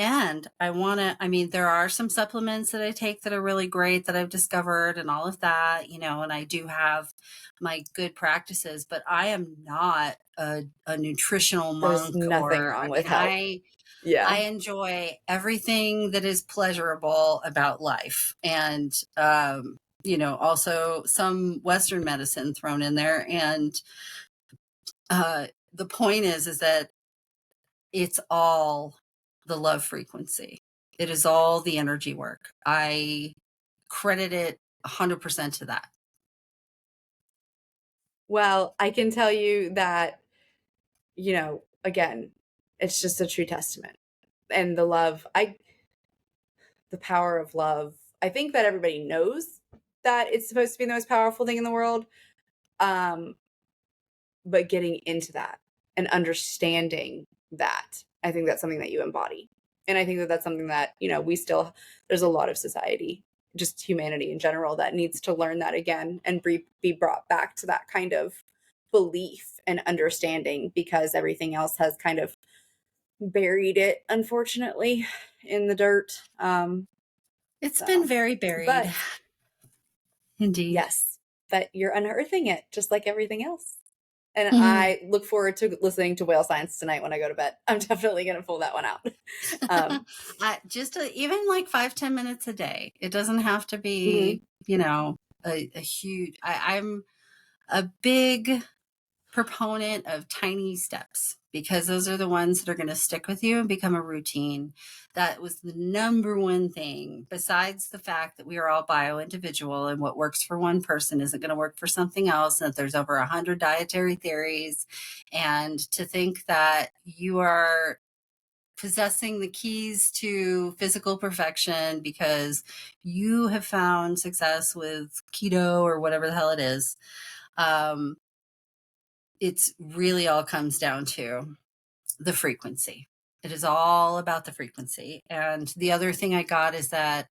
I mean, there are some supplements that I take that are really great that I've discovered and all of that, and I do have my good practices, but I am not a nutritional there's monk. nothing Or, wrong I with mean, health. I Yeah. I enjoy everything that is pleasurable about life. And also some Western medicine thrown in there. And the point is that it's all the love frequency. It is all the energy work. I credit it 100% to that. Well, I can tell you that, again, it's just a true testament. And the power of love. I think that everybody knows that it's supposed to be the most powerful thing in the world. Um, but getting into that and understanding that, I think that's something that you embody. And I think that that's something that, there's a lot of society, just humanity in general, that needs to learn that again and be brought back to that kind of belief and understanding, because everything else has kind of buried it, unfortunately, in the dirt. It's been So, very buried. but Indeed. yes, but you're unearthing it just like everything else. And Mhm. I look forward to listening to Whale Science tonight when I go to bed. I'm definitely going to pull that one out. Um, Even like 5-10 minutes a day. It doesn't have to mhm. be, a huge. I'm a big proponent of tiny steps, because those are the ones that are going to stick with you and become a routine. That was the number one thing, besides the fact that we are all bio individual, and what works for one person isn't going to work for something else, and that there's over 100 dietary theories. And to think that you are possessing the keys to physical perfection because you have found success with keto or whatever the hell it is. It's really all comes down to the frequency. It is all about the frequency. And the other thing I got is that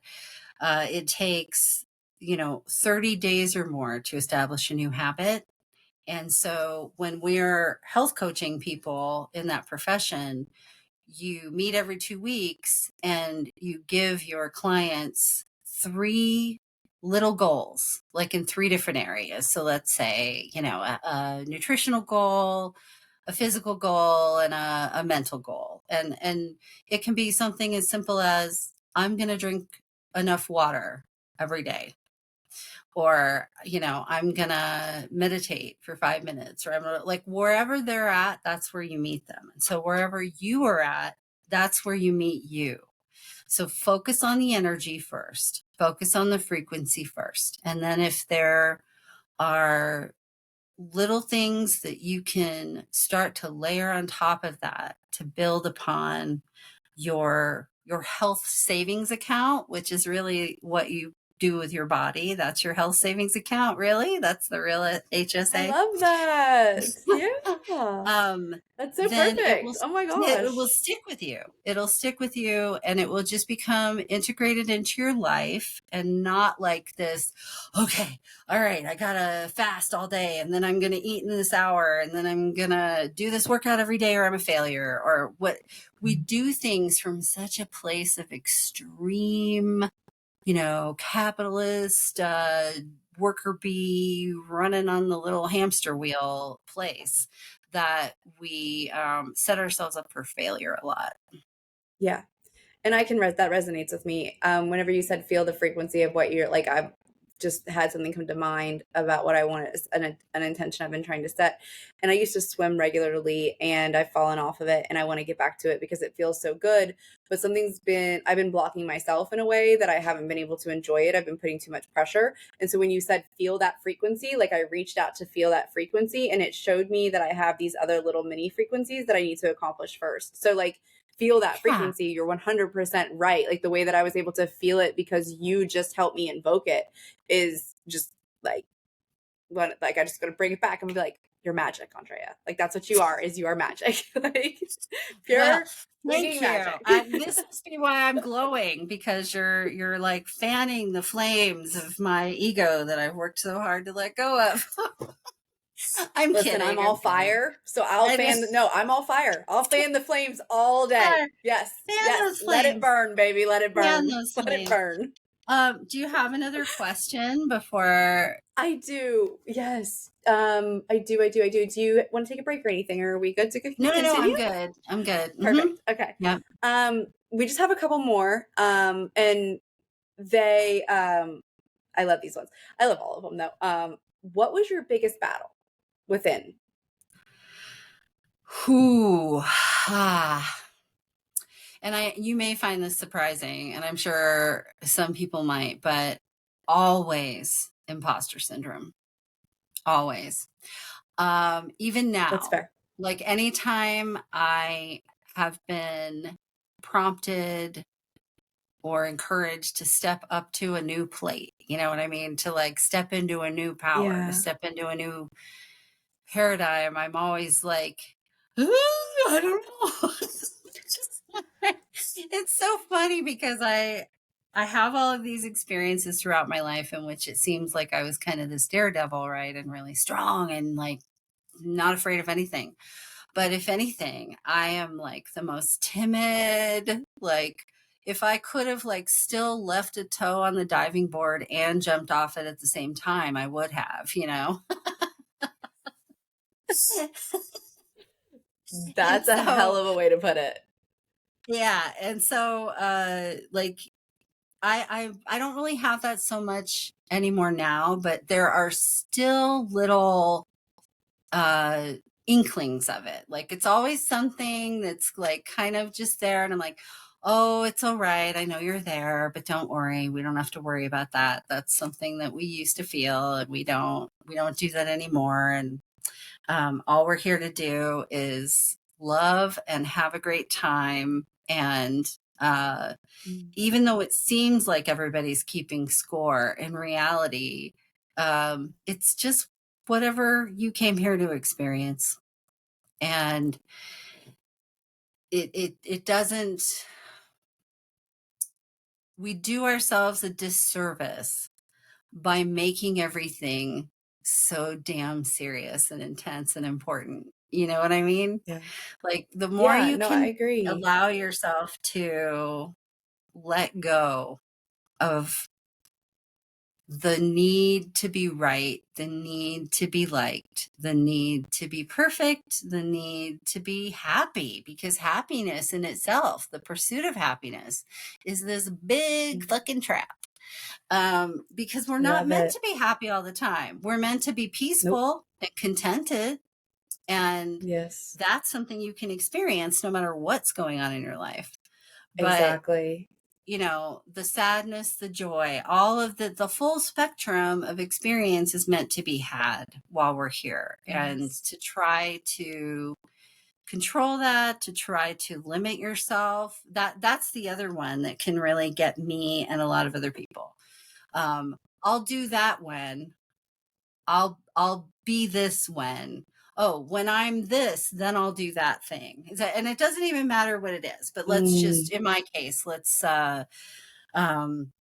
it takes, 30 days or more to establish a new habit. And so when we're health coaching people in that profession, you meet every 2 weeks and you give your clients three little goals, like in three different areas. So let's say, a nutritional goal, a physical goal, and a mental goal. And it can be something as simple as, I'm going to drink enough water every day, or I'm gonna meditate for 5 minutes, or I'm gonna, like, wherever they're at, that's where you meet them. And so wherever you are at, that's where you meet you. So focus on the energy first, focus on the frequency first, and then if there are little things that you can start to layer on top of that to build upon your health savings account, which is really what you do with your body. That's your health savings account. Really? That's the real I HSA. love that. Yeah. um, That's so then perfect. Oh my it will gosh. stick with you. It'll stick with you, and it will just become integrated into your life, and not like this, okay, all right, I gotta fast all day, and then I'm gonna eat in this hour, and then I'm gonna do this workout every day, or I'm a failure, or what. We do things from such a place of extreme, capitalist, worker bee running on the little hamster wheel place, that we set ourselves up for failure a lot. Yeah. And I can that resonates with me. Whenever you said feel the frequency of what you're like, I've just had something come to mind about what I want, an intention I've been trying to set. And I used to swim regularly, and I've fallen off of it, and I want to get back to it because it feels so good. But I've been blocking myself in a way that I haven't been able to enjoy it. I've been putting too much pressure. And so when you said feel that frequency, like I reached out to feel that frequency, and it showed me that I have these other little mini frequencies that I need to accomplish first. So like, feel that Yeah. frequency, you're 100% right. Like the way that I was able to feel it because you just helped me invoke it is just like, like I just gotta bring it back and be like, you're magic, Andrea. Like that's what you are, is you are magic. Like Well, pure thank freaking you. magic. This must be why I'm glowing, because you're like fanning the flames of my ego that I've worked so hard to let go of. I'm Listen, I'm kidding. all I'm kidding. fire. So I'll I fan just no, I'm all fire. I'll fan the flames all day. Yes. fan Yes. those Let it flames. burn, baby. Let it Fan burn. those Let it flames. burn. Do you have another question before? I do. Yes. I do. I do. I do. Do you want to take a break or anything? Or are we good to No, no, no. continue? I'm good. I'm good. Perfect. Okay. Yep. We just have a couple more. And they, I love these ones. I love all of them though. What was your biggest battle within? Whew. Ah. And you may find this surprising, and I'm sure some people might, but always imposter syndrome. Always. Even That's now, fair. like anytime I have been prompted or encouraged to step up to a new plate, you know what I mean? To like step into a new power, to Yeah. step into a new paradigm, I'm always like, I don't know. It's so funny because I have all of these experiences throughout my life in which it seems like I was kind of this daredevil, right? And really strong and like not afraid of anything. But if anything, I am like the most timid. Like if I could have like still left a toe on the diving board and jumped off it at the same time, I would have. And That's a hell so, of a way to put it. yeah. And so, like I don't really have that so much anymore now, but there are still little uh inklings of it. Like it's always something that's like kind of just there, and I'm like, oh, it's all right, I know you're there, but don't worry, we don't have to worry about that. That's something that we used to feel, and we don't do that anymore. And all we're here to do is love and have a great time. And Mm. even though it seems like everybody's keeping score, in reality, it's just whatever you came here to experience. And it doesn't, we do ourselves a disservice by making everything so damn serious and intense and important. You know what I mean? Yeah. Like the more Yeah. you No, I can agree. allow yourself to let go of the need to be right, the need to be liked, the need to be perfect, the need to be happy, because happiness in itself, the pursuit of happiness, is this big Mm. fucking trap. Because we're not Love meant it. to be happy all the time. We're meant to be Nope. peaceful and contented. And Yes. that's something you can experience no matter what's going on in your life. But Exactly. the sadness, the joy, all of the full spectrum of experience is meant to be had while we're here. And Yes. to try to control that, to try to limit yourself, that's the other one that can really get me and a lot of other people. I'll do that when I'll be this when. Oh, when I'm this, then I'll do that thing. And it doesn't even matter what it is, but let's Mm. just, in my case, let's um,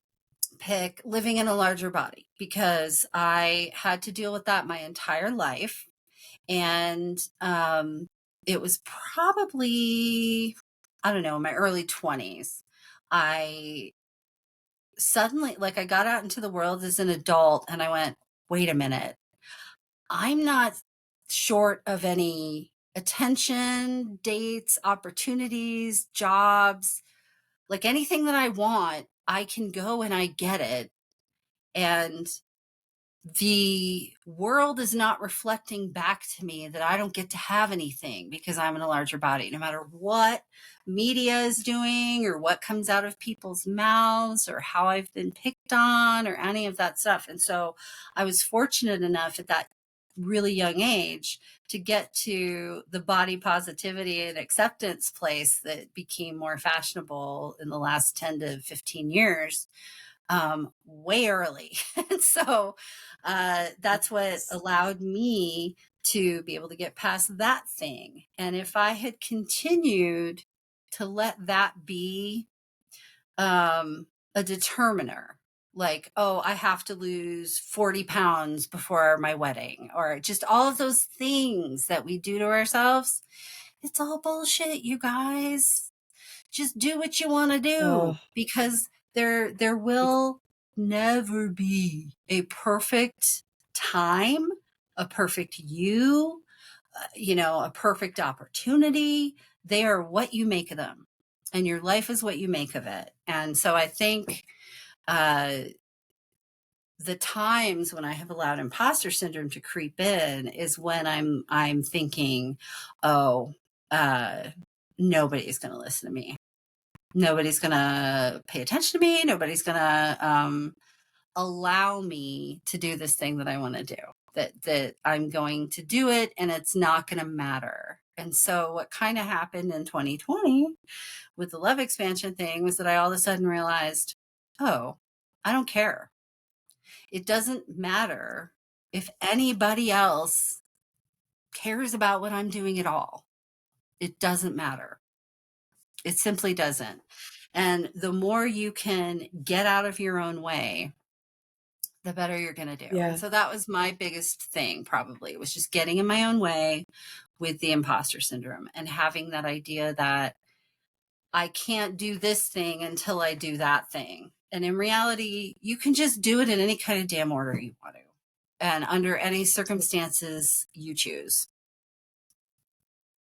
pick living in a larger body, because I had to deal with that my entire life. And it was probably, I don't know, in my early 20s. I suddenly, like, I got out into the world as an adult and I went, wait a minute, I'm not short of any attention, dates, opportunities, jobs, like anything that I want, I can go and I get it. And the world is not reflecting back to me that I don't get to have anything because I'm in a larger body, no matter what media is doing or what comes out of people's mouths or how I've been picked on or any of that stuff. And so I was fortunate enough at that really young age to get to the body positivity and acceptance place that became more fashionable in the last 10 to 15 years, way early. And so that's what Yes. allowed me to be able to get past that thing. And if I had continued to let that be a determiner, like, oh, I have to lose 40 pounds before my wedding, or just all of those things that we do to ourselves, it's all bullshit, you guys. Just do what you want to Oh, do, because there will never be a perfect time, a perfect you, a perfect opportunity. They are what you make of them, and your life is what you make of it. And so I think uh, the times when I have allowed imposter syndrome to creep in is when I'm thinking, oh, uh, nobody's going to listen to me. Nobody's going to pay attention to me. Nobody's going to allow me to do this thing that I want to do. That I'm going to do it, and it's not going to matter. And so what kind of happened in 2020 with the love expansion thing was that I all of a sudden realized, oh, I don't care. It doesn't matter if anybody else cares about what I'm doing at all. It doesn't matter. It simply doesn't. And the more you can get out of your own way, the better you're going to do. And yeah. so that was my biggest thing, probably, was just getting in my own way with the imposter syndrome and having that idea that I can't do this thing until I do that thing. And in reality, you can just do it in any kind of damn order you want to, and under any circumstances you choose.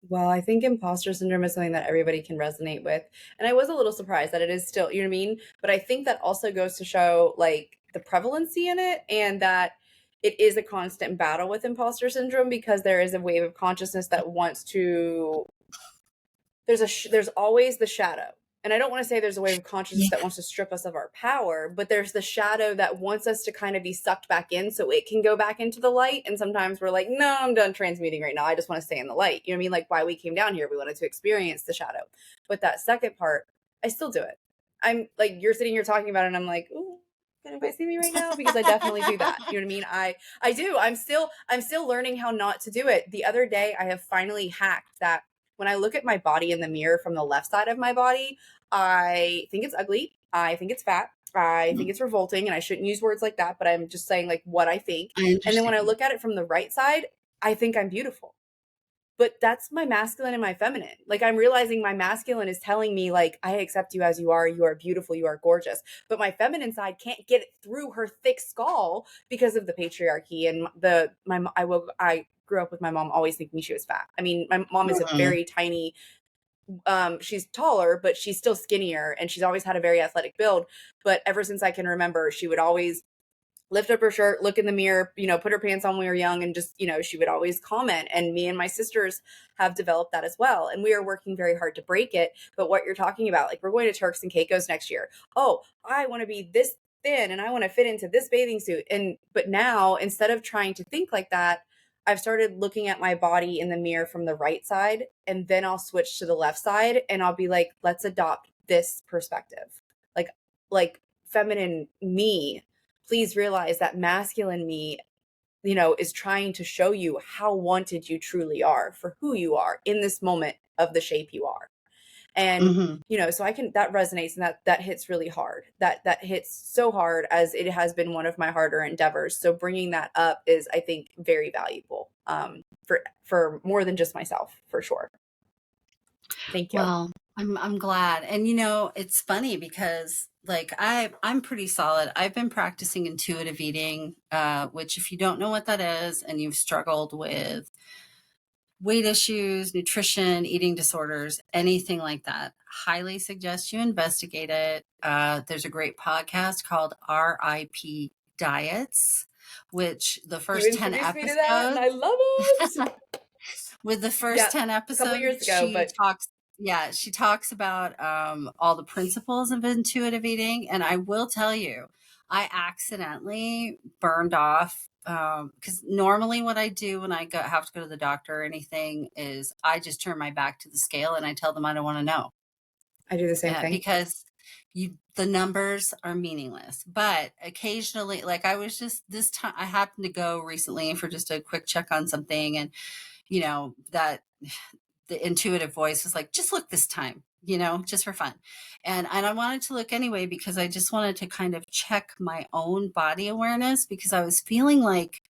Well, I think imposter syndrome is something that everybody can resonate with. And I was a little surprised that it is still, you know what I mean? But I think that also goes to show like the prevalency in it, and that it is a constant battle with imposter syndrome, because there is a wave of consciousness that wants to, there's always the shadow. And I don't want to say there's a wave of consciousness that Yeah. wants to strip us of our power, but there's the shadow that wants us to kind of be sucked back in so it can go back into the light. And sometimes we're like, no, I'm done transmuting right now. I just want to stay in the light. You know what I mean? Like, why we came down here, we wanted to experience the shadow. But that second part, I still do it. I'm like, you're sitting here talking about it, and I'm like, ooh, can anybody see me right now? Because I definitely do that. You know what I mean? I do. I'm still learning how not to do it. The other day I have finally hacked that. When I look at my body in the mirror from the left side of my body, I think it's ugly. I think it's fat. I think it's revolting, and I shouldn't use words like that, but I'm just saying like what I think. I And then when I understand. look at it from the right side, I think I'm beautiful. But that's my masculine and my feminine. Like, I'm realizing my masculine is telling me like, I accept you as you are beautiful, you are gorgeous. But my feminine side can't get it through her thick skull because of the patriarchy and I grew up with my mom always thinking she was fat. I mean, my mom is a Mhm. very tiny, she's taller, but she's still skinnier, and she's always had a very athletic build. But ever since I can remember, she would always lift up her shirt, look in the mirror, put her pants on when we were young, and just, she would always comment. And me and my sisters have developed that as well. And we are working very hard to break it. But what you're talking about, like, we're going to Turks and Caicos next year. Oh, I want to be this thin and I want to fit into this bathing suit. But now, instead of trying to think like that, I've started looking at my body in the mirror from the right side, and then I'll switch to the left side and I'll be like, let's adopt this perspective. Like, feminine me please realize that masculine me, you know, is trying to show you how wanted you truly are for who you are in this moment of the shape you are. And Mm-hmm. you know, so I can, that resonates, and that hits really hard. That hits so hard, as it has been one of my harder endeavors. So bringing that up is, I think, very valuable, for more than just myself, for sure. Thank you. Well, I'm glad. And you know, it's funny because like I'm pretty solid. I've been practicing intuitive eating, which if you don't know what that is and you've struggled with weight issues, nutrition, eating disorders, anything like that, highly suggest you investigate it. There's a great podcast called RIP Diets, which the You first 10 introduced me to that, and episodes I love it. with the Yeah, first 10 a couple episodes, years ago, but she talks about all the principles of intuitive eating. And I will tell you, I accidentally burned off, because normally what I do when I have to go to the doctor or anything is I just turn my back to the scale and I tell them I don't want to know, I do the same thing. because the numbers are meaningless. But occasionally, like I was just this time, I happened to go recently for just a quick check on something, and you know, that the intuitive voice was like, just look this time, you know, just for fun. And I wanted to look anyway, because I just wanted to kind of check my own body awareness, because I was feeling like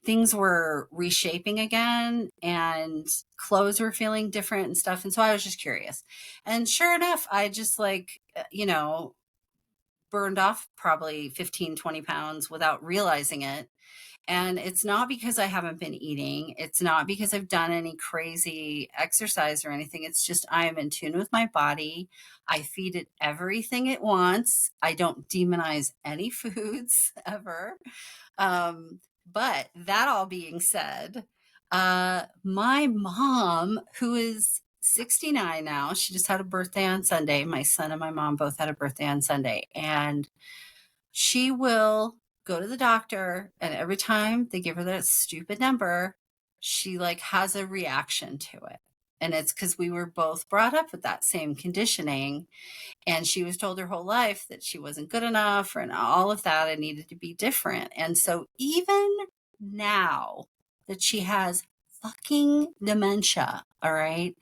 things were reshaping again and clothes were feeling different and stuff. And so I was just curious. And sure enough, I just like, you know, burned off probably 15, 20 pounds without realizing it. And it's not because I haven't been eating. It's not because I've done any crazy exercise or anything. It's just I am in tune with my body. I feed it everything it wants. I don't demonize any foods ever. But that all being said, my mom, who is 69 now, she just had a birthday on Sunday. My son and my mom both had a birthday on Sunday. And she will go to the doctor, and every time they give her that stupid number, she like has a reaction to it. And it's because we were both brought up with that same conditioning. And she was told her whole life that she wasn't good enough and all of that and needed to be different. And so even now that she has fucking dementia, all right,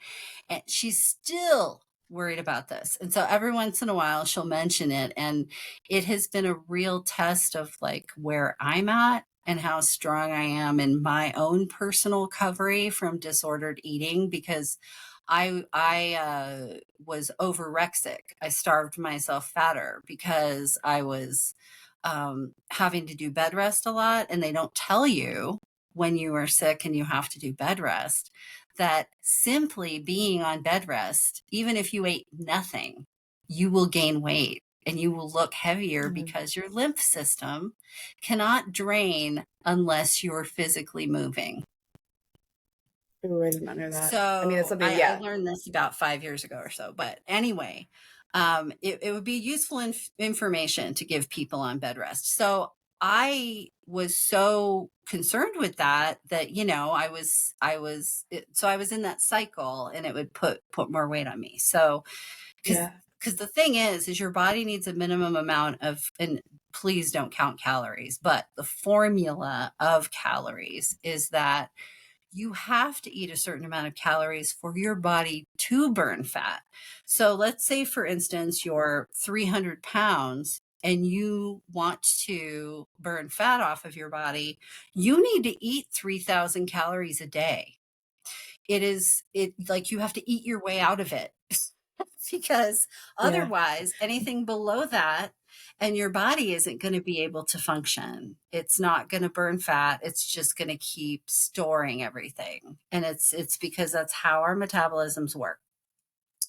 and she's still worried about this. And so every once in a while she'll mention it. And it has been a real test of like where I'm at and how strong I am in my own personal recovery from disordered eating, because I was overrexic. I starved myself fatter because I was having to do bed rest a lot. And they don't tell you when you are sick and you have to do bed rest that simply being on bed rest, even if you ate nothing, you will gain weight and you will look heavier, Mhm. because your lymph system cannot drain unless you're physically moving. Ooh, I did not know that. I mean, it's So something, I yeah. learned this about 5 years ago or so. But anyway, it would be useful information to give people on bed rest. So I was so concerned with that, you know, so I was in that cycle, and it would put more weight on me. So Yeah. because the thing is your body needs a minimum amount of, and please don't count calories, but the formula of calories is that you have to eat a certain amount of calories for your body to burn fat. So let's say, for instance, you're 300 pounds and you want to burn fat off of your body, you need to eat 3,000 calories a day. It like you have to eat your way out of it, because Yeah. otherwise anything below that and your body isn't going to be able to function. It's not going to burn fat. It's just going to keep storing everything. And it's because that's how our metabolisms work.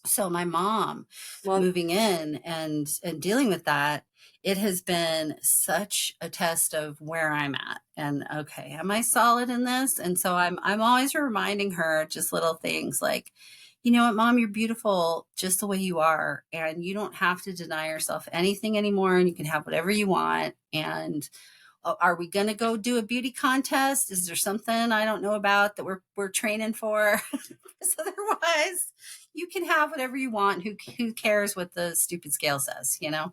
So my mom Well, moving in and dealing with that, it has been such a test of where I'm at. And okay, am I solid in this? And so I'm always reminding her just little things like, you know what, mom, you're beautiful just the way you are, and you don't have to deny yourself anything anymore, and you can have whatever you want. And are we going to go do a beauty contest? Is there something I don't know about that we're training for? Because otherwise, you can have whatever you want. Who cares what the stupid scale says, you know?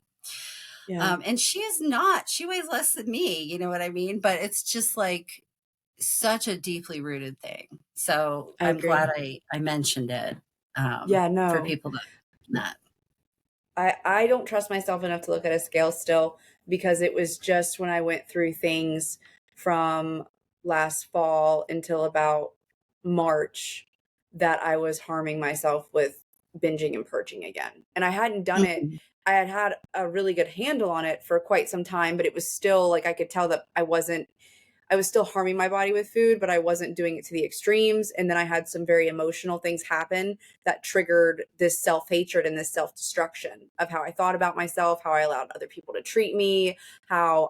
Yeah. And she is not, she weighs less than me, you know what I mean? But it's just like such a deeply rooted thing. So I I'm glad agree. I mentioned it, Yeah, for no. people that. I don't trust myself enough to look at a scale still, because it was just when I went through things from last fall until about March that I was harming myself with binging and purging again. And I hadn't done it. Mhm, I had had a really good handle on it for quite some time, but it was still like I could tell that I was still harming my body with food, but I wasn't doing it to the extremes. And then I had some very emotional things happen that triggered this self hatred and this self destruction of how I thought about myself, how I allowed other people to treat me, how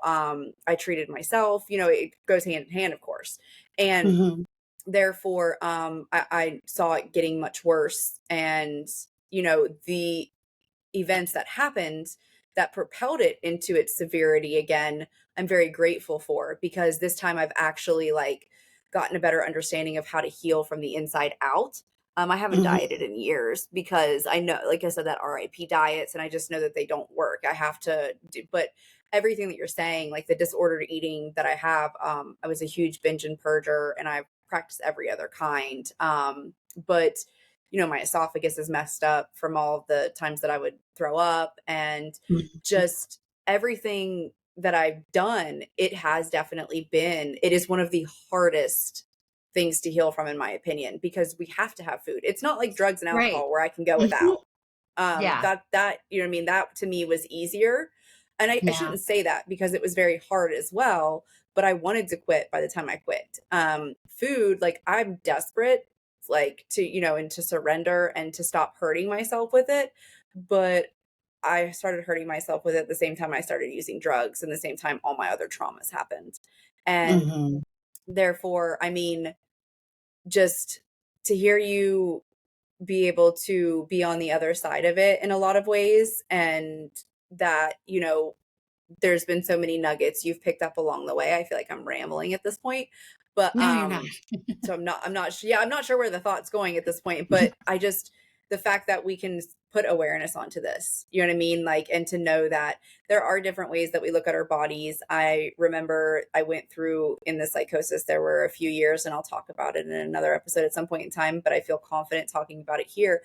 I treated myself. You know, it goes hand in hand, of course. And mhm, therefore, I saw it getting much worse. And, you know, the events that happened that propelled it into its severity again, I'm very grateful for, because this time I've actually like gotten a better understanding of how to heal from the inside out. I haven't dieted mhm, in years because I know, like I said, that RIP diets, and I just know that they don't work. I have to do, but everything that you're saying, like the disordered eating that I have, I was a huge binge and purger, and I've practiced every other kind. But you know, my esophagus is messed up from all the times that I would throw up, and mhm. just everything that I've done, it has definitely been, it is one of the hardest things to heal from, in my opinion, because we have to have food. It's not like drugs and Right. alcohol where I can go Mhm. without. Yeah. That, you know what I mean? That to me was easier. And I Yeah. shouldn't say that because it was very hard as well, but I wanted to quit by the time I quit. Food, like I'm desperate, like to, you know, and to surrender and to stop hurting myself with it. But I started hurting myself with it at the same time I started using drugs, and the same time all my other traumas happened. And Mhm. therefore, I mean, just to hear you be able to be on the other side of it in a lot of ways, and that, you know, there's been so many nuggets you've picked up along the way. I feel like I'm rambling at this point, but No, you're not. so yeah, I'm not sure where the thought's going at this point, but I just, the fact that we can put awareness onto this, you know what I mean? Like, and to know that there are different ways that we look at our bodies. I remember I went through in the psychosis, there were a few years, and I'll talk about it in another episode at some point in time, but I feel confident talking about it here.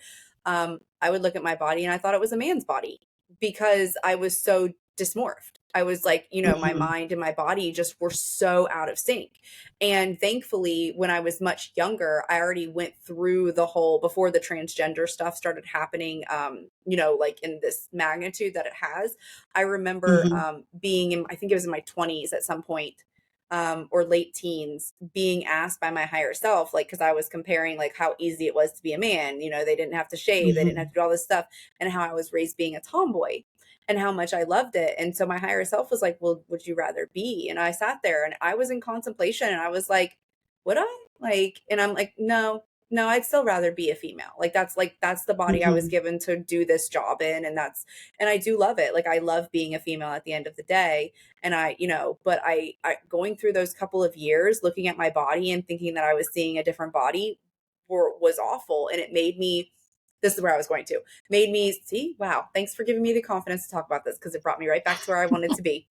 I would look at my body and I thought it was a man's body because I was so dysmorphed. I was like, you know, my Mhm, mind and my body just were so out of sync. And thankfully, when I was much younger, I already went through the whole, before the transgender stuff started happening, you know, like in this magnitude that it has. I remember mhm, being in, I think it was in my 20s at some point, or late teens, being asked by my higher self, like, because I was comparing like how easy it was to be a man. You know, they didn't have to shave, they didn't have mhm. to do all this stuff, and how I was raised being a tomboy and how much I loved it. And so my higher self was like, well, would you rather be? And I sat there and I was in contemplation, and I was like, would I? Like, and I'm like, no, no, I'd still rather be a female. Like that's the body I was Mhm. given to do this job in. And that's, and I do love it. Like I love being a female at the end of the day. And I, you know, but I going through those couple of years, looking at my body and thinking that I was seeing a different body was awful. And it made me, this is where I was going to, made me see, wow, thanks for giving me the confidence to talk about this, because it brought me right back to where I wanted to be.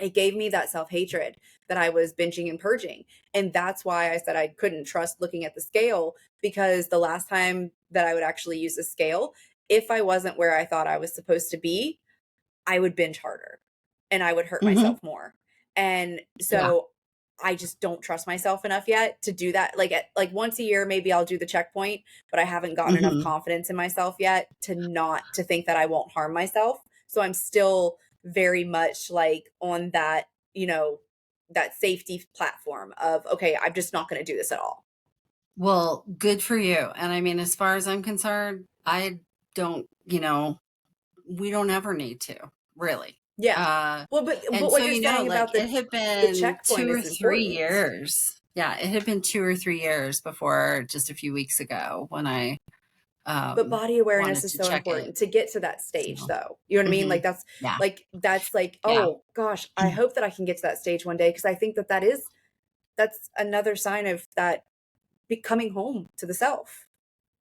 It gave me that self hatred that I was binging and purging. And that's why I said I couldn't trust looking at the scale, because the last time that I would actually use a scale, if I wasn't where I thought I was supposed to be, I would binge harder and I would hurt Mhm. myself more. And Yeah. so I just don't trust myself enough yet to do that. Like like once a year, maybe I'll do the checkpoint, but I haven't gotten enough Mhm. confidence in myself yet to not to think that I won't harm myself. So I'm still very much like on that, you know, that safety platform of, okay, I'm just not going to do this at all. Well, good for you. And I mean, as far as I'm concerned, I don't, we don't ever need to, really. Yeah. Uh, Well, and but so, what you're saying like about it had the been checkpoint 2 or is 3 important. years. Yeah, it had been 2 or 3 years before just a few weeks ago when I But body awareness wanted is to so check it. important to get to that stage, So, though. You know what I mean? mhm. Yeah. That's like, Yeah. oh gosh, I hope that I can get to that stage one day, because I think that that's another sign of that becoming home to the self.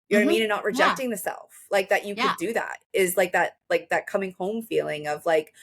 You know what I Mhm. mean? And not Yeah. rejecting the self. Like that you Yeah. could do that is like that coming home feeling of like,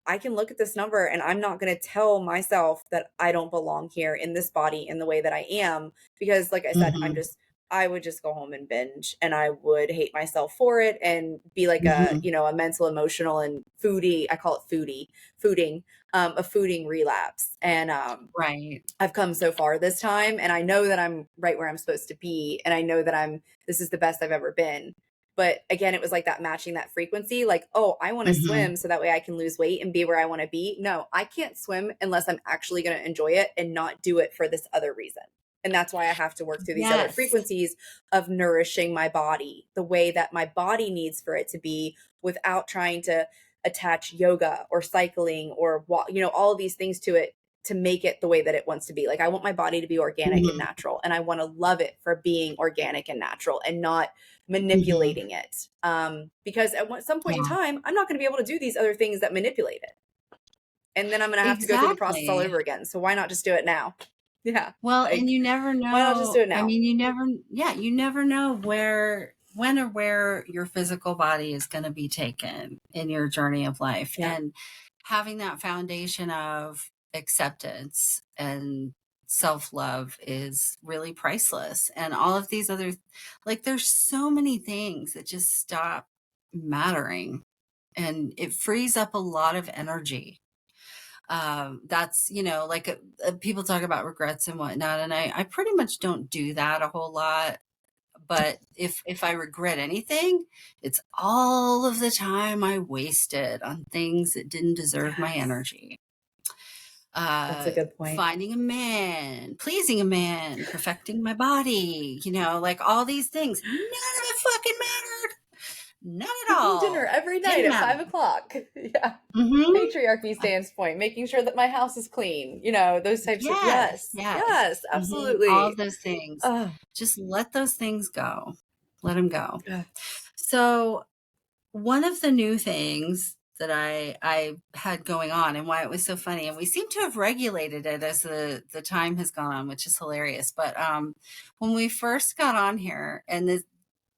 I can look at this number and I'm not going to tell myself that I don't belong here in this body in the way that I am. Because, like I said, Mhm. I would just go home and binge and I would hate myself for it and be like a, Mhm. a mental, emotional, and foodie. I call it fooding, a fooding relapse. And, Right. I've come so far this time and I know that I'm right where I'm supposed to be and I know that this is the best I've ever been. But again, it was like that matching that frequency like, "Oh, I want to Mhm. swim so that way I can lose weight and be where I want to be." No, I can't swim unless I'm actually going to enjoy it and not do it for this other reason. And that's why I have to work through these other Yes. frequencies of nourishing my body the way that my body needs for it to be without trying to attach yoga or cycling or all of these things to it to make it the way that it wants to be. Like I want my body to be organic and Mhm. natural and I want to love it for being organic and natural and not Mhm. manipulating it. Because at some point in Yeah. time, I'm not going to be able to do these other things that manipulate it. And then I'm going to have to go through the process all Exactly. over again. So why not just do it now? Yeah. Well, and Like you never why not just know. do it I now? mean, you never know when or where your physical body is going to be taken in your journey of life. Yeah. And having that foundation of acceptance and self love is really priceless. And all of these other, like, there's so many things that just stop mattering and it frees up a lot of energy. That's, like people talk about regrets and whatnot, and I pretty much don't do that a whole lot. But if I regret anything, it's all of the time I wasted on things that didn't deserve my Yes. energy. That's a good point. Finding a man, pleasing a man, perfecting my body, like all these things, none of it fucking mattered. None at Cooking dinner all. every night Didn't at matter. 5 o'clock. Yeah. Hmm. Patriarchy standpoint, making sure that my house is clean, those types of, Yes, yes, yes. yes, All of absolutely. those things. Oh, Just let those things go. Let them go. yeah. So, one of the new things that I had going on and why it was so funny, and we seem to have regulated it as the time has gone on, which is hilarious. But when we first got on here, and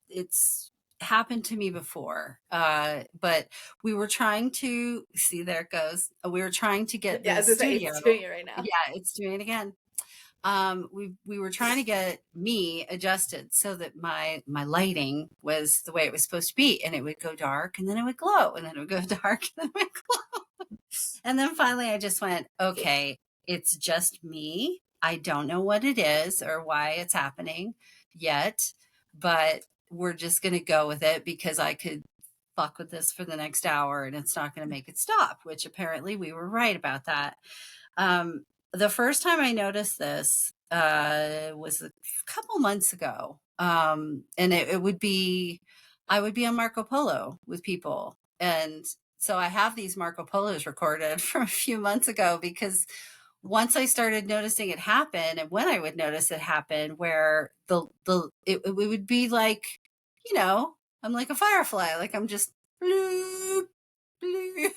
it's happened to me before, but we were trying to see, there it goes. We were trying to get Yeah, the as I say, studio. it's doing it right now. Yeah, it's doing it again. We were trying to get me adjusted so that my lighting was the way it was supposed to be, and it would go dark and then it would glow and then it would go dark and then it would glow. And then finally I just went, okay, it's just me. I don't know what it is or why it's happening yet, but we're just going to go with it because I could fuck with this for the next hour and it's not going to make it stop, which apparently we were right about that. Um, the first time I noticed this was a couple months ago. And it would be, I would be on Marco Polo with people. And so I have these Marco Polos recorded from a few months ago because once I started noticing it happen, and when I would notice it happen, where it would be like, I'm like a firefly, like I'm just bloop, bloop,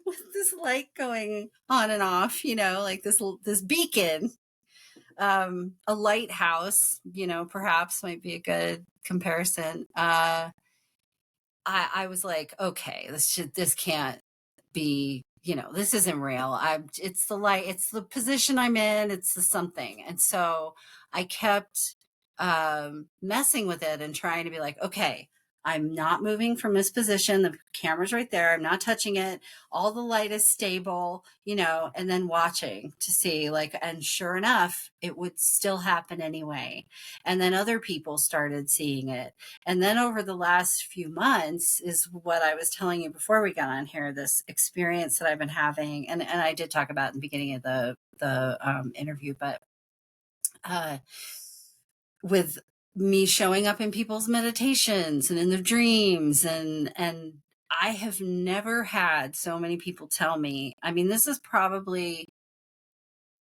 with this light going on and off, like this beacon, a lighthouse, perhaps might be a good comparison. I was like, okay, this can't be, this isn't real. It's the light, it's the position I'm in, it's the something. And so I kept messing with it and trying to be like, okay, I'm not moving from this position. The camera's right there. I'm not touching it. All the light is stable, and then watching to see, like, and sure enough, it would still happen anyway. And then other people started seeing it. And then over the last few months is what I was telling you before we got on here, this experience that I've been having. And I did talk about in the beginning of the interview, but uh, with me showing up in people's meditations and in their dreams and I have never had so many people tell me, I mean, this is probably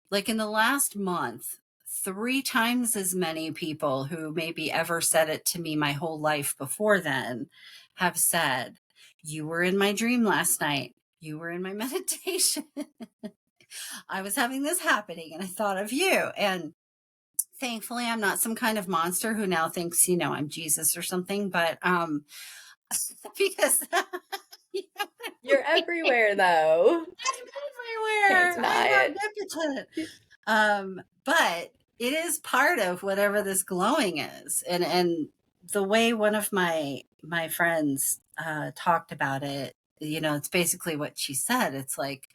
like in the last month, 3 times as many people who maybe ever said it to me my whole life before then have said, you were in my dream last night. You were in my meditation. I was having this happening and I thought of you. And thankfully, I'm not some kind of monster who now thinks, I'm Jesus or something, but because You're everywhere though. I'm Can't everywhere. deny I'm it. omnipotent. But it is part of whatever this glowing is. And the way one of my friends talked about it, it's basically what she said. It's like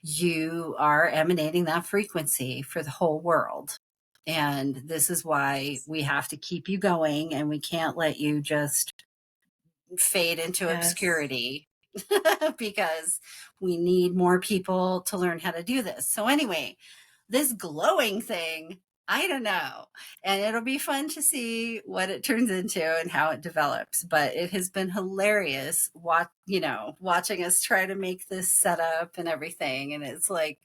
you are emanating that frequency for the whole world. And this is why we have to keep you going, and we can't let you just fade into Yes. obscurity because we need more people to learn how to do this. So, anyway, this glowing thing, I don't know. And it'll be fun to see what it turns into and how it develops. But it has been hilarious watching us try to make this setup and everything. And it's like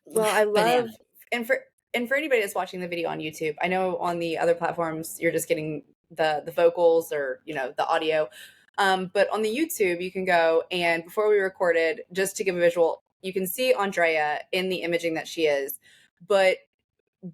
Well, I banana. love and for anybody that's watching the video on YouTube, I know on the other platforms you're just getting the vocals or the audio. But on the YouTube, you can go and before we recorded, just to give a visual, you can see Andrea in the imaging that she is, but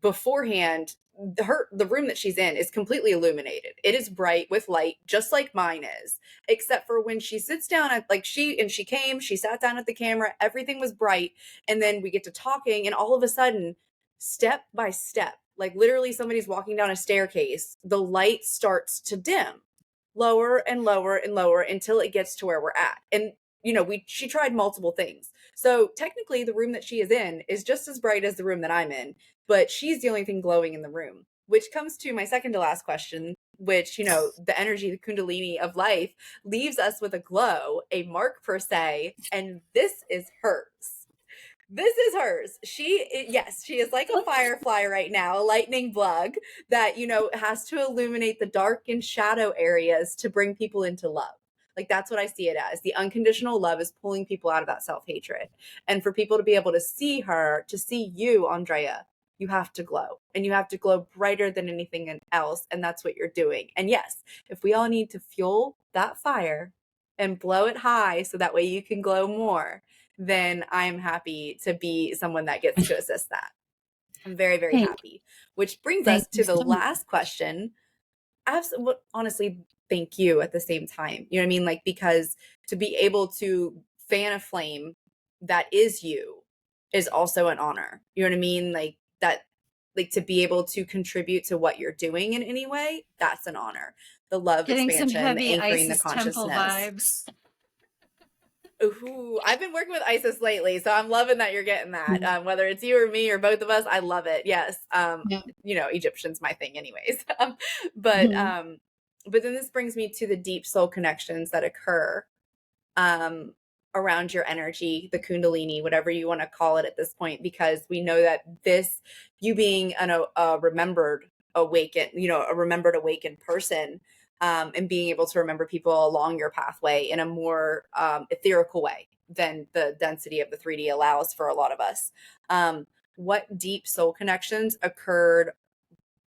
beforehand the room that she's in is completely illuminated. It is bright with light just like mine is, except for when she sits down at like she sat down at the camera, everything was bright, and then we get to talking and all of a sudden, step by step, like literally somebody's walking down a staircase, the light starts to dim lower and lower and lower until it gets to where we're at. And she tried multiple things. So technically the room that she is in is just as bright as the room that I'm in, but she's the only thing glowing in the room, which comes to my second to last question, which, the energy, the Kundalini of life leaves us with a glow, a mark per se, and this is hers. This is hers. Yes, she is like a firefly right now, a lightning bug that, has to illuminate the dark and shadow areas to bring people into love. Like that's what I see it as. The unconditional love is pulling people out of that self-hatred. And for people to be able to see her, to see you, Andrea, you have to glow. And you have to glow brighter than anything else. And that's what you're doing. And yes, if we all need to fuel that fire and blow it high so that way you can glow more, then I'm happy to be someone that gets to assist that. I'm very, very Thank, happy. Which brings thank us you to the so much. last question. Absolutely, honestly, thank you at the same time. You know what I mean? Like, because to be able to fan a flame that is you is also an honor. You know what I mean? Like, that, like, to be able to contribute to what you're doing in any way, that's an honor. The love Getting some expansion, the heavy anchoring the Isis temple consciousness. vibes. Ooh, I've been working with Isis lately, so I'm loving that you're getting that. Whether it's you or me or both of us, I love it. Yes. Yeah. Egyptian's my thing anyways. But Mhm. but then this brings me to the deep soul connections that occur um around your energy, the Kundalini, whatever you want to call it at this point, because we know that this, you being a remembered a remembered awakened person, and being able to remember people along your pathway in a more etherical way than the density of the 3D allows for a lot of us. What deep soul connections occurred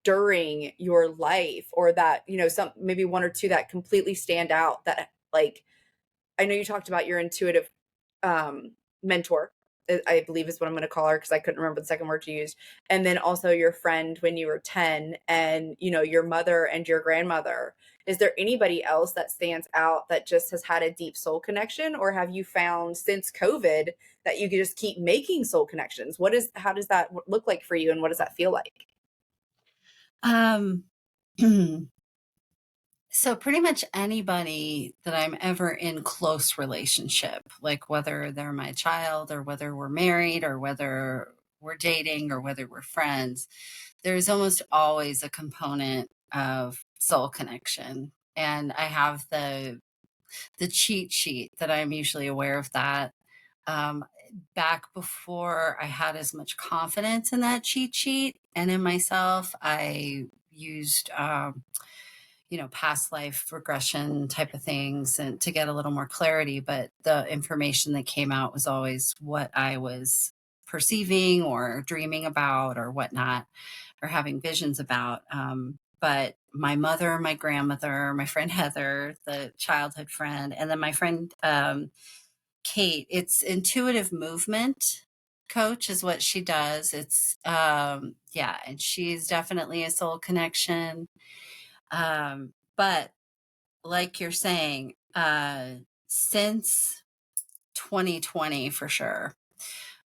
during your life, or that, some maybe one or two that completely stand out, that like, I know you talked about your intuitive mentor, I believe is what I'm going to call her because I couldn't remember the second word you used. And then also your friend when you were 10, and, your mother and your grandmother. Is there anybody else that stands out that just has had a deep soul connection? Or have you found since COVID that you could just keep making soul connections? How does that look like for you? And what does that feel like? Um, so pretty much anybody that I'm ever in close relationship, like whether they're my child or whether we're married or whether we're dating or whether we're friends, there's almost always a component of soul connection. And I have the cheat sheet that I'm usually aware of that. Um, Back before I had as much confidence in that cheat sheet and in myself, I used past life regression type of things and to get a little more clarity. But the information that came out was always what I was perceiving or dreaming about or whatnot, or having visions about. But my mother, my grandmother, my friend Heather, the childhood friend, and then my friend Kate, it's intuitive movement coach is what she does. It's yeah, and she's definitely a soul connection. But like you're saying, since 2020 for sure.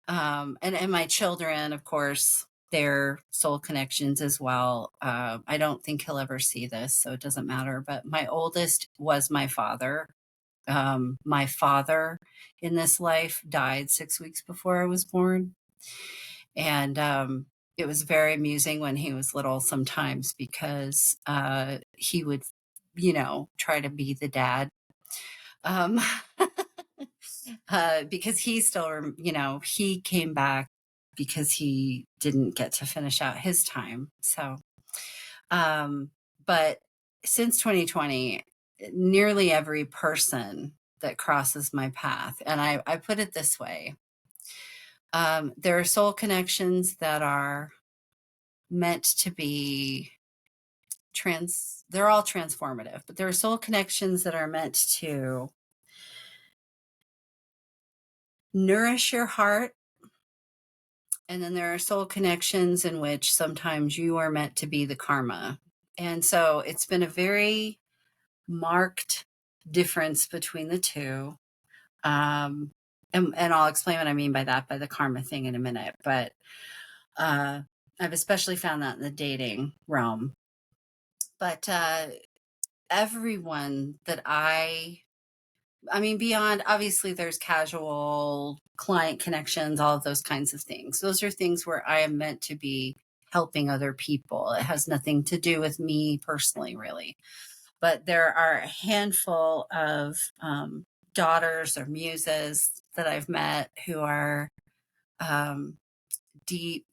And my children, of course, their soul connections as well. I don't think he'll ever see this, so it doesn't matter. But my oldest was my father. My father in this life died 6 weeks before I was born. And it was very amusing when he was little sometimes because he would, try to be the dad. Um, because he still, he came back because he didn't get to finish out his time. So, but since 2020, nearly every person that crosses my path, and I put it this way, there are soul connections that are meant to be they're all transformative, but there are soul connections that are meant to nourish your heart. And then there are soul connections in which sometimes you are meant to be the karma. And so it's been a very marked difference between the two. And I'll explain what I mean by that, by the karma thing in a minute. But I've especially found that in the dating realm. But everyone that beyond, obviously, there's casual client connections, all of those kinds of things. Those are things where I am meant to be helping other people. It has nothing to do with me personally, really. But there are a handful of daughters or muses that I've met who are deep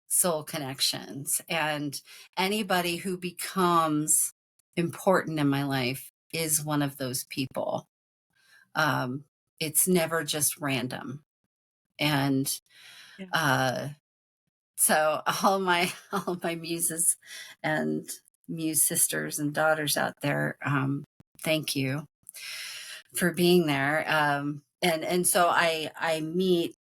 soul connections. And anybody who becomes important in my life is one of those people. It's never just random. And Yeah. so all of my muses and muse sisters and daughters out there, thank you for being there. And so I meet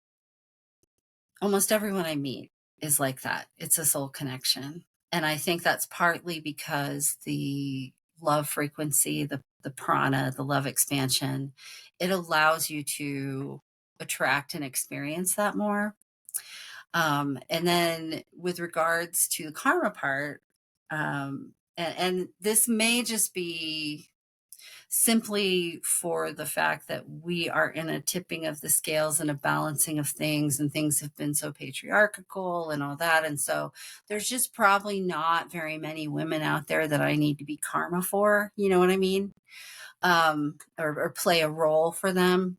almost everyone I meet is like that. It's a soul connection. And I think that's partly because the love frequency, the prana, the love expansion, it allows you to attract and experience that more. And then with regards to the karma part, and this may just be simply for the fact that we are in a tipping of the scales and a balancing of things, and things have been so patriarchal and all that. And so there's just probably not very many women out there that I need to be karma for, you know what I mean? Or play a role for them.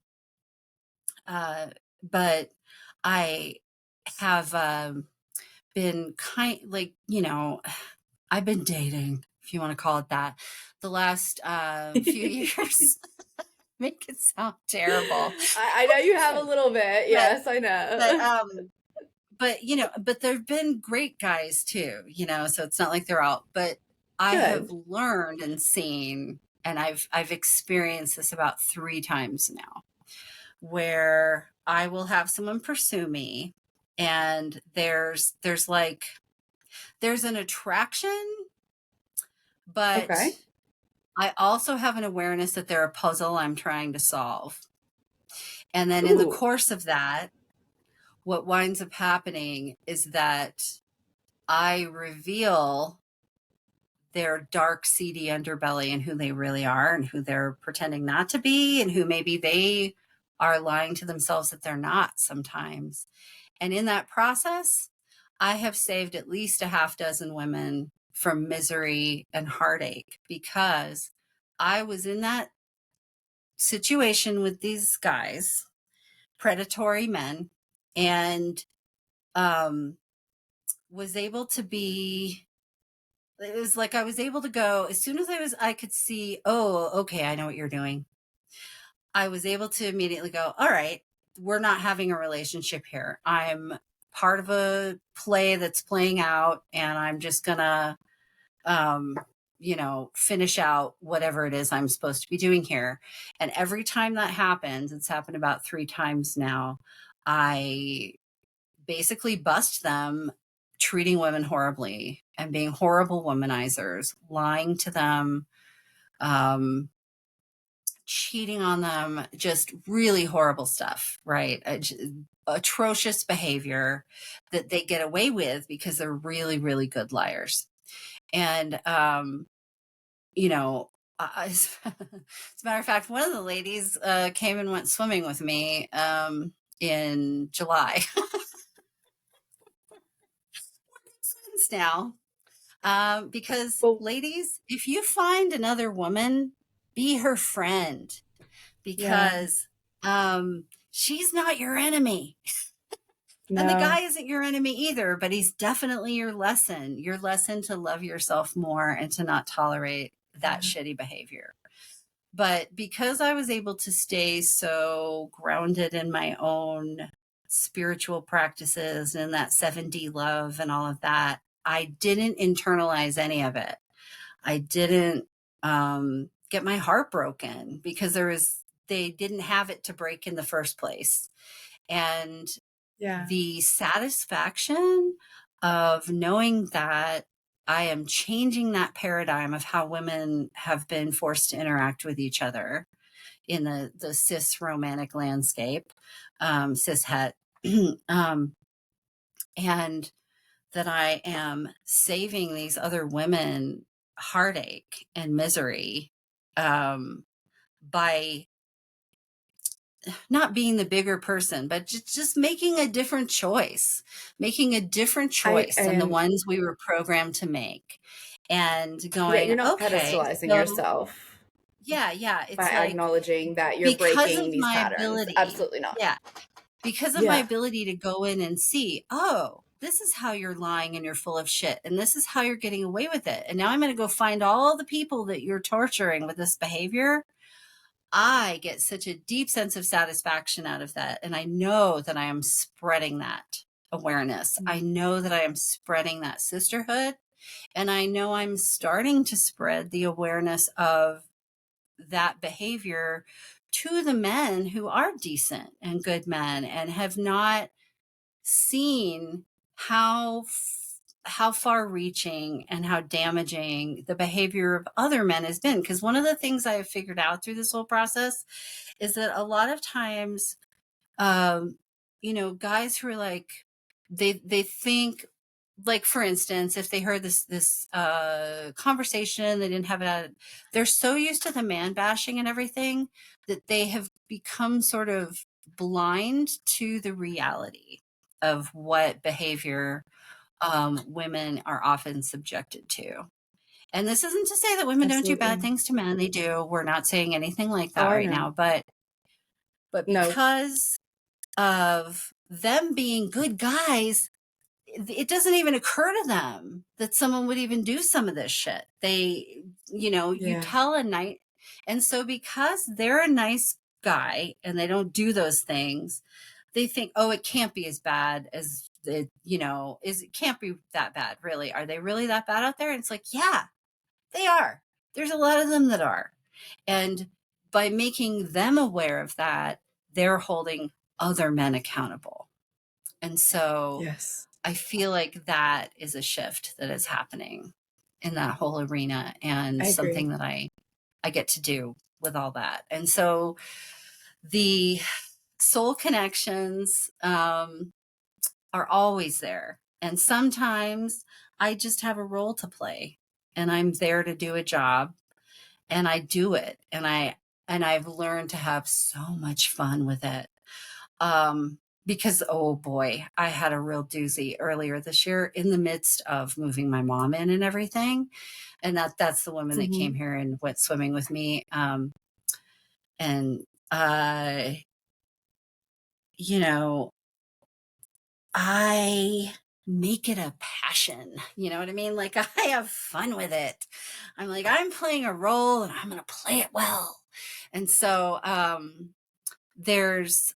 But I have been I've been dating, if you want to call it that, the last few years. Make it sound terrible. I know you have a little bit. But Yes, I but know. but there've been great guys too, so it's not like they're out. But I have Good. learned and seen, and I've experienced this about 3 times now, where I will have someone pursue me, and there's an attraction, but Okay. I also have an awareness that they're a puzzle I'm trying to solve. And then in the Ooh. course of that, what winds up happening is that I reveal their dark, seedy underbelly and who they really are and who they're pretending not to be, and who maybe they are lying to themselves that they're not sometimes. And in that process, I have saved at least a half dozen women from misery and heartache, because I was in that situation with these guys, predatory men, and was able to be, it was like I was able to go, as soon as I could see, oh, okay, I know what you're doing. I was able to immediately go, all right, we're not having a relationship here. I'm part of a play that's playing out, and I'm just gonna finish out whatever it is I'm supposed to be doing here. And every time that happens, it's happened about 3 times now, I basically bust them treating women horribly and being horrible womanizers, lying to them, cheating on them, just really horrible stuff, right? Atrocious behavior that they get away with because they're really, really good liars. And, you know, as a matter of fact, one of the ladies came and went swimming with me in July. Now, because Well, ladies, if you find another woman, be her friend, yeah. because she's not your enemy. And the No. guy isn't your enemy either, but he's definitely your lesson to love yourself more and to not tolerate that Yeah. shitty behavior. But because I was able to stay so grounded in my own spiritual practices and that 7D love and all of that, I didn't internalize any of it. I didn't get my heart broken because they didn't have it to break in the first place. And Yeah. the satisfaction of knowing that I am changing that paradigm of how women have been forced to interact with each other in the cis romantic landscape, cis het, um, and that I am saving these other women heartache and misery by not being the bigger person, but just making a different choice, making a different I choice than the am, ones we were programmed to make. And yeah, going, you're not okay, pedestalizing so yourself yeah, by it's like acknowledging that you're because breaking of these my patterns. ability, Absolutely not. yeah, because of my Yeah. ability to go in and see, oh, this is how you're lying and you're full of shit. And this is how you're getting away with it. And now I'm going to go find all the people that you're torturing with this behavior. I get such a deep sense of satisfaction out of that. And I know that I am spreading that awareness. I know that I am spreading that sisterhood. And I know I'm starting to spread the awareness of that behavior to the men who are decent and good men and have not seen how how far reaching and how damaging the behavior of other men has been. Because one of the things I have figured out through this whole process is that a lot of times, um, guys who are like, they think, like, for instance, if they heard this conversation, they didn't have it out, they're so used to the man bashing and everything that they have become sort of blind to the reality of what behavior women are often subjected to. And this isn't to say that women don't do bad Absolutely. things to men. They do. We're not saying anything like Oh, that I right know. now. But No. because of them being good guys, it doesn't even occur to them that someone would even do some of this shit. You Yeah. tell a night. And so because they're a nice guy and they don't do those things, they think, oh, it can't be as bad as it can't be that bad, really. Are they really that bad out there? And it's like, yeah, they are. There's a lot of them that are. And by making them aware of that, they're holding other men accountable. And so Yes. I feel like that is a shift that is happening in that whole arena, and I something agree. that I get to do with all that. And so the soul connections are always there. And sometimes I just have a role to play and I'm there to do a job, and I do it. And I've learned to have so much fun with it. Because, oh boy, I had a real doozy earlier this year in the midst of moving my mom in and everything. And that's the woman that came Hmm. here and went swimming with me. And uh, you know, I make it a passion. You know what I mean? Like, I have fun with it. I'm like, I'm playing a role and I'm going to play it well. And so there's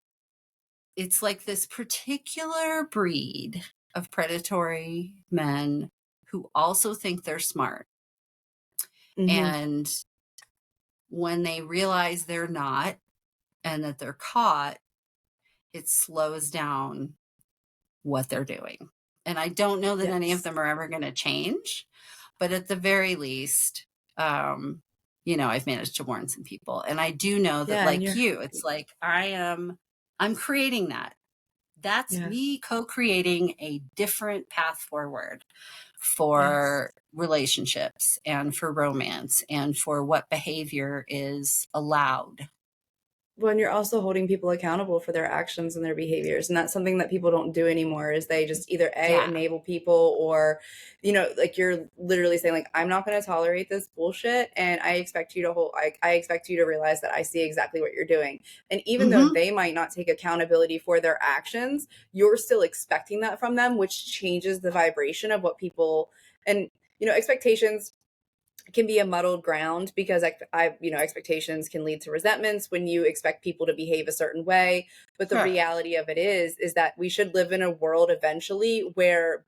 it's like this particular breed of predatory men who also think they're smart. Hmm. And when they realize they're not and that they're caught, it slows down what they're doing. And I don't know that any of Yes. them are ever going to change, but at the very least, um, I've managed to warn some people. And I do know that, Yeah, and like you're you, it's like I'm creating that. That's yes. me co-creating a different path forward Yes. for relationships and for romance and for what behavior is allowed. When you're also holding people accountable for their actions and their behaviors, and that's something that people don't do anymore, is they just either Yeah. enable people, or like, you're literally saying, like, I'm not going to tolerate this bullshit, and I expect you to I expect you to realize that I see exactly what you're doing. And even though Mm-hmm. they might not take accountability for their actions, you're still expecting that from them, which changes the vibration of what people. And expectations can be a muddled ground, because expectations can lead to resentments when you expect people to behave a certain way. But the Sure. reality of it is that we should live in a world eventually where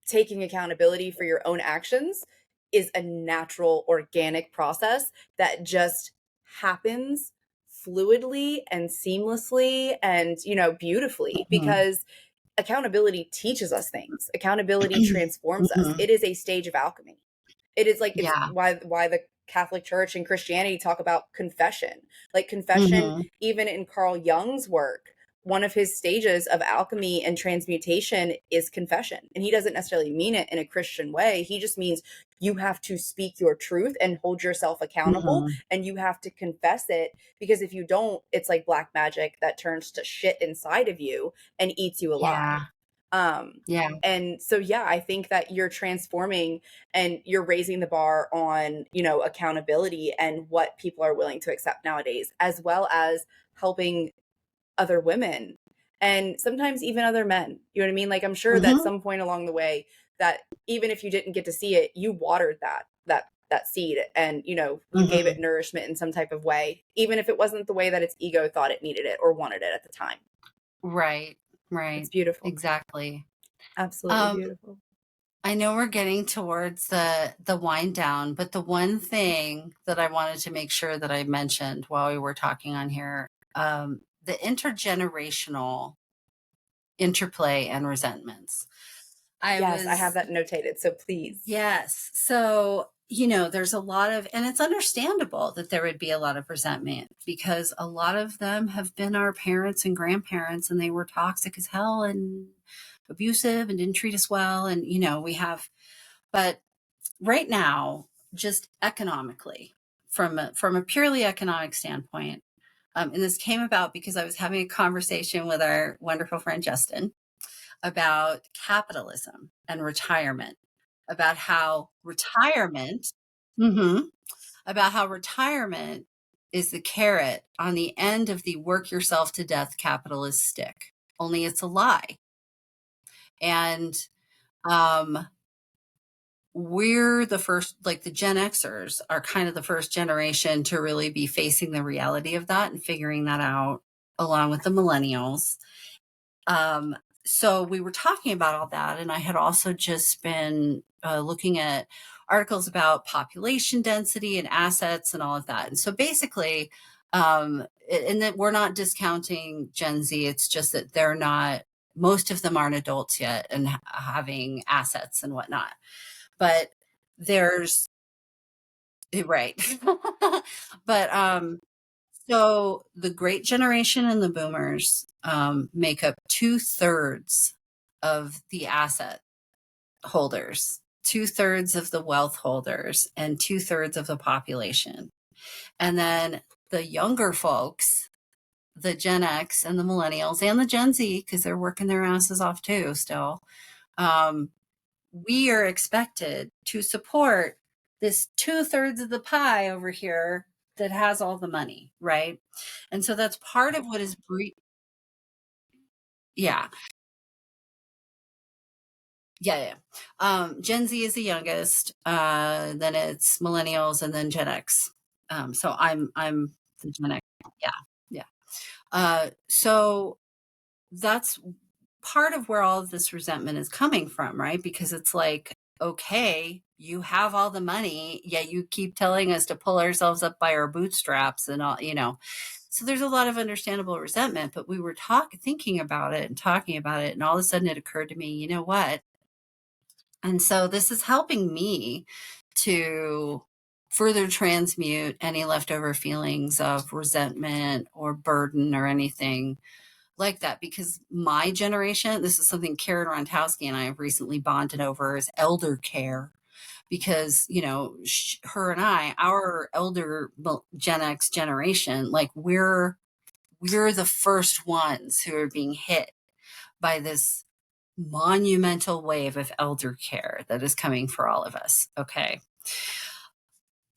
taking accountability for your own actions is a natural, organic process that just happens fluidly and seamlessly and beautifully, Mm-hmm. because accountability teaches us things. Accountability transforms us. Mm-hmm. It is a stage of alchemy. It is like, it's Yeah. why the Catholic Church and Christianity talk about confession. Like, confession, Mm-hmm. even in Carl Jung's work, one of his stages of alchemy and transmutation is confession. And he doesn't necessarily mean it in a Christian way. He just means you have to speak your truth and hold yourself accountable, Mm-hmm. and you have to confess it, because if you don't, it's like black magic that turns to shit inside of you and eats you Yeah. alive. Um, Yeah. and so, yeah, I think that you're transforming and you're raising the bar on, accountability and what people are willing to accept nowadays, as well as helping other women and sometimes even other men. You know what I mean? Like, I'm sure that Mm-hmm. some point along the way, that even if you didn't get to see it, you watered that seed, and you gave Mm-hmm. it nourishment in some type of way, even if it wasn't the way that its ego thought it needed it or wanted it at the time. Right. It's Right. beautiful. Exactly. Absolutely Um, beautiful. I know we're getting towards the wind down, but the one thing that I wanted to make sure that I mentioned while we were talking on here, the intergenerational interplay and resentments. I Yes, I have was, that notated, so please. yes. So, there's a lot of, and it's understandable that there would be a lot of resentment because a lot of them have been our parents and grandparents and they were toxic as hell and abusive and didn't treat us well. And, we have, but right now, just economically, from a purely economic standpoint, and this came about because I was having a conversation with our wonderful friend Justin about capitalism and retirement, about how retirement, Mhm. about how retirement is the carrot on the end of the work yourself to death capitalist stick. Only it's a lie. And um, we're the first, like the Gen Xers are kind of the first generation to really be facing the reality of that and figuring that out along with the millennials. Um, so we were talking about all that, and I had also just been looking at articles about population density and assets and all of that. And so basically, and that we're not discounting Gen Z, it's just that they're not, most of them aren't adults yet and having assets and whatnot. But there's, right. But so the Great Generation and the Boomers make up 2/3 of the asset holders, 2/3 of the wealth holders, and 2/3 of the population. And then the younger folks, the Gen X and the Millennials and the Gen Z, because they're working their asses off too still, um, we are expected to support this 2/3 of the pie over here that has all the money, right? And so that's part of what is yeah, yeah, yeah. Gen Z is the youngest, then it's millennials and then Gen X. So I'm the Gen X. Yeah, yeah. So that's part of where all of this resentment is coming from, right? Because it's like, okay, you have all the money, yet you keep telling us to pull ourselves up by our bootstraps and all. So there's a lot of understandable resentment, but we were thinking about it and talking about it, and all of a sudden it occurred to me, you know what? And so this is helping me to further transmute any leftover feelings of resentment or burden or anything like that. Because my generation, this is something Karen Rontowski and I have recently bonded over, is elder care. Because, you know, her and I, our elder Gen X generation, like we're the first ones who are being hit by this monumental wave of elder care that is coming for all of us. Okay.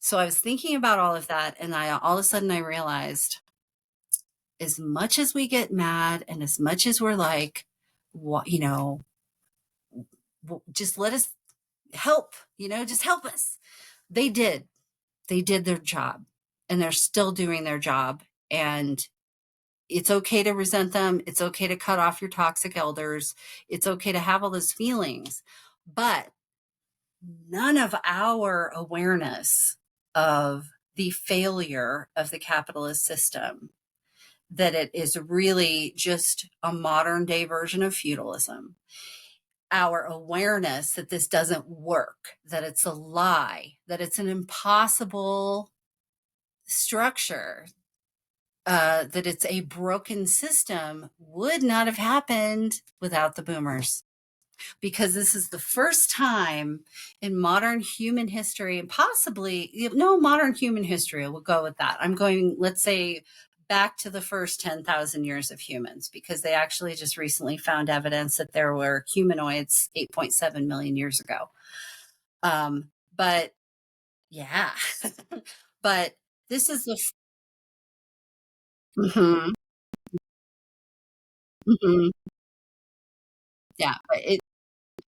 So I was thinking about all of that, and I all of a sudden I realized, as much as we get mad and as much as we're like, what, you know, just let us help, you know, just help us. They did. They did their job, and they're still doing their job. And it's okay to resent them. It's okay to cut off your toxic elders. It's okay to have all those feelings. But none of our awareness of the failure of the capitalist system, that it is really just a modern day version of feudalism, our awareness that this doesn't work, that it's a lie, that it's an impossible structure, that it's a broken system, would not have happened without the boomers. Because this is the first time in modern human history, and possibly, no, modern human history, we'll go with that. I'm going, let's say, back to the first 10,000 years of humans, because they actually just recently found evidence that there were humanoids 8.7 million years ago. But yeah, but this is the, Mhm, mhm, yeah, it,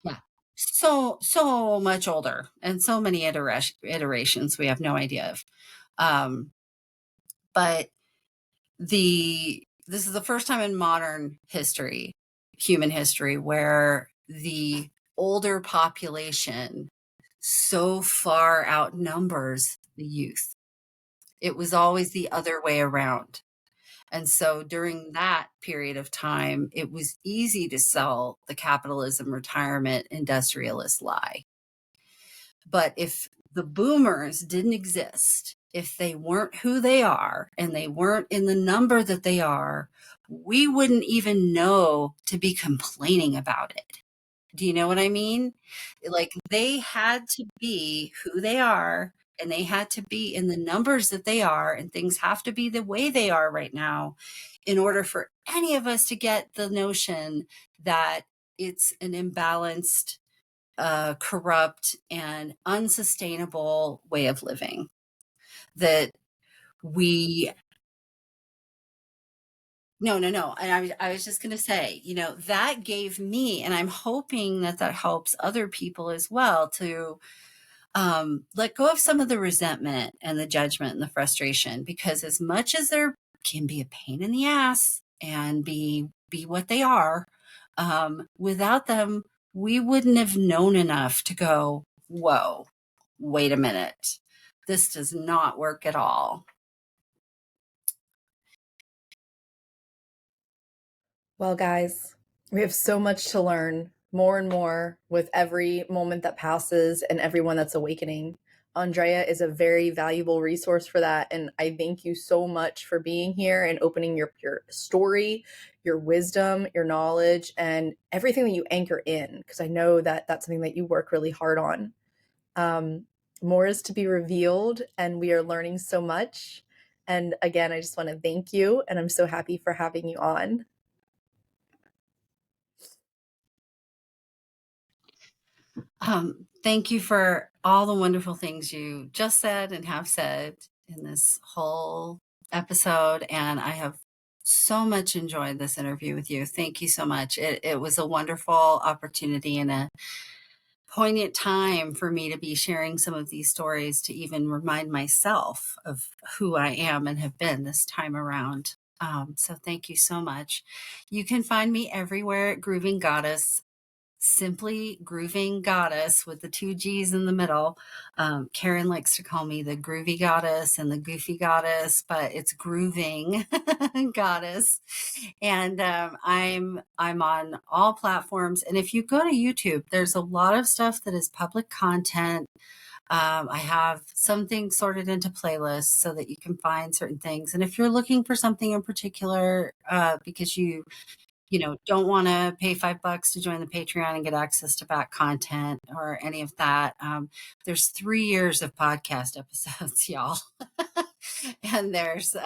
yeah, so much older, and so many iterations we have no idea of. Um, but this is the first time in modern history, human history, where the older population so far outnumbers the youth. It was always the other way around. And so during that period of time, it was easy to sell the capitalism retirement industrialist lie. But if the boomers didn't exist, if they weren't who they are and they weren't in the number that they are, we wouldn't even know to be complaining about it. Do you know what I mean? Like, they had to be who they are, and they had to be in the numbers that they are, and things have to be the way they are right now in order for any of us to get the notion that it's an imbalanced, corrupt, and unsustainable way of living. That we, no, no, no. And I was just going to say, you know, that gave me, and I'm hoping that that helps other people as well, to let go of some of the resentment and the judgment and the frustration. Because as much as there can be a pain in the ass and be what they are, without them, we wouldn't have known enough to go, whoa, wait a minute, this does not work at all. Well, guys, we have so much to learn, more and more with every moment that passes and everyone that's awakening. Andrea is a very valuable resource for that. And I thank you so much for being here and opening your story, your wisdom, your knowledge, and everything that you anchor in, because I know that that's something that you work really hard on. Um, More is to be revealed, and we are learning so much. And again, I just want to thank you, and I'm so happy for having you on. Thank you for all the wonderful things you just said and have said in this whole episode. And I have so much enjoyed this interview with you. Thank you so much. It was a wonderful opportunity and a poignant time for me to be sharing some of these stories, to even remind myself of who I am and have been this time around. So thank you so much. You can find me everywhere at Grooving Goddess, simply Grooving Goddess with the two G's in the middle. Karen likes to call me the Groovy Goddess and the Goofy Goddess, but it's Grooving Goddess. And I'm on all platforms. And if you go to YouTube, there's a lot of stuff that is public content. I have some things sorted into playlists so that you can find certain things. And if you're looking for something in particular, because you don't want to pay $5 to join the Patreon and get access to back content or any of that. There's 3 years of podcast episodes, y'all. And there's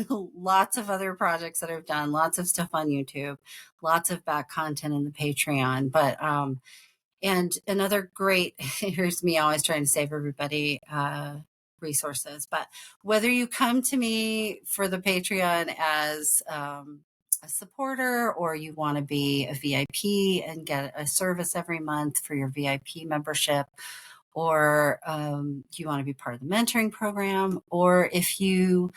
lots of other projects that I've done, lots of stuff on YouTube, lots of back content in the Patreon. But and another great, here's me always trying to save everybody resources. But whether you come to me for the Patreon as a supporter, or you want to be a VIP and get a service every month for your VIP membership, or you want to be part of the mentoring program, or if you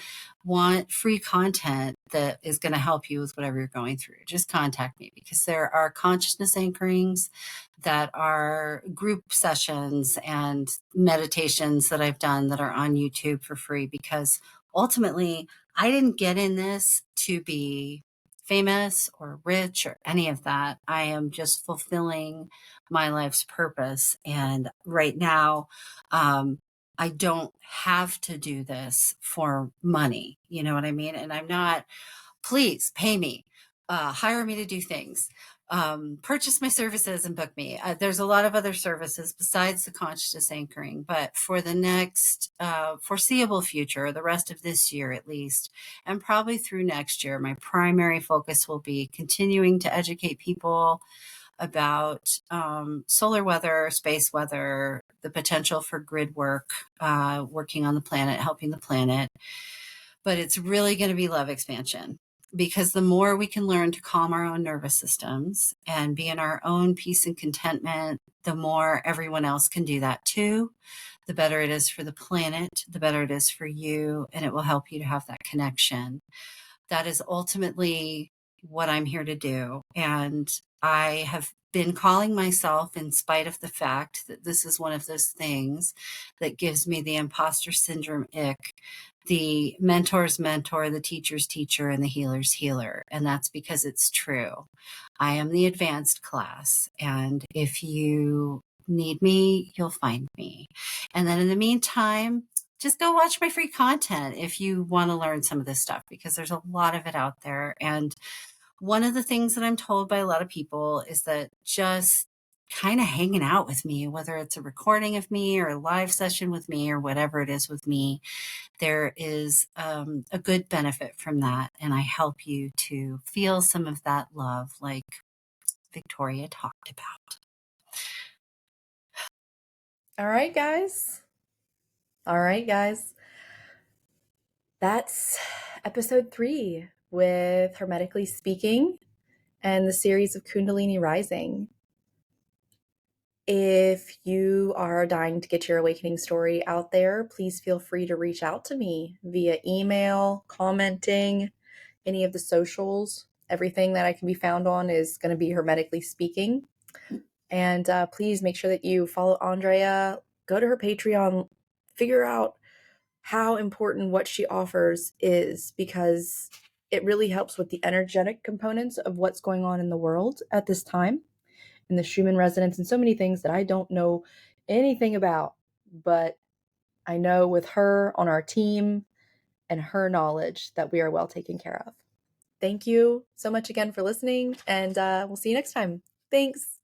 want free content that is going to help you with whatever you're going through, just contact me, because there are consciousness anchorings that are group sessions and meditations that I've done that are on YouTube for free, because ultimately I didn't get in this to be famous or rich or any of that. I am just fulfilling my life's purpose. And right now, I don't have to do this for money. You know what I mean? And I'm not, please pay me, hire me to do things, purchase my services and book me. There's a lot of other services besides the consciousness anchoring, but for the next foreseeable future, the rest of this year at least, and probably through next year, my primary focus will be continuing to educate people about solar weather, space weather, the potential for grid work, working on the planet, helping the planet. But it's really going to be love expansion, because the more we can learn to calm our own nervous systems and be in our own peace and contentment, the more everyone else can do that too. The better it is for the planet, the better it is for you, and it will help you to have that connection. That is ultimately what I'm here to do. And I have been calling myself, in spite of the fact that this is one of those things that gives me the imposter syndrome ick, the mentor's mentor, the teacher's teacher, and the healer's healer. And that's because it's true. I am the advanced class. And if you need me, you'll find me. And then in the meantime, just go watch my free content if you want to learn some of this stuff, because there's a lot of it out there. And one of the things that I'm told by a lot of people is that just kind of hanging out with me, whether it's a recording of me or a live session with me or whatever it is with me, there is a good benefit from that. And I help you to feel some of that love, like Victoria talked about. All right, guys. All right, guys. That's episode 3 with Hermetically Speaking and the series of Kundalini Rising. If you are dying to get your awakening story out there, please feel free to reach out to me via email, commenting, any of the socials. Everything that I can be found on is going to be Hermetically Speaking. And please make sure that you follow Andrea, go to her Patreon, figure out how important what she offers is, because it really helps with the energetic components of what's going on in the world at this time, and the Schumann Resonance, and so many things that I don't know anything about. But I know with her on our team and her knowledge that we are well taken care of. Thank you so much again for listening, and we'll see you next time. Thanks.